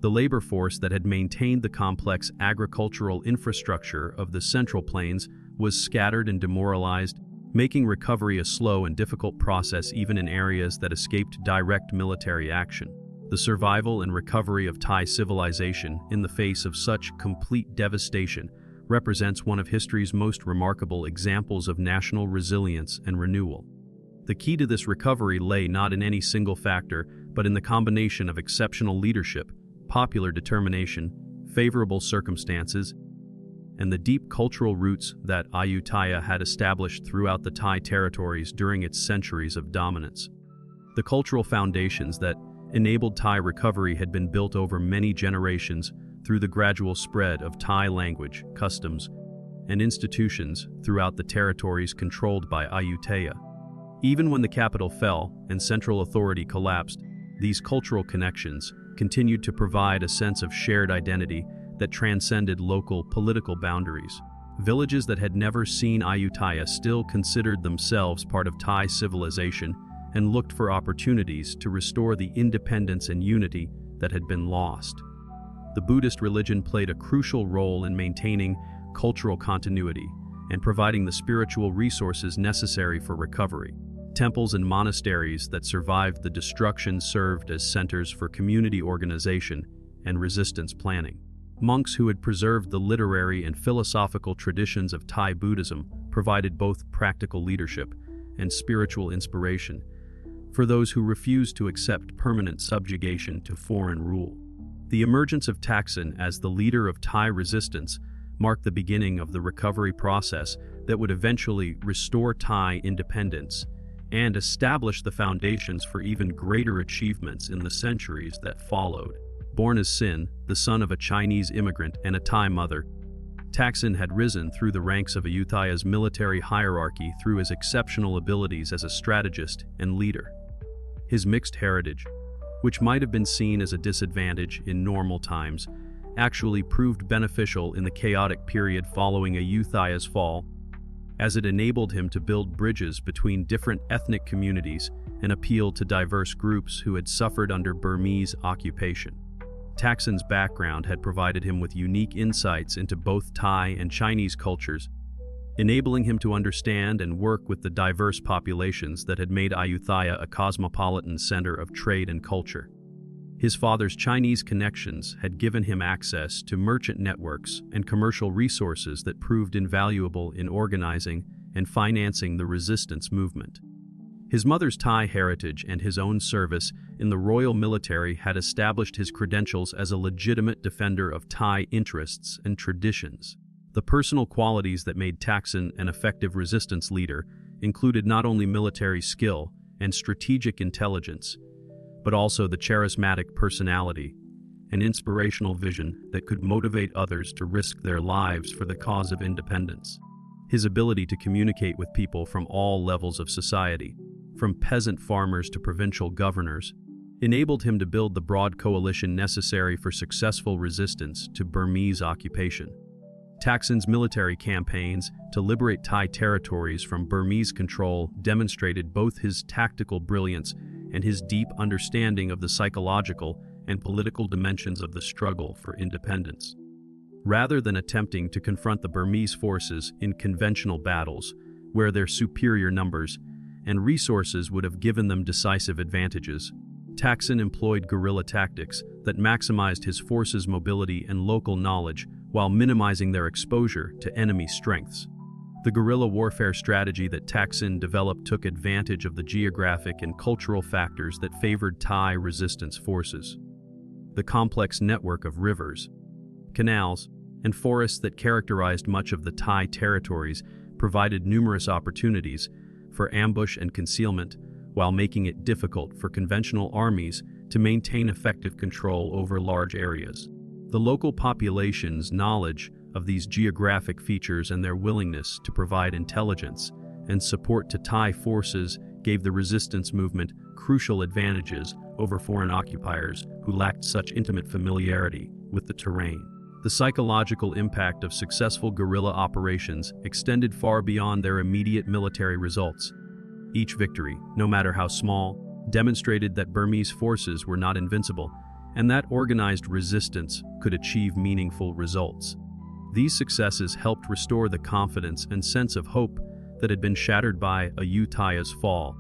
The labor force that had maintained the complex agricultural infrastructure of the Central Plains was scattered and demoralized, making recovery a slow and difficult process even in areas that escaped direct military action. The survival and recovery of Thai civilization in the face of such complete devastation represents one of history's most remarkable examples of national resilience and renewal. The key to this recovery lay not in any single factor, but in the combination of exceptional leadership, popular determination, favorable circumstances, and the deep cultural roots that Ayutthaya had established throughout the Thai territories during its centuries of dominance. The cultural foundations that enabled Thai recovery had been built over many generations through the gradual spread of Thai language, customs, and institutions throughout the territories controlled by Ayutthaya. Even when the capital fell and central authority collapsed, these cultural connections continued to provide a sense of shared identity that transcended local political boundaries. Villages that had never seen Ayutthaya still considered themselves part of Thai civilization and looked for opportunities to restore the independence and unity that had been lost. The Buddhist religion played a crucial role in maintaining cultural continuity and providing the spiritual resources necessary for recovery. Temples and monasteries that survived the destruction served as centers for community organization and resistance planning. Monks who had preserved the literary and philosophical traditions of Thai Buddhism provided both practical leadership and spiritual inspiration for those who refused to accept permanent subjugation to foreign rule. The emergence of Thaksin as the leader of Thai resistance marked the beginning of the recovery process that would eventually restore Thai independence and establish the foundations for even greater achievements in the centuries that followed. Born as Sin, the son of a Chinese immigrant and a Thai mother, Thaksin had risen through the ranks of Ayutthaya's military hierarchy through his exceptional abilities as a strategist and leader. His mixed heritage, which might have been seen as a disadvantage in normal times, actually proved beneficial in the chaotic period following Ayutthaya's fall, as it enabled him to build bridges between different ethnic communities and appealed to diverse groups who had suffered under Burmese occupation. Taksin's background had provided him with unique insights into both Thai and Chinese cultures, enabling him to understand and work with the diverse populations that had made Ayutthaya a cosmopolitan center of trade and culture. His father's Chinese connections had given him access to merchant networks and commercial resources that proved invaluable in organizing and financing the resistance movement. His mother's Thai heritage and his own service in the Royal Military had established his credentials as a legitimate defender of Thai interests and traditions. The personal qualities that made Taksin an effective resistance leader included not only military skill and strategic intelligence, but also the charismatic personality and inspirational vision that could motivate others to risk their lives for the cause of independence. His ability to communicate with people from all levels of society, from peasant farmers to provincial governors, enabled him to build the broad coalition necessary for successful resistance to Burmese occupation. Taksin's military campaigns to liberate Thai territories from Burmese control demonstrated both his tactical brilliance and his deep understanding of the psychological and political dimensions of the struggle for independence. Rather than attempting to confront the Burmese forces in conventional battles, where their superior numbers and resources would have given them decisive advantages, Taksin employed guerrilla tactics that maximized his forces' mobility and local knowledge while minimizing their exposure to enemy strengths. The guerrilla warfare strategy that Taksin developed took advantage of the geographic and cultural factors that favored Thai resistance forces. The complex network of rivers, canals, and forests that characterized much of the Thai territories provided numerous opportunities for ambush and concealment, while making it difficult for conventional armies to maintain effective control over large areas. The local population's knowledge of these geographic features and their willingness to provide intelligence and support to Thai forces gave the resistance movement crucial advantages over foreign occupiers who lacked such intimate familiarity with the terrain. The psychological impact of successful guerrilla operations extended far beyond their immediate military results. Each victory, no matter how small, demonstrated that Burmese forces were not invincible and that organized resistance could achieve meaningful results. These successes helped restore the confidence and sense of hope that had been shattered by Ayutthaya's fall,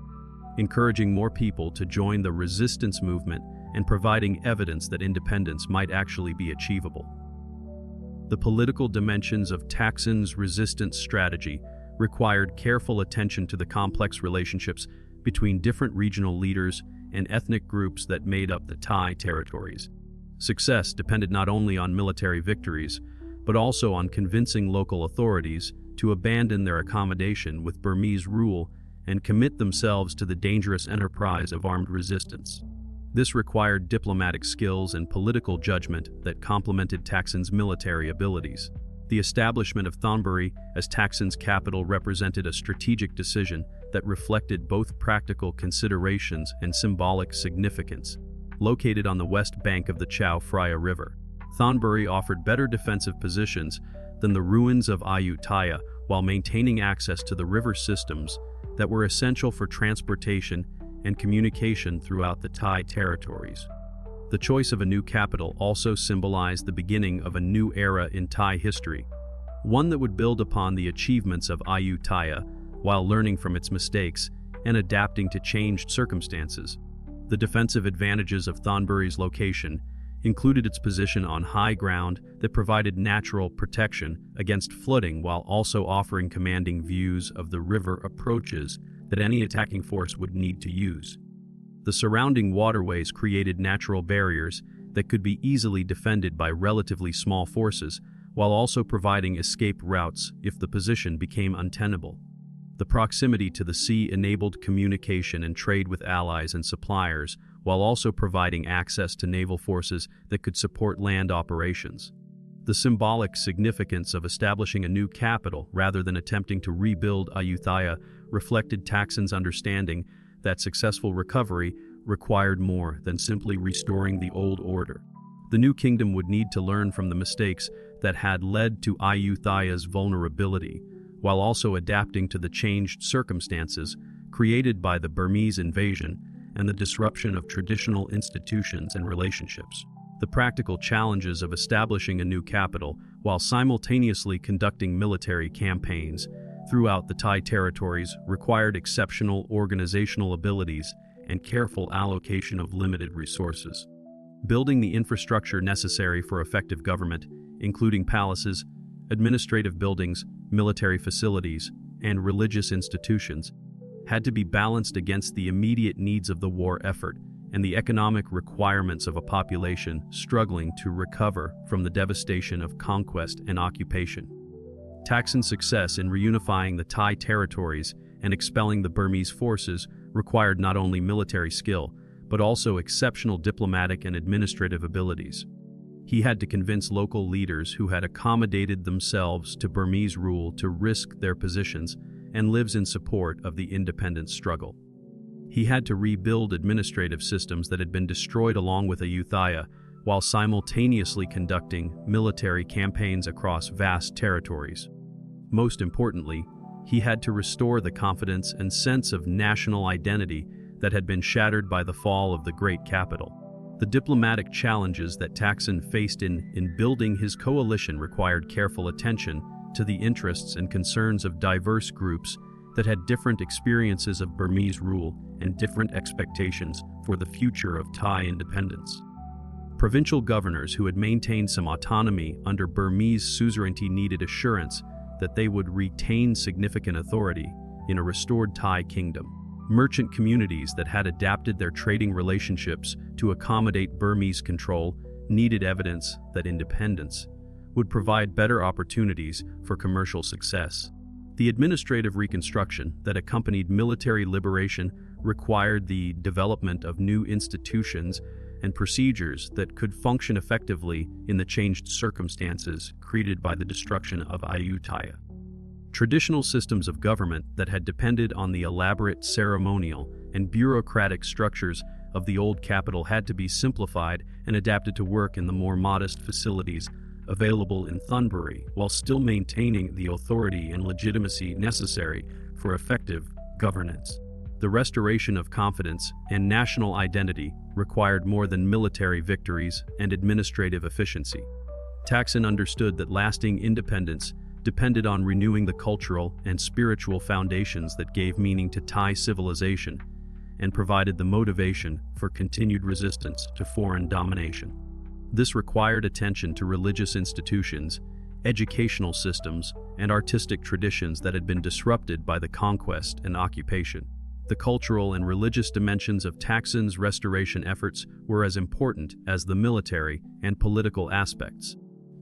encouraging more people to join the resistance movement and providing evidence that independence might actually be achievable. The political dimensions of Taksin's resistance strategy required careful attention to the complex relationships between different regional leaders and ethnic groups that made up the Thai territories. Success depended not only on military victories, but also on convincing local authorities to abandon their accommodation with Burmese rule and commit themselves to the dangerous enterprise of armed resistance. This required diplomatic skills and political judgment that complemented Taksin's military abilities. The establishment of Thonburi as Taksin's capital represented a strategic decision that reflected both practical considerations and symbolic significance. Located on the west bank of the Chao Phraya River, Thonburi offered better defensive positions than the ruins of Ayutthaya while maintaining access to the river systems that were essential for transportation and communication throughout the Thai territories. The choice of a new capital also symbolized the beginning of a new era in Thai history, one that would build upon the achievements of Ayutthaya while learning from its mistakes and adapting to changed circumstances. The defensive advantages of Thonburi's location included its position on high ground that provided natural protection against flooding while also offering commanding views of the river approaches that any attacking force would need to use. The surrounding waterways created natural barriers that could be easily defended by relatively small forces, while also providing escape routes if the position became untenable. The proximity to the sea enabled communication and trade with allies and suppliers, while also providing access to naval forces that could support land operations. The symbolic significance of establishing a new capital rather than attempting to rebuild Ayutthaya reflected Taksin's understanding that successful recovery required more than simply restoring the old order. The new kingdom would need to learn from the mistakes that had led to Ayutthaya's vulnerability, while also adapting to the changed circumstances created by the Burmese invasion and the disruption of traditional institutions and relationships. The practical challenges of establishing a new capital while simultaneously conducting military campaigns throughout the Thai territories required exceptional organizational abilities and careful allocation of limited resources. Building the infrastructure necessary for effective government, including palaces, administrative buildings, military facilities, and religious institutions, had to be balanced against the immediate needs of the war effort and the economic requirements of a population struggling to recover from the devastation of conquest and occupation. Thaksin's success in reunifying the Thai territories and expelling the Burmese forces required not only military skill, but also exceptional diplomatic and administrative abilities. He had to convince local leaders who had accommodated themselves to Burmese rule to risk their positions and lives in support of the independence struggle. He had to rebuild administrative systems that had been destroyed along with Ayutthaya, while simultaneously conducting military campaigns across vast territories. Most importantly, he had to restore the confidence and sense of national identity that had been shattered by the fall of the great capital. The diplomatic challenges that Thaksin faced in building his coalition required careful attention to the interests and concerns of diverse groups that had different experiences of Burmese rule and different expectations for the future of Thai independence. Provincial governors who had maintained some autonomy under Burmese suzerainty needed assurance that they would retain significant authority in a restored Thai kingdom. Merchant communities that had adapted their trading relationships to accommodate Burmese control needed evidence that independence would provide better opportunities for commercial success. The administrative reconstruction that accompanied military liberation required the development of new institutions and procedures that could function effectively in the changed circumstances created by the destruction of Ayutthaya. Traditional systems of government that had depended on the elaborate ceremonial and bureaucratic structures of the old capital had to be simplified and adapted to work in the more modest facilities available in Thunbury, while still maintaining the authority and legitimacy necessary for effective governance. The restoration of confidence and national identity required more than military victories and administrative efficiency. Thaksin understood that lasting independence depended on renewing the cultural and spiritual foundations that gave meaning to Thai civilization and provided the motivation for continued resistance to foreign domination. This required attention to religious institutions, educational systems, and artistic traditions that had been disrupted by the conquest and occupation. The cultural and religious dimensions of Thaksin's restoration efforts were as important as the military and political aspects.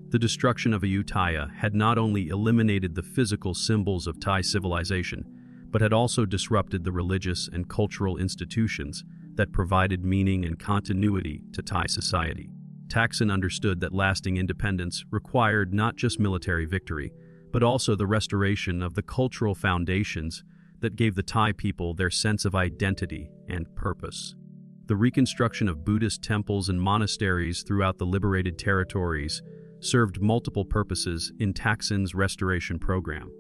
The destruction of Ayutthaya had not only eliminated the physical symbols of Thai civilization, but had also disrupted the religious and cultural institutions that provided meaning and continuity to Thai society. Thaksin understood that lasting independence required not just military victory, but also the restoration of the cultural foundations that gave the Thai people their sense of identity and purpose. The reconstruction of Buddhist temples and monasteries throughout the liberated territories served multiple purposes in Thaksin's restoration program.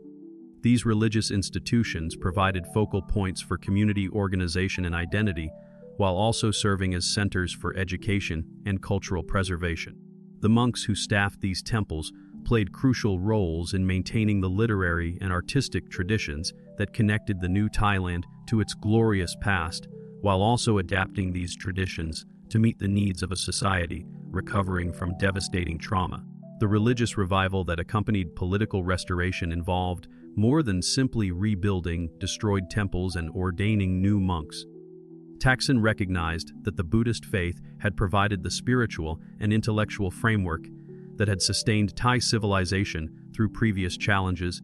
These religious institutions provided focal points for community organization and identity, while also serving as centers for education and cultural preservation. The monks who staffed these temples played crucial roles in maintaining the literary and artistic traditions that connected the new Thailand to its glorious past, while also adapting these traditions to meet the needs of a society recovering from devastating trauma. The religious revival that accompanied political restoration involved more than simply rebuilding destroyed temples and ordaining new monks. Thaksin recognized that the Buddhist faith had provided the spiritual and intellectual framework that had sustained Thai civilization through previous challenges,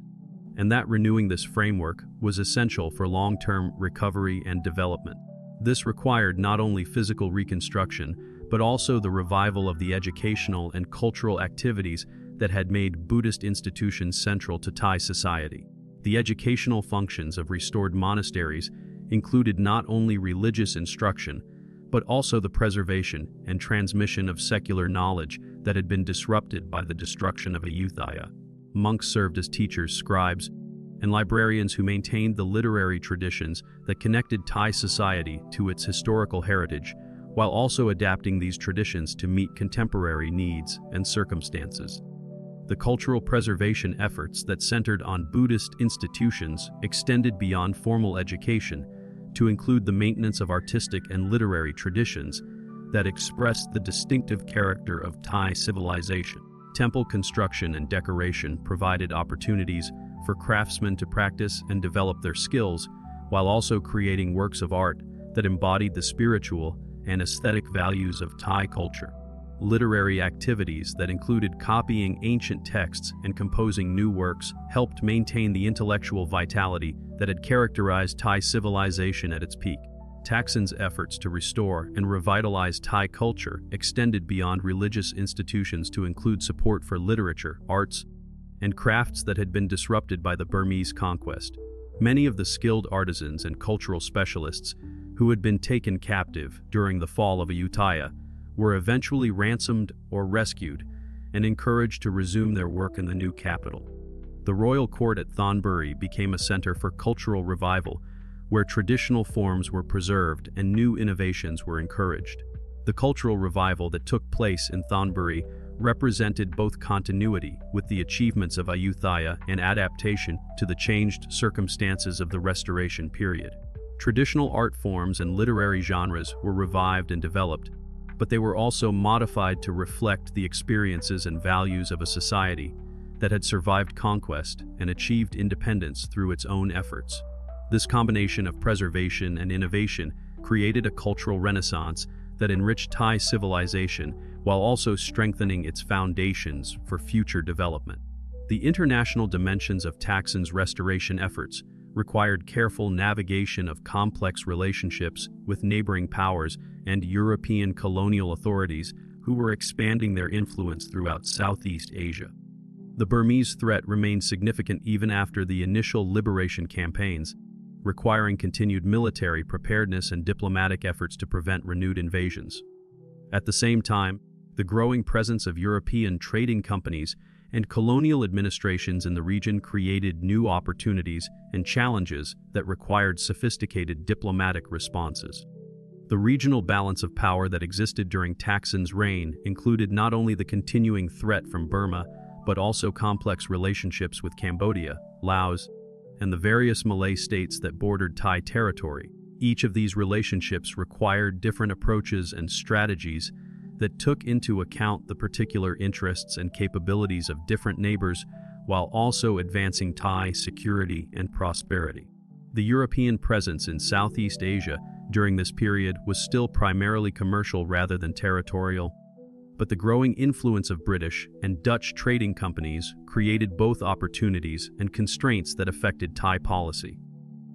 and that renewing this framework was essential for long-term recovery and development. This required not only physical reconstruction, but also the revival of the educational and cultural activities that had made Buddhist institutions central to Thai society. The educational functions of restored monasteries included not only religious instruction, but also the preservation and transmission of secular knowledge that had been disrupted by the destruction of Ayutthaya. Monks served as teachers, scribes, and librarians who maintained the literary traditions that connected Thai society to its historical heritage, while also adapting these traditions to meet contemporary needs and circumstances. The cultural preservation efforts that centered on Buddhist institutions extended beyond formal education to include the maintenance of artistic and literary traditions that expressed the distinctive character of Thai civilization. Temple construction and decoration provided opportunities for craftsmen to practice and develop their skills, while also creating works of art that embodied the spiritual and aesthetic values of Thai culture. Literary activities that included copying ancient texts and composing new works helped maintain the intellectual vitality that had characterized Thai civilization at its peak. Thaksin's efforts to restore and revitalize Thai culture extended beyond religious institutions to include support for literature, arts, and crafts that had been disrupted by the Burmese conquest. Many of the skilled artisans and cultural specialists who had been taken captive during the fall of Ayutthaya were eventually ransomed or rescued and encouraged to resume their work in the new capital. The royal court at Thonburi became a center for cultural revival, where traditional forms were preserved and new innovations were encouraged. The cultural revival that took place in Thonburi represented both continuity with the achievements of Ayutthaya and adaptation to the changed circumstances of the Restoration period. Traditional art forms and literary genres were revived and developed, but they were also modified to reflect the experiences and values of a society that had survived conquest and achieved independence through its own efforts. This combination of preservation and innovation created a cultural renaissance that enriched Thai civilization while also strengthening its foundations for future development. The international dimensions of Thaksin's restoration efforts required careful navigation of complex relationships with neighboring powers and European colonial authorities who were expanding their influence throughout Southeast Asia. The Burmese threat remained significant even after the initial liberation campaigns, requiring continued military preparedness and diplomatic efforts to prevent renewed invasions. At the same time, the growing presence of European trading companies and colonial administrations in the region created new opportunities and challenges that required sophisticated diplomatic responses. The regional balance of power that existed during Thaksin's reign included not only the continuing threat from Burma, but also complex relationships with Cambodia, Laos, and the various Malay states that bordered Thai territory. Each of these relationships required different approaches and strategies that took into account the particular interests and capabilities of different neighbors while also advancing Thai security and prosperity. The European presence in Southeast Asia during this period was still primarily commercial rather than territorial, but the growing influence of British and Dutch trading companies created both opportunities and constraints that affected Thai policy.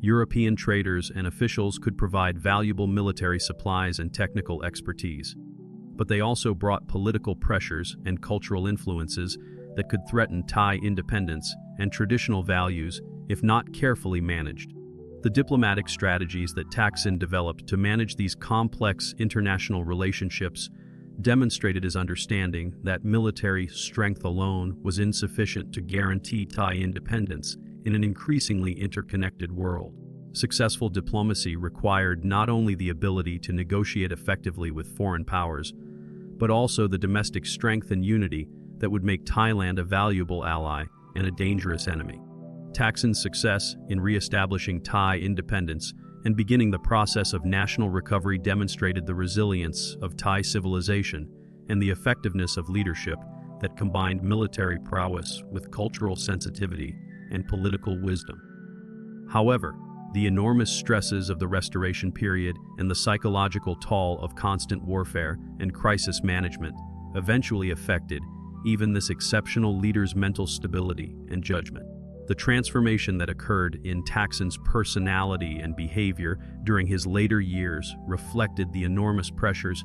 European traders and officials could provide valuable military supplies and technical expertise, but they also brought political pressures and cultural influences that could threaten Thai independence and traditional values if not carefully managed. The diplomatic strategies that Thaksin developed to manage these complex international relationships demonstrated his understanding that military strength alone was insufficient to guarantee Thai independence in an increasingly interconnected world. Successful diplomacy required not only the ability to negotiate effectively with foreign powers, but also the domestic strength and unity that would make Thailand a valuable ally and a dangerous enemy. Thaksin's success in re-establishing Thai independence and beginning the process of national recovery demonstrated the resilience of Thai civilization and the effectiveness of leadership that combined military prowess with cultural sensitivity and political wisdom. However, the enormous stresses of the Restoration period and the psychological toll of constant warfare and crisis management eventually affected even this exceptional leader's mental stability and judgment. The transformation that occurred in Thaksin's personality and behavior during his later years reflected the enormous pressures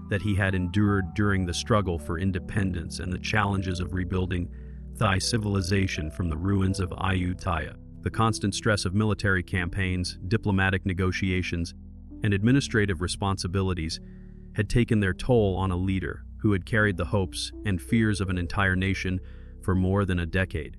that he had endured during the struggle for independence and the challenges of rebuilding Thai civilization from the ruins of Ayutthaya. The constant stress of military campaigns, diplomatic negotiations, and administrative responsibilities had taken their toll on a leader who had carried the hopes and fears of an entire nation for more than a decade.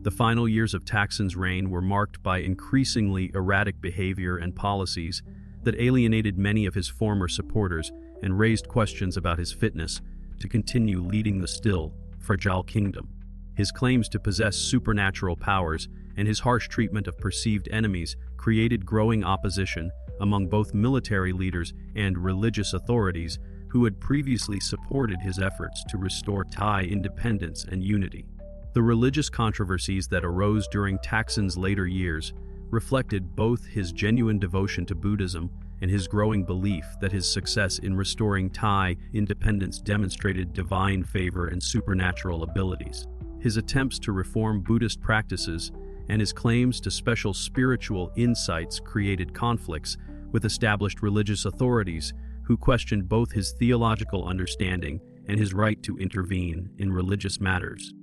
The final years of Taksin's reign were marked by increasingly erratic behavior and policies that alienated many of his former supporters and raised questions about his fitness to continue leading the still fragile kingdom. His claims to possess supernatural powers and his harsh treatment of perceived enemies created growing opposition among both military leaders and religious authorities who had previously supported his efforts to restore Thai independence and unity. The religious controversies that arose during Taksin's later years reflected both his genuine devotion to Buddhism and his growing belief that his success in restoring Thai independence demonstrated divine favor and supernatural abilities. His attempts to reform Buddhist practices and his claims to special spiritual insights created conflicts with established religious authorities who questioned both his theological understanding and his right to intervene in religious matters.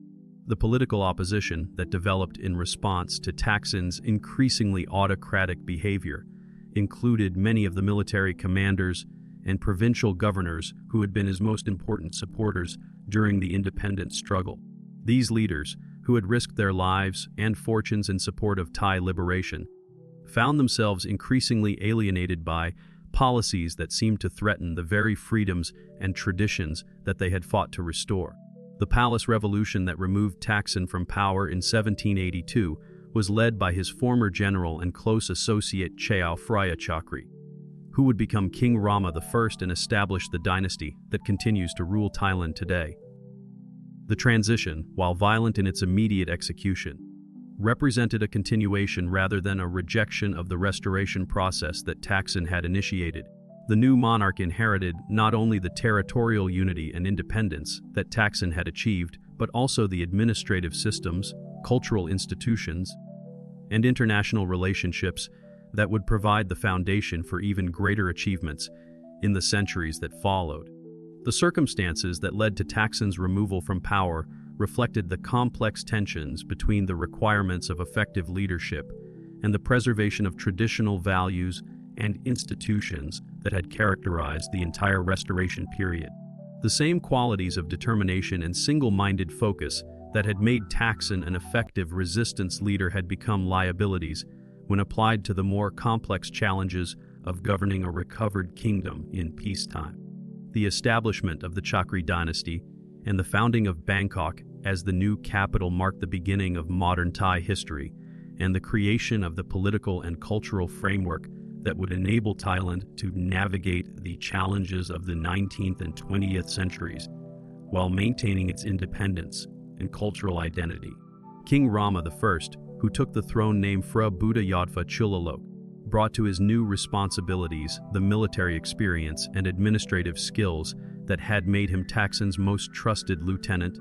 The political opposition that developed in response to Taksin's increasingly autocratic behavior included many of the military commanders and provincial governors who had been his most important supporters during the independence struggle. These leaders, who had risked their lives and fortunes in support of Thai liberation, found themselves increasingly alienated by policies that seemed to threaten the very freedoms and traditions that they had fought to restore. The palace revolution that removed Taksin from power in 1782 was led by his former general and close associate Chao Phraya Chakri, who would become King Rama I and establish the dynasty that continues to rule Thailand today. The transition, while violent in its immediate execution, represented a continuation rather than a rejection of the restoration process that Taksin had initiated. The new monarch inherited not only the territorial unity and independence that Taksin had achieved, but also the administrative systems, cultural institutions, and international relationships that would provide the foundation for even greater achievements in the centuries that followed. The circumstances that led to Taksin's removal from power reflected the complex tensions between the requirements of effective leadership and the preservation of traditional values and institutions that had characterized the entire restoration period. The same qualities of determination and single-minded focus that had made Taksin an effective resistance leader had become liabilities when applied to the more complex challenges of governing a recovered kingdom in peacetime. The establishment of the Chakri dynasty and the founding of Bangkok as the new capital marked the beginning of modern Thai history and the creation of the political and cultural framework that would enable Thailand to navigate the challenges of the 19th and 20th centuries while maintaining its independence and cultural identity. King Rama I, who took the throne name Phra Buddha Yodpha Chulalok, brought to his new responsibilities the military experience and administrative skills that had made him Taksin's most trusted lieutenant,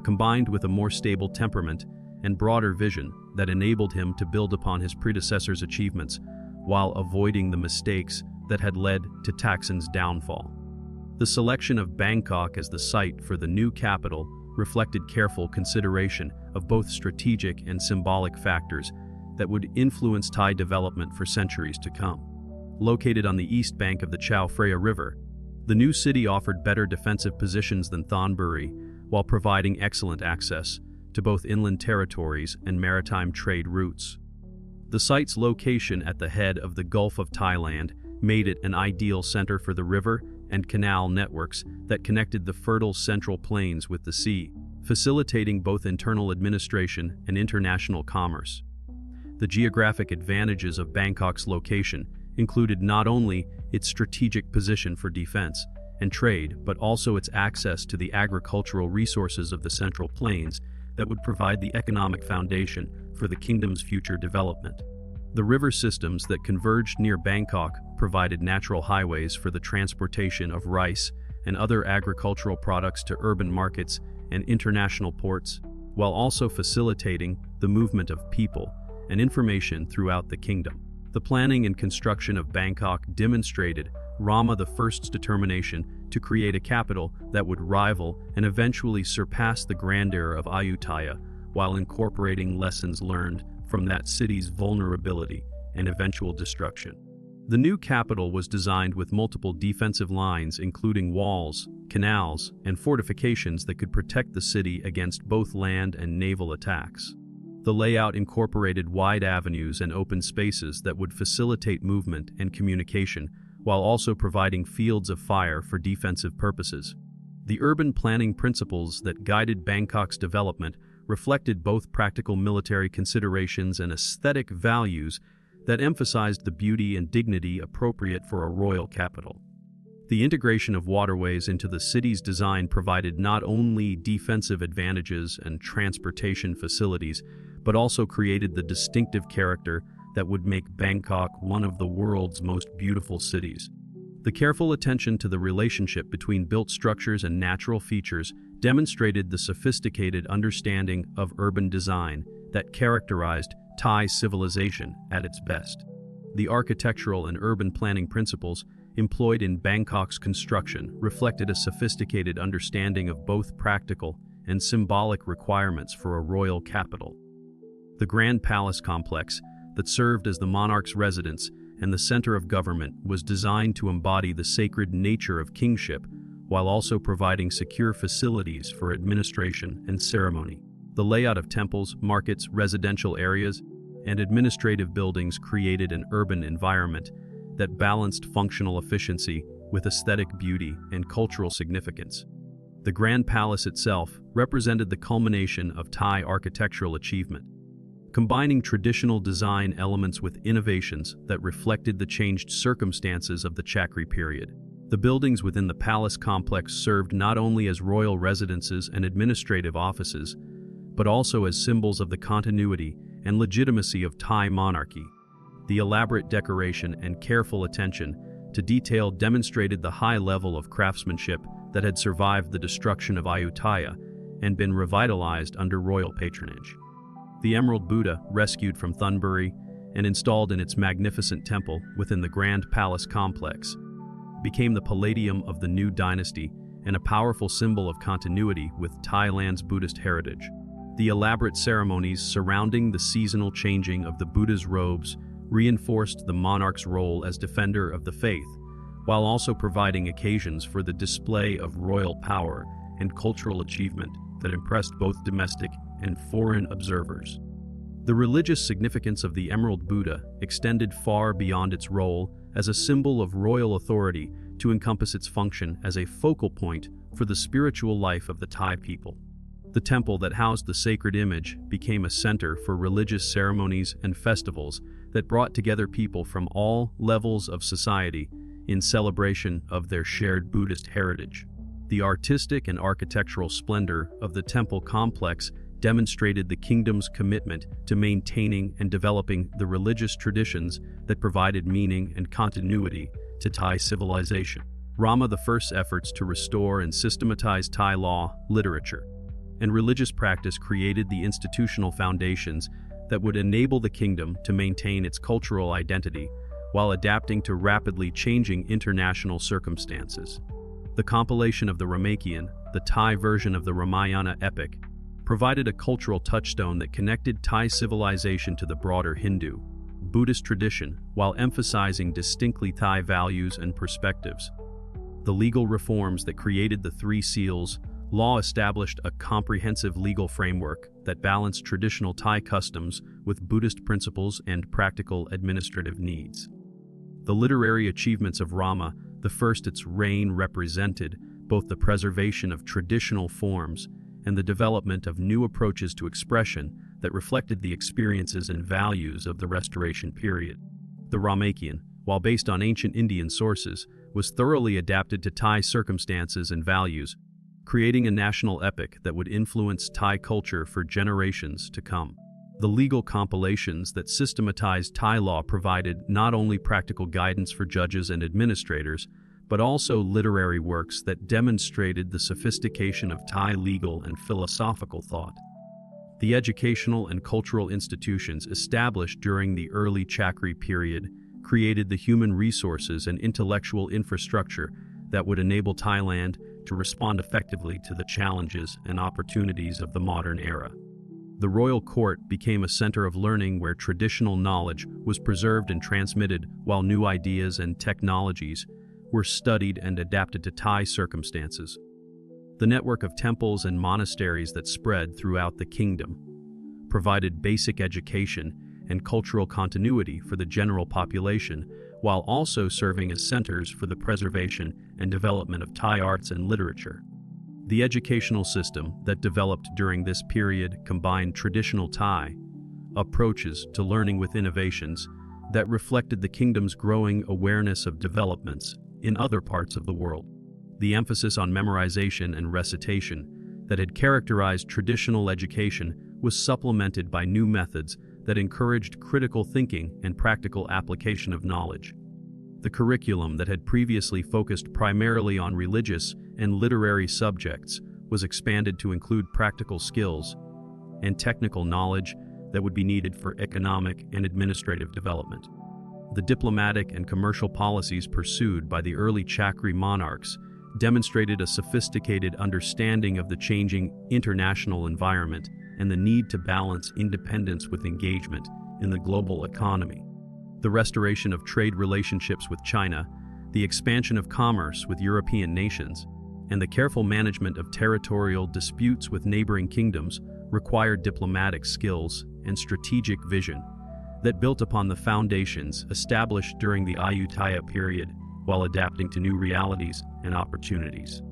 combined with a more stable temperament and broader vision that enabled him to build upon his predecessor's achievements while avoiding the mistakes that had led to Taksin's downfall. The selection of Bangkok as the site for the new capital reflected careful consideration of both strategic and symbolic factors that would influence Thai development for centuries to come. Located on the east bank of the Chao Phraya River, the new city offered better defensive positions than Thonburi, while providing excellent access to both inland territories and maritime trade routes. The site's location at the head of the Gulf of Thailand made it an ideal center for the river and canal networks that connected the fertile central plains with the sea, facilitating both internal administration and international commerce. The geographic advantages of Bangkok's location included not only its strategic position for defense and trade, but also its access to the agricultural resources of the Central Plains that would provide the economic foundation for the kingdom's future development. The river systems that converged near Bangkok provided natural highways for the transportation of rice and other agricultural products to urban markets and international ports, while also facilitating the movement of people and information throughout the kingdom. The planning and construction of Bangkok demonstrated Rama I's determination to create a capital that would rival and eventually surpass the grandeur of Ayutthaya, while incorporating lessons learned from that city's vulnerability and eventual destruction. The new capital was designed with multiple defensive lines, including walls, canals, and fortifications that could protect the city against both land and naval attacks. The layout incorporated wide avenues and open spaces that would facilitate movement and communication, while also providing fields of fire for defensive purposes. The urban planning principles that guided Bangkok's development reflected both practical military considerations and aesthetic values that emphasized the beauty and dignity appropriate for a royal capital. The integration of waterways into the city's design provided not only defensive advantages and transportation facilities, but also created the distinctive character that would make Bangkok one of the world's most beautiful cities. The careful attention to the relationship between built structures and natural features demonstrated the sophisticated understanding of urban design that characterized Thai civilization at its best. The architectural and urban planning principles employed in Bangkok's construction reflected a sophisticated understanding of both practical and symbolic requirements for a royal capital. The Grand Palace complex, that served as the monarch's residence and the center of government, was designed to embody the sacred nature of kingship, while also providing secure facilities for administration and ceremony. The layout of temples, markets, residential areas, and administrative buildings created an urban environment that balanced functional efficiency with aesthetic beauty and cultural significance. The Grand Palace itself represented the culmination of Thai architectural achievement, combining traditional design elements with innovations that reflected the changed circumstances of the Chakri period. The buildings within the palace complex served not only as royal residences and administrative offices, but also as symbols of the continuity and legitimacy of Thai monarchy. The elaborate decoration and careful attention to detail demonstrated the high level of craftsmanship that had survived the destruction of Ayutthaya and been revitalized under royal patronage. The Emerald Buddha, rescued from Thunbury and installed in its magnificent temple within the Grand Palace complex, became the palladium of the new dynasty and a powerful symbol of continuity with Thailand's Buddhist heritage. The elaborate ceremonies surrounding the seasonal changing of the Buddha's robes reinforced the monarch's role as defender of the faith, while also providing occasions for the display of royal power and cultural achievement that impressed both domestic and foreign observers. The religious significance of the Emerald Buddha extended far beyond its role as a symbol of royal authority to encompass its function as a focal point for the spiritual life of the Thai people. The temple that housed the sacred image became a center for religious ceremonies and festivals that brought together people from all levels of society in celebration of their shared Buddhist heritage. The artistic and architectural splendor of the temple complex demonstrated the kingdom's commitment to maintaining and developing the religious traditions that provided meaning and continuity to Thai civilization. Rama I's efforts to restore and systematize Thai law, literature, and religious practice created the institutional foundations that would enable the kingdom to maintain its cultural identity while adapting to rapidly changing international circumstances. The compilation of the Ramakien, the Thai version of the Ramayana epic, provided a cultural touchstone that connected Thai civilization to the broader Hindu, Buddhist tradition while emphasizing distinctly Thai values and perspectives. The legal reforms that created the Three Seals law established a comprehensive legal framework that balanced traditional Thai customs with Buddhist principles and practical administrative needs. The literary achievements of Rama I's reign represented both the preservation of traditional forms and the development of new approaches to expression that reflected the experiences and values of the Restoration period. The Ramakien, while based on ancient Indian sources, was thoroughly adapted to Thai circumstances and values, creating a national epic that would influence Thai culture for generations to come. The legal compilations that systematized Thai law provided not only practical guidance for judges and administrators, but also literary works that demonstrated the sophistication of Thai legal and philosophical thought. The educational and cultural institutions established during the early Chakri period created the human resources and intellectual infrastructure that would enable Thailand to respond effectively to the challenges and opportunities of the modern era. The royal court became a center of learning where traditional knowledge was preserved and transmitted, while new ideas and technologies were studied and adapted to Thai circumstances. The network of temples and monasteries that spread throughout the kingdom provided basic education and cultural continuity for the general population, while also serving as centers for the preservation and development of Thai arts and literature. The educational system that developed during this period combined traditional Thai approaches to learning with innovations that reflected the kingdom's growing awareness of developments in other parts of the world. The emphasis on memorization and recitation that had characterized traditional education was supplemented by new methods that encouraged critical thinking and practical application of knowledge. The curriculum that had previously focused primarily on religious and literary subjects was expanded to include practical skills and technical knowledge that would be needed for economic and administrative development. The diplomatic and commercial policies pursued by the early Chakri monarchs demonstrated a sophisticated understanding of the changing international environment and the need to balance independence with engagement in the global economy. The restoration of trade relationships with China, the expansion of commerce with European nations, and the careful management of territorial disputes with neighboring kingdoms required diplomatic skills and strategic vision that built upon the foundations established during the Ayutthaya period while adapting to new realities and opportunities.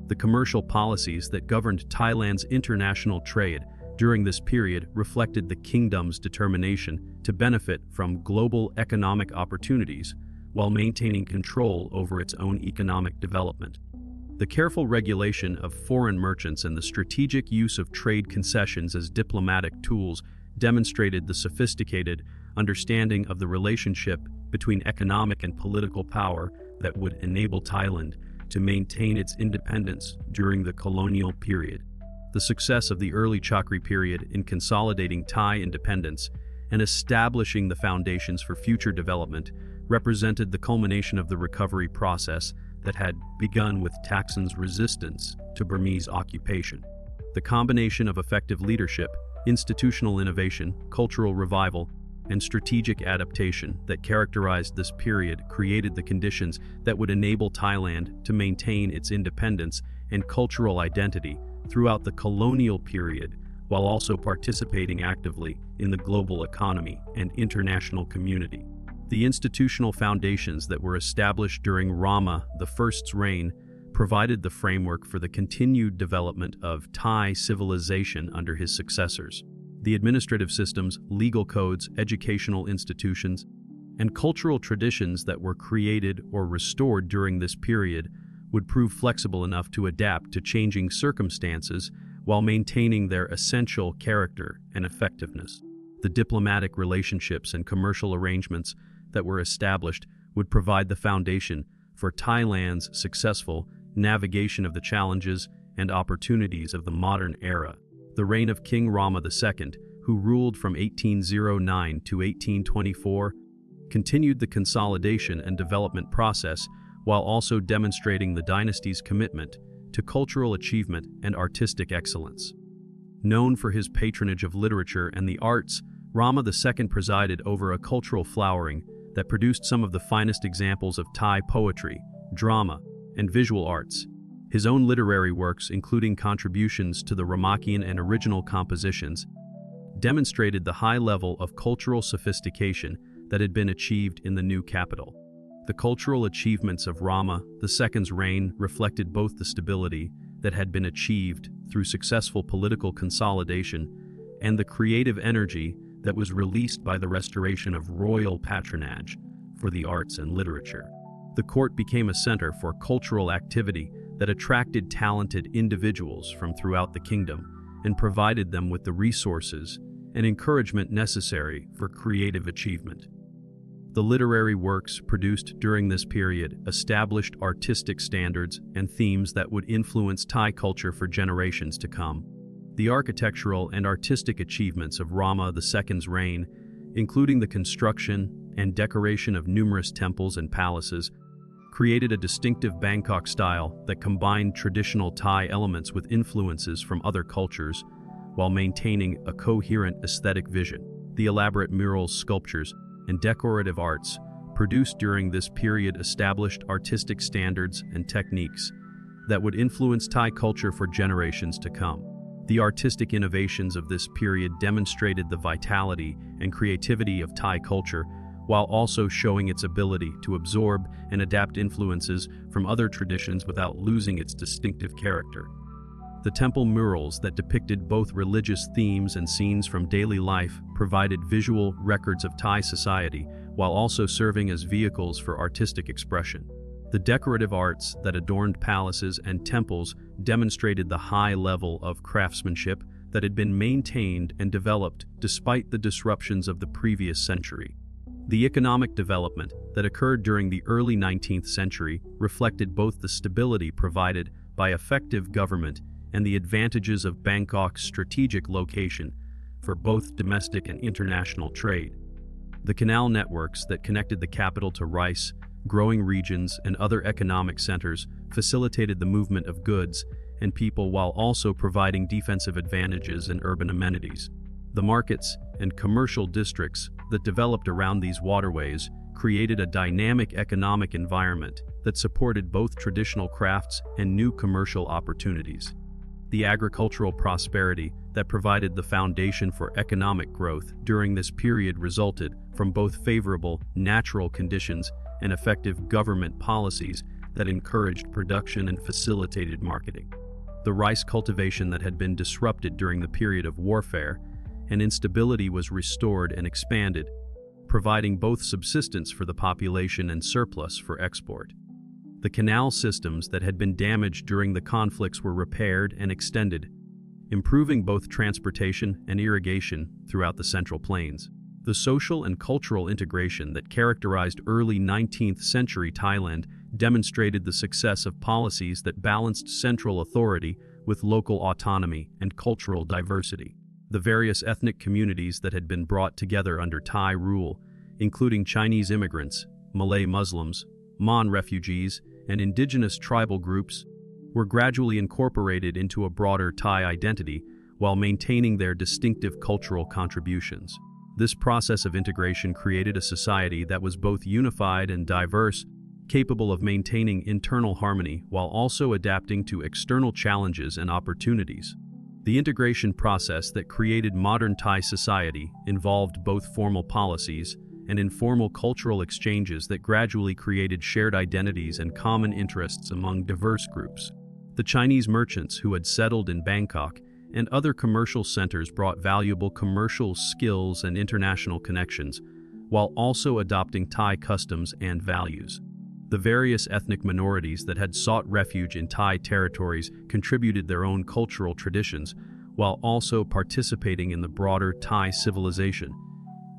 The commercial policies that governed Thailand's international trade during this period reflected the kingdom's determination to benefit from global economic opportunities while maintaining control over its own economic development. The careful regulation of foreign merchants and the strategic use of trade concessions as diplomatic tools demonstrated the sophisticated understanding of the relationship between economic and political power that would enable Thailand to maintain its independence during the colonial period. The success of the early Chakri period in consolidating Thai independence and establishing the foundations for future development represented the culmination of the recovery process that had begun with Thaksin's resistance to Burmese occupation. The combination of effective leadership, institutional innovation, cultural revival, and strategic adaptation that characterized this period created the conditions that would enable Thailand to maintain its independence and cultural identity throughout the colonial period, while also participating actively in the global economy and international community. The institutional foundations that were established during Rama I's reign provided the framework for the continued development of Thai civilization under his successors. The administrative systems, legal codes, educational institutions, and cultural traditions that were created or restored during this period would prove flexible enough to adapt to changing circumstances while maintaining their essential character and effectiveness. The diplomatic relationships and commercial arrangements that were established would provide the foundation for Thailand's successful navigation of the challenges and opportunities of the modern era. The reign of King Rama II, who ruled from 1809 to 1824, continued the consolidation and development process while also demonstrating the dynasty's commitment to cultural achievement and artistic excellence. Known for his patronage of literature and the arts, Rama II presided over a cultural flowering that produced some of the finest examples of Thai poetry, drama, and visual arts. His own literary works, including contributions to the Ramakian and original compositions, demonstrated the high level of cultural sophistication that had been achieved in the new capital. The cultural achievements of Rama II's reign reflected both the stability that had been achieved through successful political consolidation and the creative energy that was released by the restoration of royal patronage for the arts and literature. The court became a center for cultural activity that attracted talented individuals from throughout the kingdom and provided them with the resources and encouragement necessary for creative achievement. The literary works produced during this period established artistic standards and themes that would influence Thai culture for generations to come. The architectural and artistic achievements of Rama II's reign, including the construction and decoration of numerous temples and palaces, created a distinctive Bangkok style that combined traditional Thai elements with influences from other cultures while maintaining a coherent aesthetic vision. The elaborate murals, sculptures, and decorative arts produced during this period established artistic standards and techniques that would influence Thai culture for generations to come. The artistic innovations of this period demonstrated the vitality and creativity of Thai culture, while also showing its ability to absorb and adapt influences from other traditions without losing its distinctive character. The temple murals that depicted both religious themes and scenes from daily life provided visual records of Thai society, while also serving as vehicles for artistic expression. The decorative arts that adorned palaces and temples demonstrated the high level of craftsmanship that had been maintained and developed despite the disruptions of the previous century. The economic development that occurred during the early 19th century reflected both the stability provided by effective government and the advantages of Bangkok's strategic location for both domestic and international trade. The canal networks that connected the capital to rice, growing regions, and other economic centers facilitated the movement of goods and people while also providing defensive advantages and urban amenities. The markets and commercial districts that developed around these waterways created a dynamic economic environment that supported both traditional crafts and new commercial opportunities. The agricultural prosperity that provided the foundation for economic growth during this period resulted from both favorable natural conditions and effective government policies that encouraged production and facilitated marketing. The rice cultivation that had been disrupted during the period of warfare and instability was restored and expanded, providing both subsistence for the population and surplus for export. The canal systems that had been damaged during the conflicts were repaired and extended, improving both transportation and irrigation throughout the Central Plains. The social and cultural integration that characterized early 19th century Thailand demonstrated the success of policies that balanced central authority with local autonomy and cultural diversity. The various ethnic communities that had been brought together under Thai rule, including Chinese immigrants, Malay Muslims, Mon refugees, and indigenous tribal groups, were gradually incorporated into a broader Thai identity while maintaining their distinctive cultural contributions. This process of integration created a society that was both unified and diverse, capable of maintaining internal harmony while also adapting to external challenges and opportunities. The integration process that created modern Thai society involved both formal policies and informal cultural exchanges that gradually created shared identities and common interests among diverse groups. The Chinese merchants who had settled in Bangkok and other commercial centers brought valuable commercial skills and international connections, while also adopting Thai customs and values. The various ethnic minorities that had sought refuge in Thai territories contributed their own cultural traditions, while also participating in the broader Thai civilization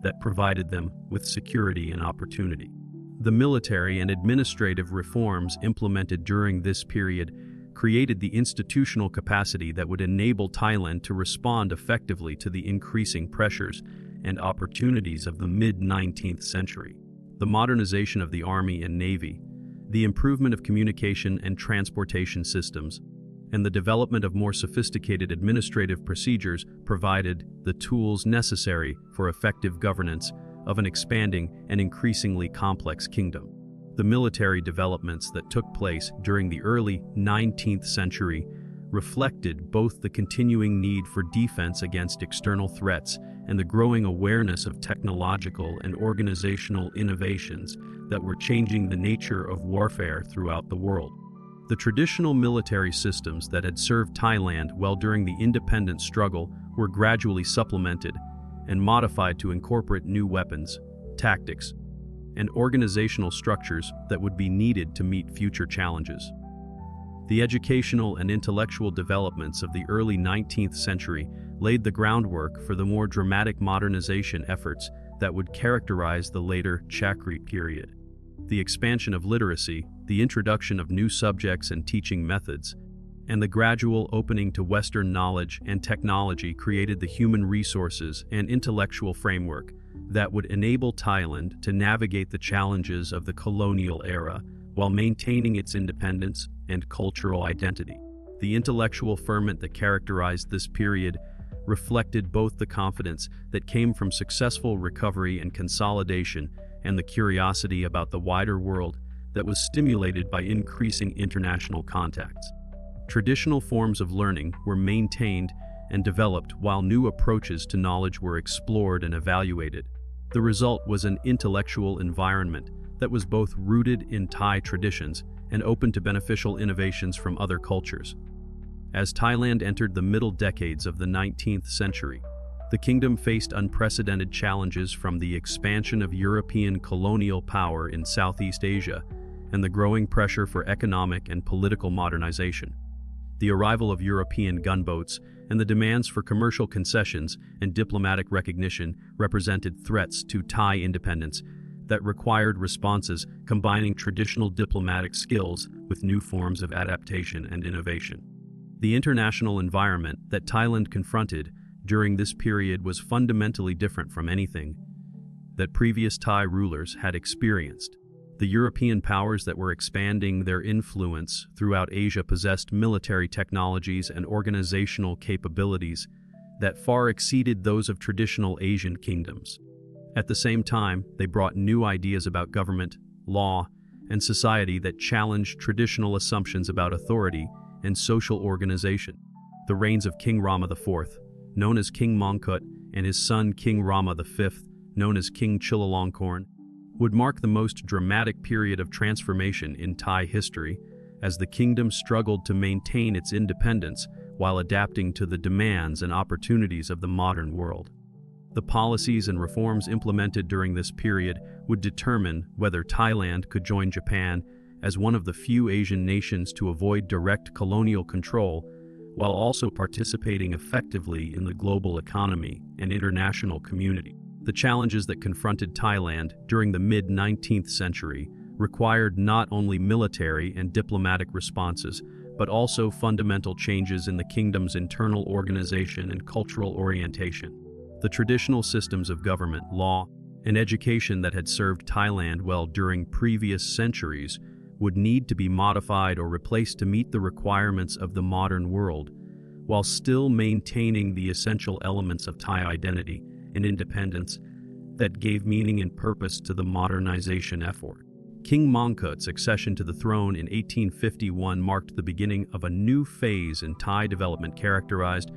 that provided them with security and opportunity. The military and administrative reforms implemented during this period created the institutional capacity that would enable Thailand to respond effectively to the increasing pressures and opportunities of the mid-19th century. The modernization of the army and navy, the improvement of communication and transportation systems, and the development of more sophisticated administrative procedures provided the tools necessary for effective governance of an expanding and increasingly complex kingdom. The military developments that took place during the early 19th century reflected both the continuing need for defense against external threats and the growing awareness of technological and organizational innovations that were changing the nature of warfare throughout the world. The traditional military systems that had served Thailand well during the independence struggle were gradually supplemented and modified to incorporate new weapons, tactics, and organizational structures that would be needed to meet future challenges. The educational and intellectual developments of the early 19th century laid the groundwork for the more dramatic modernization efforts that would characterize the later Chakri period. The expansion of literacy, the introduction of new subjects and teaching methods, and the gradual opening to Western knowledge and technology created the human resources and intellectual framework that would enable Thailand to navigate the challenges of the colonial era while maintaining its independence and cultural identity. The intellectual ferment that characterized this period reflected both the confidence that came from successful recovery and consolidation and the curiosity about the wider world that was stimulated by increasing international contacts. Traditional forms of learning were maintained and developed while new approaches to knowledge were explored and evaluated. The result was an intellectual environment that was both rooted in Thai traditions and open to beneficial innovations from other cultures. As Thailand entered the middle decades of the 19th century, the kingdom faced unprecedented challenges from the expansion of European colonial power in Southeast Asia and the growing pressure for economic and political modernization. The arrival of European gunboats and the demands for commercial concessions and diplomatic recognition represented threats to Thai independence that required responses combining traditional diplomatic skills with new forms of adaptation and innovation. The international environment that Thailand confronted during this period was fundamentally different from anything that previous Thai rulers had experienced. The European powers that were expanding their influence throughout Asia possessed military technologies and organizational capabilities that far exceeded those of traditional Asian kingdoms. At the same time, they brought new ideas about government, law, and society that challenged traditional assumptions about authority and social organization. The reigns of King Rama IV, known as King Mongkut, and his son King Rama V, known as King Chulalongkorn, would mark the most dramatic period of transformation in Thai history as the kingdom struggled to maintain its independence while adapting to the demands and opportunities of the modern world. The policies and reforms implemented during this period would determine whether Thailand could join Japan as one of the few Asian nations to avoid direct colonial control while also participating effectively in the global economy and international community. The challenges that confronted Thailand during the mid-19th century required not only military and diplomatic responses, but also fundamental changes in the kingdom's internal organization and cultural orientation. The traditional systems of government, law, and education that had served Thailand well during previous centuries would need to be modified or replaced to meet the requirements of the modern world, while still maintaining the essential elements of Thai identity and independence that gave meaning and purpose to the modernization effort. King Mongkut's accession to the throne in 1851 marked the beginning of a new phase in Thai development characterized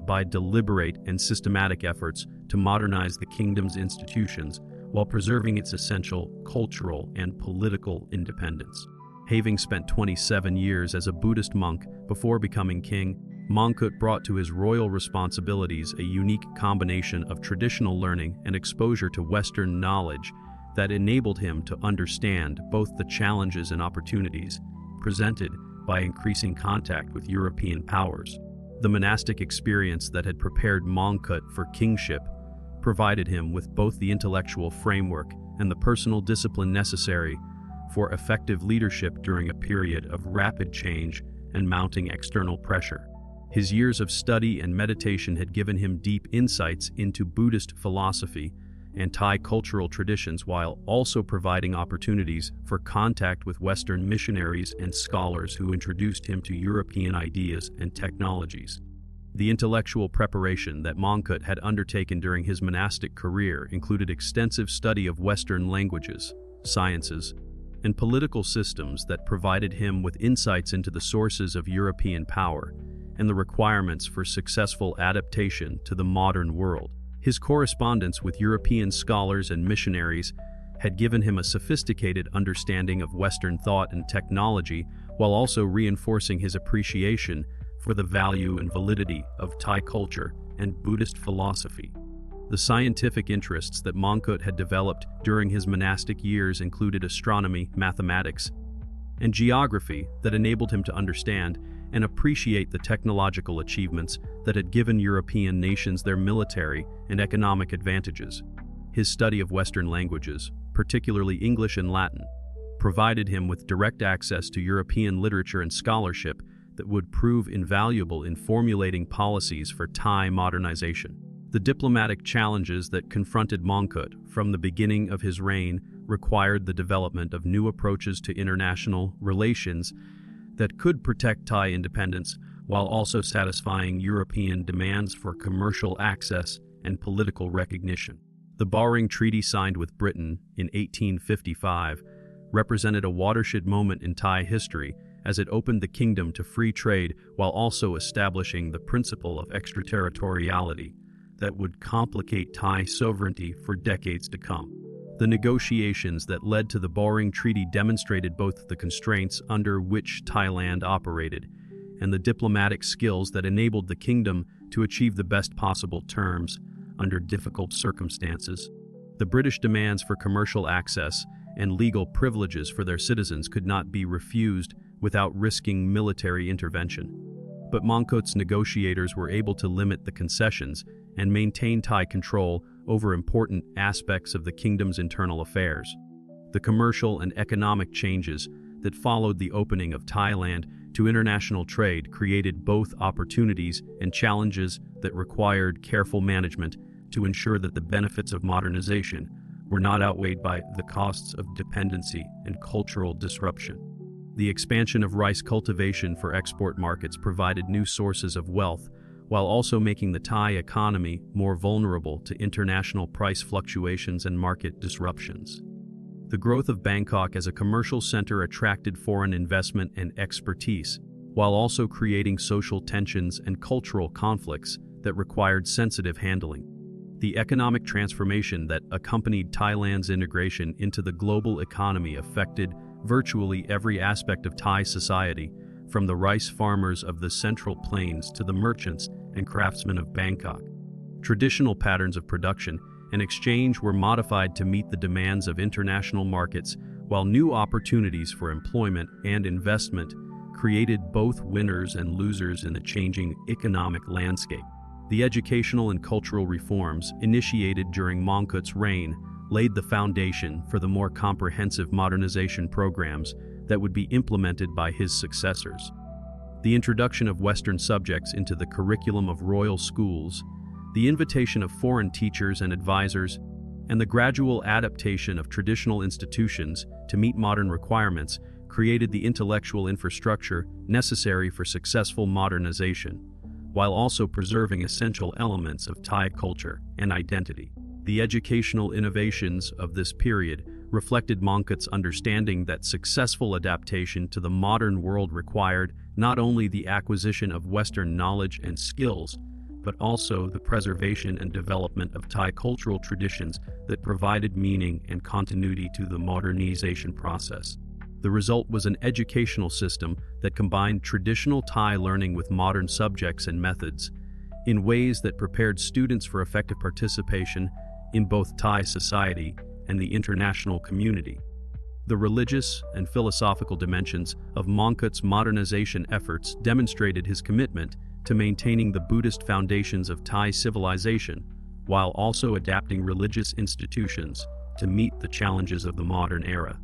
by deliberate and systematic efforts to modernize the kingdom's institutions while preserving its essential cultural and political independence. Having spent 27 years as a Buddhist monk before becoming king, Mongkut brought to his royal responsibilities a unique combination of traditional learning and exposure to Western knowledge that enabled him to understand both the challenges and opportunities presented by increasing contact with European powers. The monastic experience that had prepared Mongkut for kingship provided him with both the intellectual framework and the personal discipline necessary for effective leadership during a period of rapid change and mounting external pressure. His years of study and meditation had given him deep insights into Buddhist philosophy and Thai cultural traditions while also providing opportunities for contact with Western missionaries and scholars who introduced him to European ideas and technologies. The intellectual preparation that Mongkut had undertaken during his monastic career included extensive study of Western languages, sciences, and political systems that provided him with insights into the sources of European power and the requirements for successful adaptation to the modern world. His correspondence with European scholars and missionaries had given him a sophisticated understanding of Western thought and technology, while also reinforcing his appreciation for the value and validity of Thai culture and Buddhist philosophy. The scientific interests that Mongkut had developed during his monastic years included astronomy, mathematics, and geography that enabled him to understand and appreciate the technological achievements that had given European nations their military and economic advantages. His study of Western languages, particularly English and Latin, provided him with direct access to European literature and scholarship that would prove invaluable in formulating policies for Thai modernization. The diplomatic challenges that confronted Mongkut from the beginning of his reign required the development of new approaches to international relations that could protect Thai independence while also satisfying European demands for commercial access and political recognition. The Barring Treaty signed with Britain in 1855 represented a watershed moment in Thai history as it opened the kingdom to free trade while also establishing the principle of extraterritoriality that would complicate Thai sovereignty for decades to come. The negotiations that led to the Boring Treaty demonstrated both the constraints under which Thailand operated and the diplomatic skills that enabled the kingdom to achieve the best possible terms under difficult circumstances. The British demands for commercial access and legal privileges for their citizens could not be refused without risking military intervention. But Mongkut's negotiators were able to limit the concessions and maintain Thai control over important aspects of the kingdom's internal affairs. The commercial and economic changes that followed the opening of Thailand to international trade created both opportunities and challenges that required careful management to ensure that the benefits of modernization were not outweighed by the costs of dependency and cultural disruption. The expansion of rice cultivation for export markets provided new sources of wealth, while also making the Thai economy more vulnerable to international price fluctuations and market disruptions. The growth of Bangkok as a commercial center attracted foreign investment and expertise, while also creating social tensions and cultural conflicts that required sensitive handling. The economic transformation that accompanied Thailand's integration into the global economy affected virtually every aspect of Thai society, from the rice farmers of the Central Plains to the merchants and craftsmen of Bangkok. Traditional patterns of production and exchange were modified to meet the demands of international markets, while new opportunities for employment and investment created both winners and losers in the changing economic landscape. The educational and cultural reforms initiated during Mongkut's reign laid the foundation for the more comprehensive modernization programs that would be implemented by his successors. The introduction of Western subjects into the curriculum of royal schools, the invitation of foreign teachers and advisors, and the gradual adaptation of traditional institutions to meet modern requirements created the intellectual infrastructure necessary for successful modernization, while also preserving essential elements of Thai culture and identity. The educational innovations of this period reflected Mongkut's understanding that successful adaptation to the modern world required not only the acquisition of Western knowledge and skills, but also the preservation and development of Thai cultural traditions that provided meaning and continuity to the modernization process. The result was an educational system that combined traditional Thai learning with modern subjects and methods in ways that prepared students for effective participation in both Thai society and the international community. The religious and philosophical dimensions of Mongkut's modernization efforts demonstrated his commitment to maintaining the Buddhist foundations of Thai civilization, while also adapting religious institutions to meet the challenges of the modern era.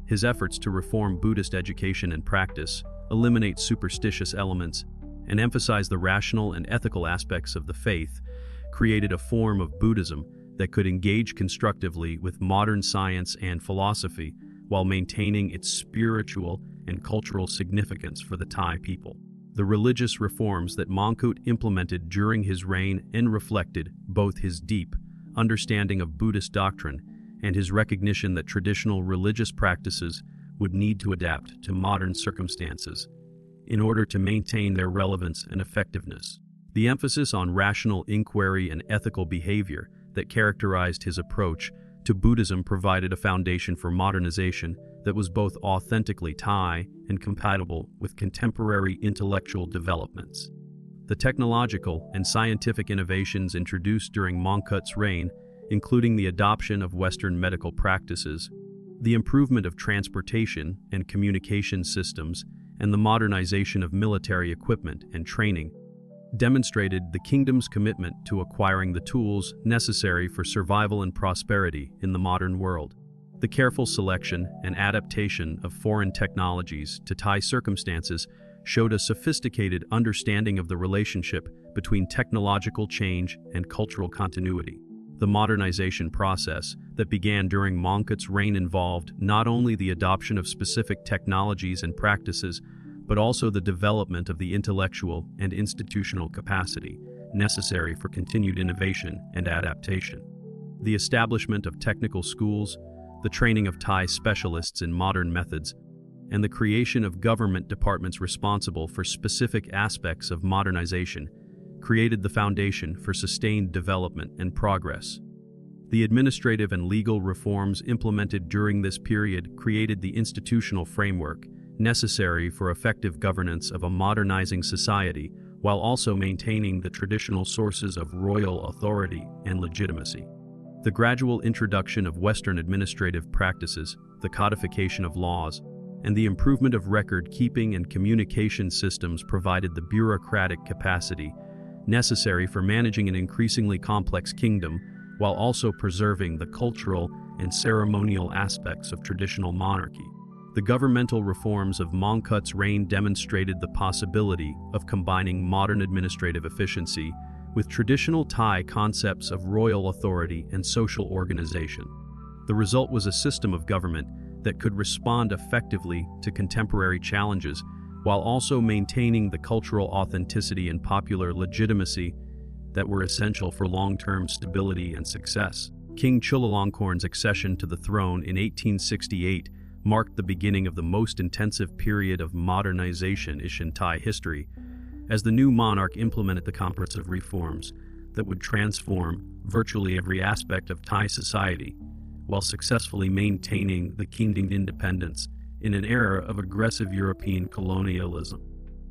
His efforts to reform Buddhist education and practice, eliminate superstitious elements, and emphasize the rational and ethical aspects of the faith created a form of Buddhism that could engage constructively with modern science and philosophy while maintaining its spiritual and cultural significance for the Thai people. The religious reforms that Mongkut implemented during his reign reflected both his deep understanding of Buddhist doctrine and his recognition that traditional religious practices would need to adapt to modern circumstances in order to maintain their relevance and effectiveness. The emphasis on rational inquiry and ethical behavior that characterized his approach to Buddhism provided a foundation for modernization that was both authentically Thai and compatible with contemporary intellectual developments. The technological and scientific innovations introduced during Mongkut's reign, including the adoption of Western medical practices, the improvement of transportation and communication systems, and the modernization of military equipment and training, demonstrated the kingdom's commitment to acquiring the tools necessary for survival and prosperity in the modern world. The careful selection and adaptation of foreign technologies to Thai circumstances showed a sophisticated understanding of the relationship between technological change and cultural continuity. The modernization process that began during Mongkut's reign involved not only the adoption of specific technologies and practices, but also the development of the intellectual and institutional capacity necessary for continued innovation and adaptation. The establishment of technical schools, the training of Thai specialists in modern methods, and the creation of government departments responsible for specific aspects of modernization created the foundation for sustained development and progress. The administrative and legal reforms implemented during this period created the institutional framework necessary for effective governance of a modernizing society, while also maintaining the traditional sources of royal authority and legitimacy. The gradual introduction of Western administrative practices, the codification of laws, and the improvement of record-keeping and communication systems provided the bureaucratic capacity necessary for managing an increasingly complex kingdom, while also preserving the cultural and ceremonial aspects of traditional monarchy. The governmental reforms of Mongkut's reign demonstrated the possibility of combining modern administrative efficiency with traditional Thai concepts of royal authority and social organization. The result was a system of government that could respond effectively to contemporary challenges while also maintaining the cultural authenticity and popular legitimacy that were essential for long-term stability and success. King Chulalongkorn's accession to the throne in 1868 marked the beginning of the most intensive period of modernization in Thai history, as the new monarch implemented the comprehensive reforms that would transform virtually every aspect of Thai society, while successfully maintaining the kingdom's independence in an era of aggressive European colonialism.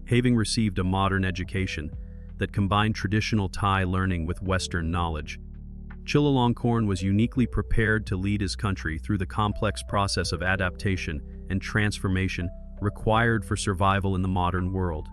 Having received a modern education that combined traditional Thai learning with Western knowledge, Chulalongkorn was uniquely prepared to lead his country through the complex process of adaptation and transformation required for survival in the modern world.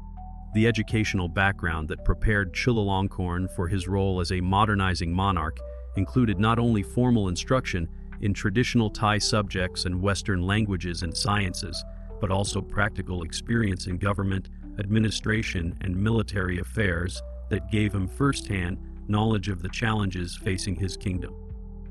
The educational background that prepared Chulalongkorn for his role as a modernizing monarch included not only formal instruction in traditional Thai subjects and Western languages and sciences, but also practical experience in government, administration, and military affairs that gave him first-hand knowledge of the challenges facing his kingdom.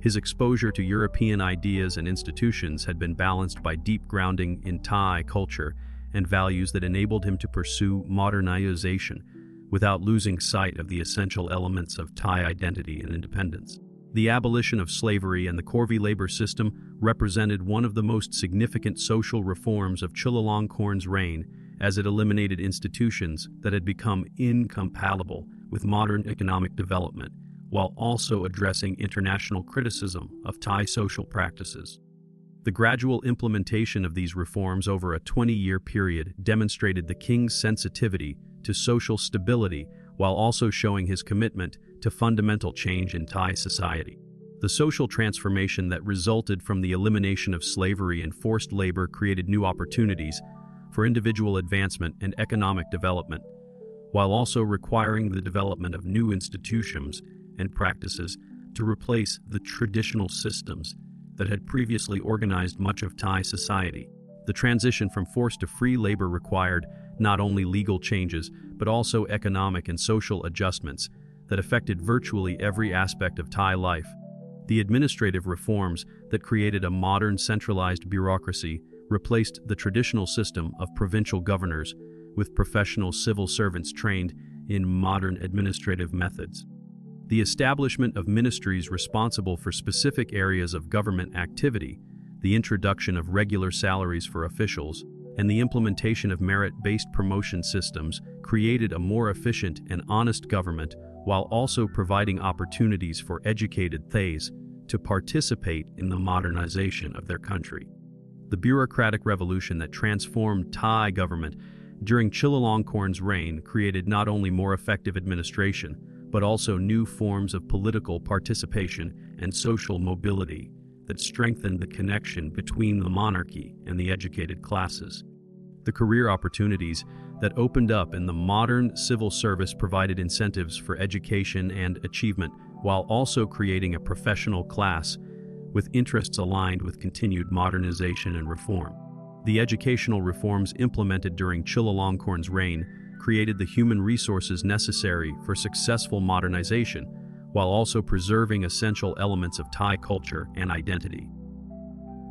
His exposure to European ideas and institutions had been balanced by deep grounding in Thai culture and values that enabled him to pursue modernization without losing sight of the essential elements of Thai identity and independence. The abolition of slavery and the Corvée labor system represented one of the most significant social reforms of Chulalongkorn's reign, as it eliminated institutions that had become incompatible with modern economic development, while also addressing international criticism of Thai social practices. The gradual implementation of these reforms over a 20-year period demonstrated the king's sensitivity to social stability while also showing his commitment to fundamental change in Thai society. The social transformation that resulted from the elimination of slavery and forced labor created new opportunities for individual advancement and economic development, while also requiring the development of new institutions and practices to replace the traditional systems that had previously organized much of Thai society. The transition from forced to free labor required not only legal changes, but also economic and social adjustments that affected virtually every aspect of Thai life. The administrative reforms that created a modern centralized bureaucracy replaced the traditional system of provincial governors with professional civil servants trained in modern administrative methods. The establishment of ministries responsible for specific areas of government activity, the introduction of regular salaries for officials, and the implementation of merit-based promotion systems created a more efficient and honest government while also providing opportunities for educated Thais to participate in the modernization of their country. The bureaucratic revolution that transformed Thai government during Chulalongkorn's reign created not only more effective administration, but also new forms of political participation and social mobility that strengthened the connection between the monarchy and the educated classes. The career opportunities that opened up in the modern civil service provided incentives for education and achievement, while also creating a professional class with interests aligned with continued modernization and reform. The educational reforms implemented during Chulalongkorn's reign created the human resources necessary for successful modernization, while also preserving essential elements of Thai culture and identity.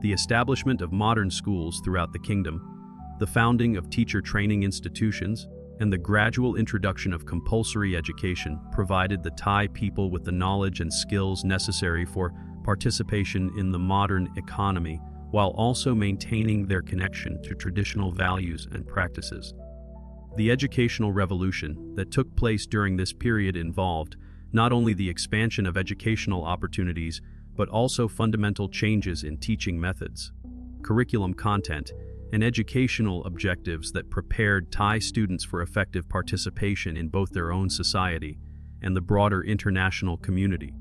The establishment of modern schools throughout the kingdom, the founding of teacher training institutions, and the gradual introduction of compulsory education provided the Thai people with the knowledge and skills necessary for participation in the modern economy, while also maintaining their connection to traditional values and practices. The educational revolution that took place during this period involved not only the expansion of educational opportunities, but also fundamental changes in teaching methods, curriculum content, and educational objectives that prepared Thai students for effective participation in both their own society and the broader international community.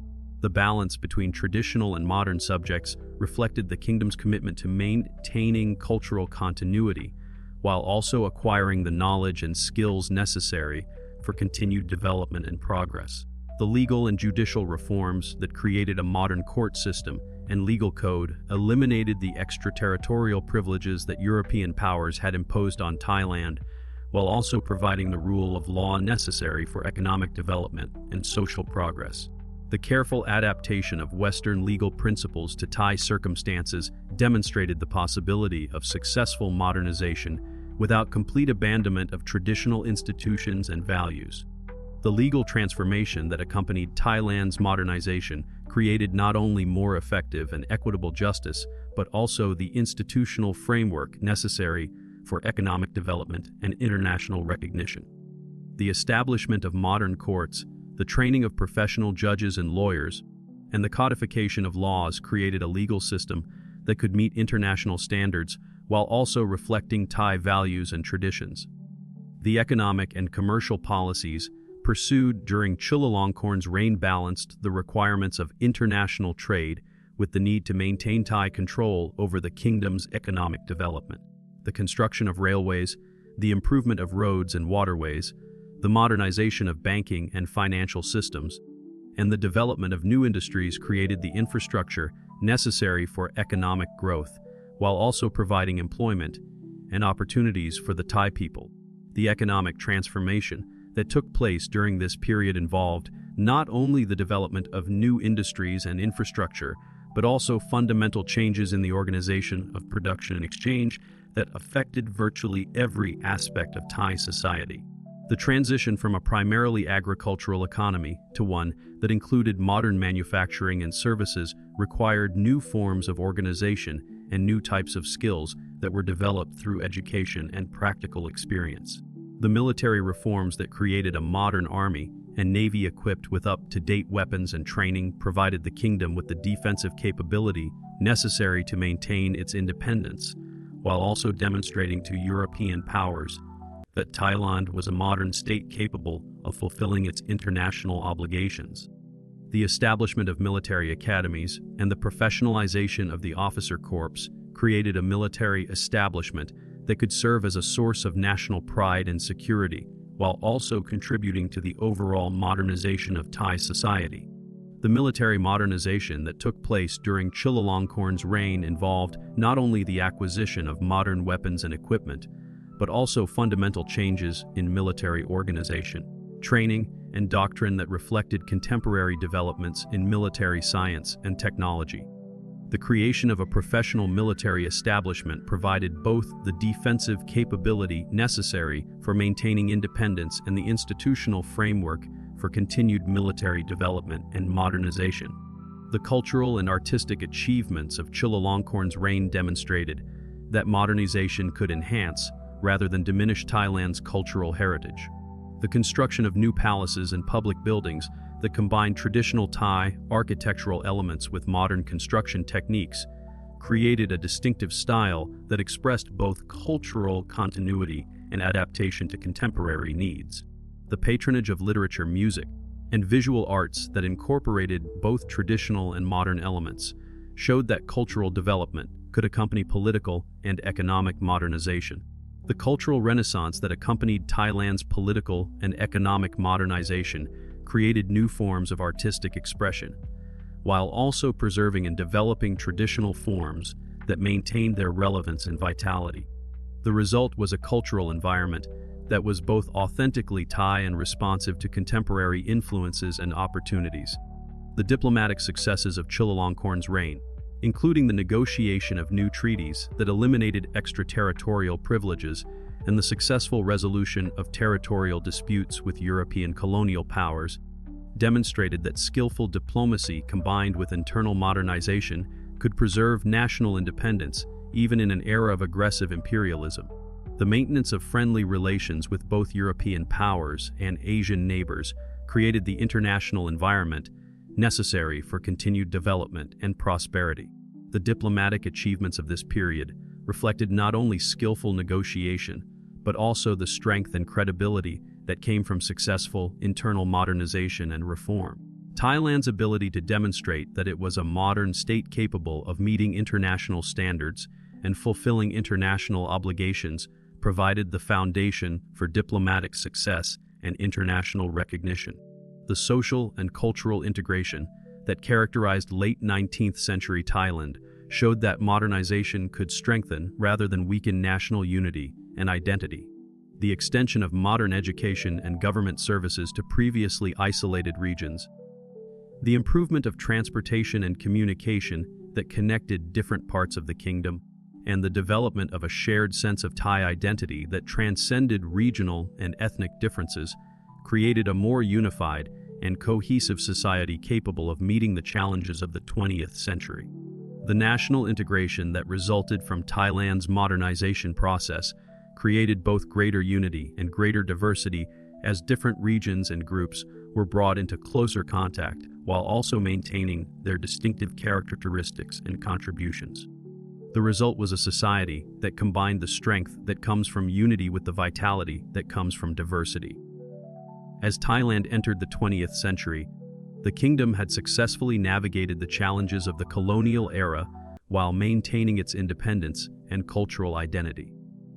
The balance between traditional and modern subjects reflected the kingdom's commitment to maintaining cultural continuity, while also acquiring the knowledge and skills necessary for continued development and progress. The legal and judicial reforms that created a modern court system and legal code eliminated the extraterritorial privileges that European powers had imposed on Thailand, while also providing the rule of law necessary for economic development and social progress. The careful adaptation of Western legal principles to Thai circumstances demonstrated the possibility of successful modernization without complete abandonment of traditional institutions and values. The legal transformation that accompanied Thailand's modernization created not only more effective and equitable justice, but also the institutional framework necessary for economic development and international recognition. The establishment of modern courts, the training of professional judges and lawyers, and the codification of laws created a legal system that could meet international standards while also reflecting Thai values and traditions. The economic and commercial policies pursued during Chulalongkorn's reign balanced the requirements of international trade with the need to maintain Thai control over the kingdom's economic development. The construction of railways, the improvement of roads and waterways, the modernization of banking and financial systems, and the development of new industries created the infrastructure necessary for economic growth, while also providing employment and opportunities for the Thai people. The economic transformation that took place during this period involved not only the development of new industries and infrastructure, but also fundamental changes in the organization of production and exchange that affected virtually every aspect of Thai society. The transition from a primarily agricultural economy to one that included modern manufacturing and services required new forms of organization and new types of skills that were developed through education and practical experience. The military reforms that created a modern army and navy equipped with up-to-date weapons and training provided the kingdom with the defensive capability necessary to maintain its independence, while also demonstrating to European powers that Thailand was a modern state capable of fulfilling its international obligations. The establishment of military academies and the professionalization of the officer corps created a military establishment that could serve as a source of national pride and security, while also contributing to the overall modernization of Thai society. The military modernization that took place during Chulalongkorn's reign involved not only the acquisition of modern weapons and equipment, but also fundamental changes in military organization, training, and doctrine that reflected contemporary developments in military science and technology. The creation of a professional military establishment provided both the defensive capability necessary for maintaining independence and the institutional framework for continued military development and modernization. The cultural and artistic achievements of Chulalongkorn's reign demonstrated that modernization could enhance rather than diminish Thailand's cultural heritage. The construction of new palaces and public buildings that combined traditional Thai architectural elements with modern construction techniques created a distinctive style that expressed both cultural continuity and adaptation to contemporary needs. The patronage of literature, music, and visual arts that incorporated both traditional and modern elements showed that cultural development could accompany political and economic modernization. The cultural renaissance that accompanied Thailand's political and economic modernization created new forms of artistic expression, while also preserving and developing traditional forms that maintained their relevance and vitality. The result was a cultural environment that was both authentically Thai and responsive to contemporary influences and opportunities. The diplomatic successes of Chulalongkorn's reign, including the negotiation of new treaties that eliminated extraterritorial privileges and the successful resolution of territorial disputes with European colonial powers, demonstrated that skillful diplomacy combined with internal modernization could preserve national independence even in an era of aggressive imperialism. The maintenance of friendly relations with both European powers and Asian neighbors created the international environment necessary for continued development and prosperity. The diplomatic achievements of this period reflected not only skillful negotiation, but also the strength and credibility that came from successful internal modernization and reform. Thailand's ability to demonstrate that it was a modern state capable of meeting international standards and fulfilling international obligations provided the foundation for diplomatic success and international recognition. The social and cultural integration that characterized late 19th century Thailand showed that modernization could strengthen rather than weaken national unity and identity. The extension of modern education and government services to previously isolated regions, the improvement of transportation and communication that connected different parts of the kingdom, and the development of a shared sense of Thai identity that transcended regional and ethnic differences created a more unified and cohesive society capable of meeting the challenges of the 20th century. The national integration that resulted from Thailand's modernization process created both greater unity and greater diversity as different regions and groups were brought into closer contact while also maintaining their distinctive characteristics and contributions. The result was a society that combined the strength that comes from unity with the vitality that comes from diversity. As Thailand entered the 20th century, the kingdom had successfully navigated the challenges of the colonial era while maintaining its independence and cultural identity.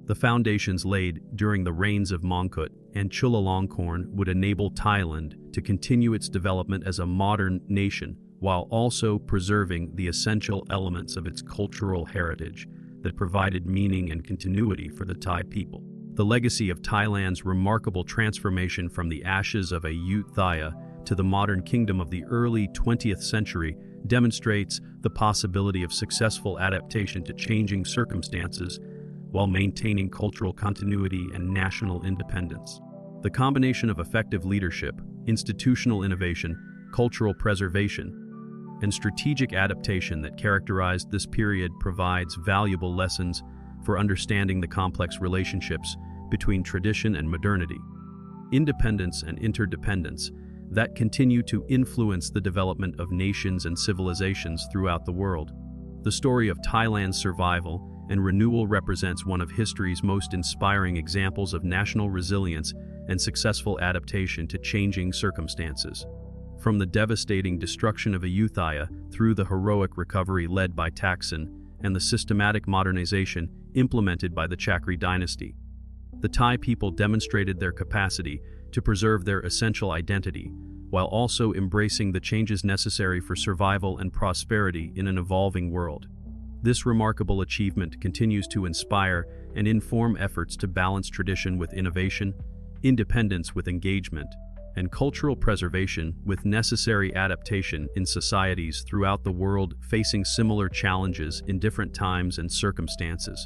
The foundations laid during the reigns of Mongkut and Chulalongkorn would enable Thailand to continue its development as a modern nation while also preserving the essential elements of its cultural heritage that provided meaning and continuity for the Thai people. The legacy of Thailand's remarkable transformation from the ashes of Ayutthaya to the modern kingdom of the early 20th century demonstrates the possibility of successful adaptation to changing circumstances while maintaining cultural continuity and national independence. The combination of effective leadership, institutional innovation, cultural preservation, and strategic adaptation that characterized this period provides valuable lessons for understanding the complex relationships between tradition and modernity, independence and interdependence that continue to influence the development of nations and civilizations throughout the world. The story of Thailand's survival and renewal represents one of history's most inspiring examples of national resilience and successful adaptation to changing circumstances. From the devastating destruction of Ayutthaya through the heroic recovery led by Thaksin and the systematic modernization implemented by the Chakri dynasty, the Thai people demonstrated their capacity to preserve their essential identity while also embracing the changes necessary for survival and prosperity in an evolving world. This remarkable achievement continues to inspire and inform efforts to balance tradition with innovation, independence with engagement, and cultural preservation with necessary adaptation in societies throughout the world facing similar challenges in different times and circumstances.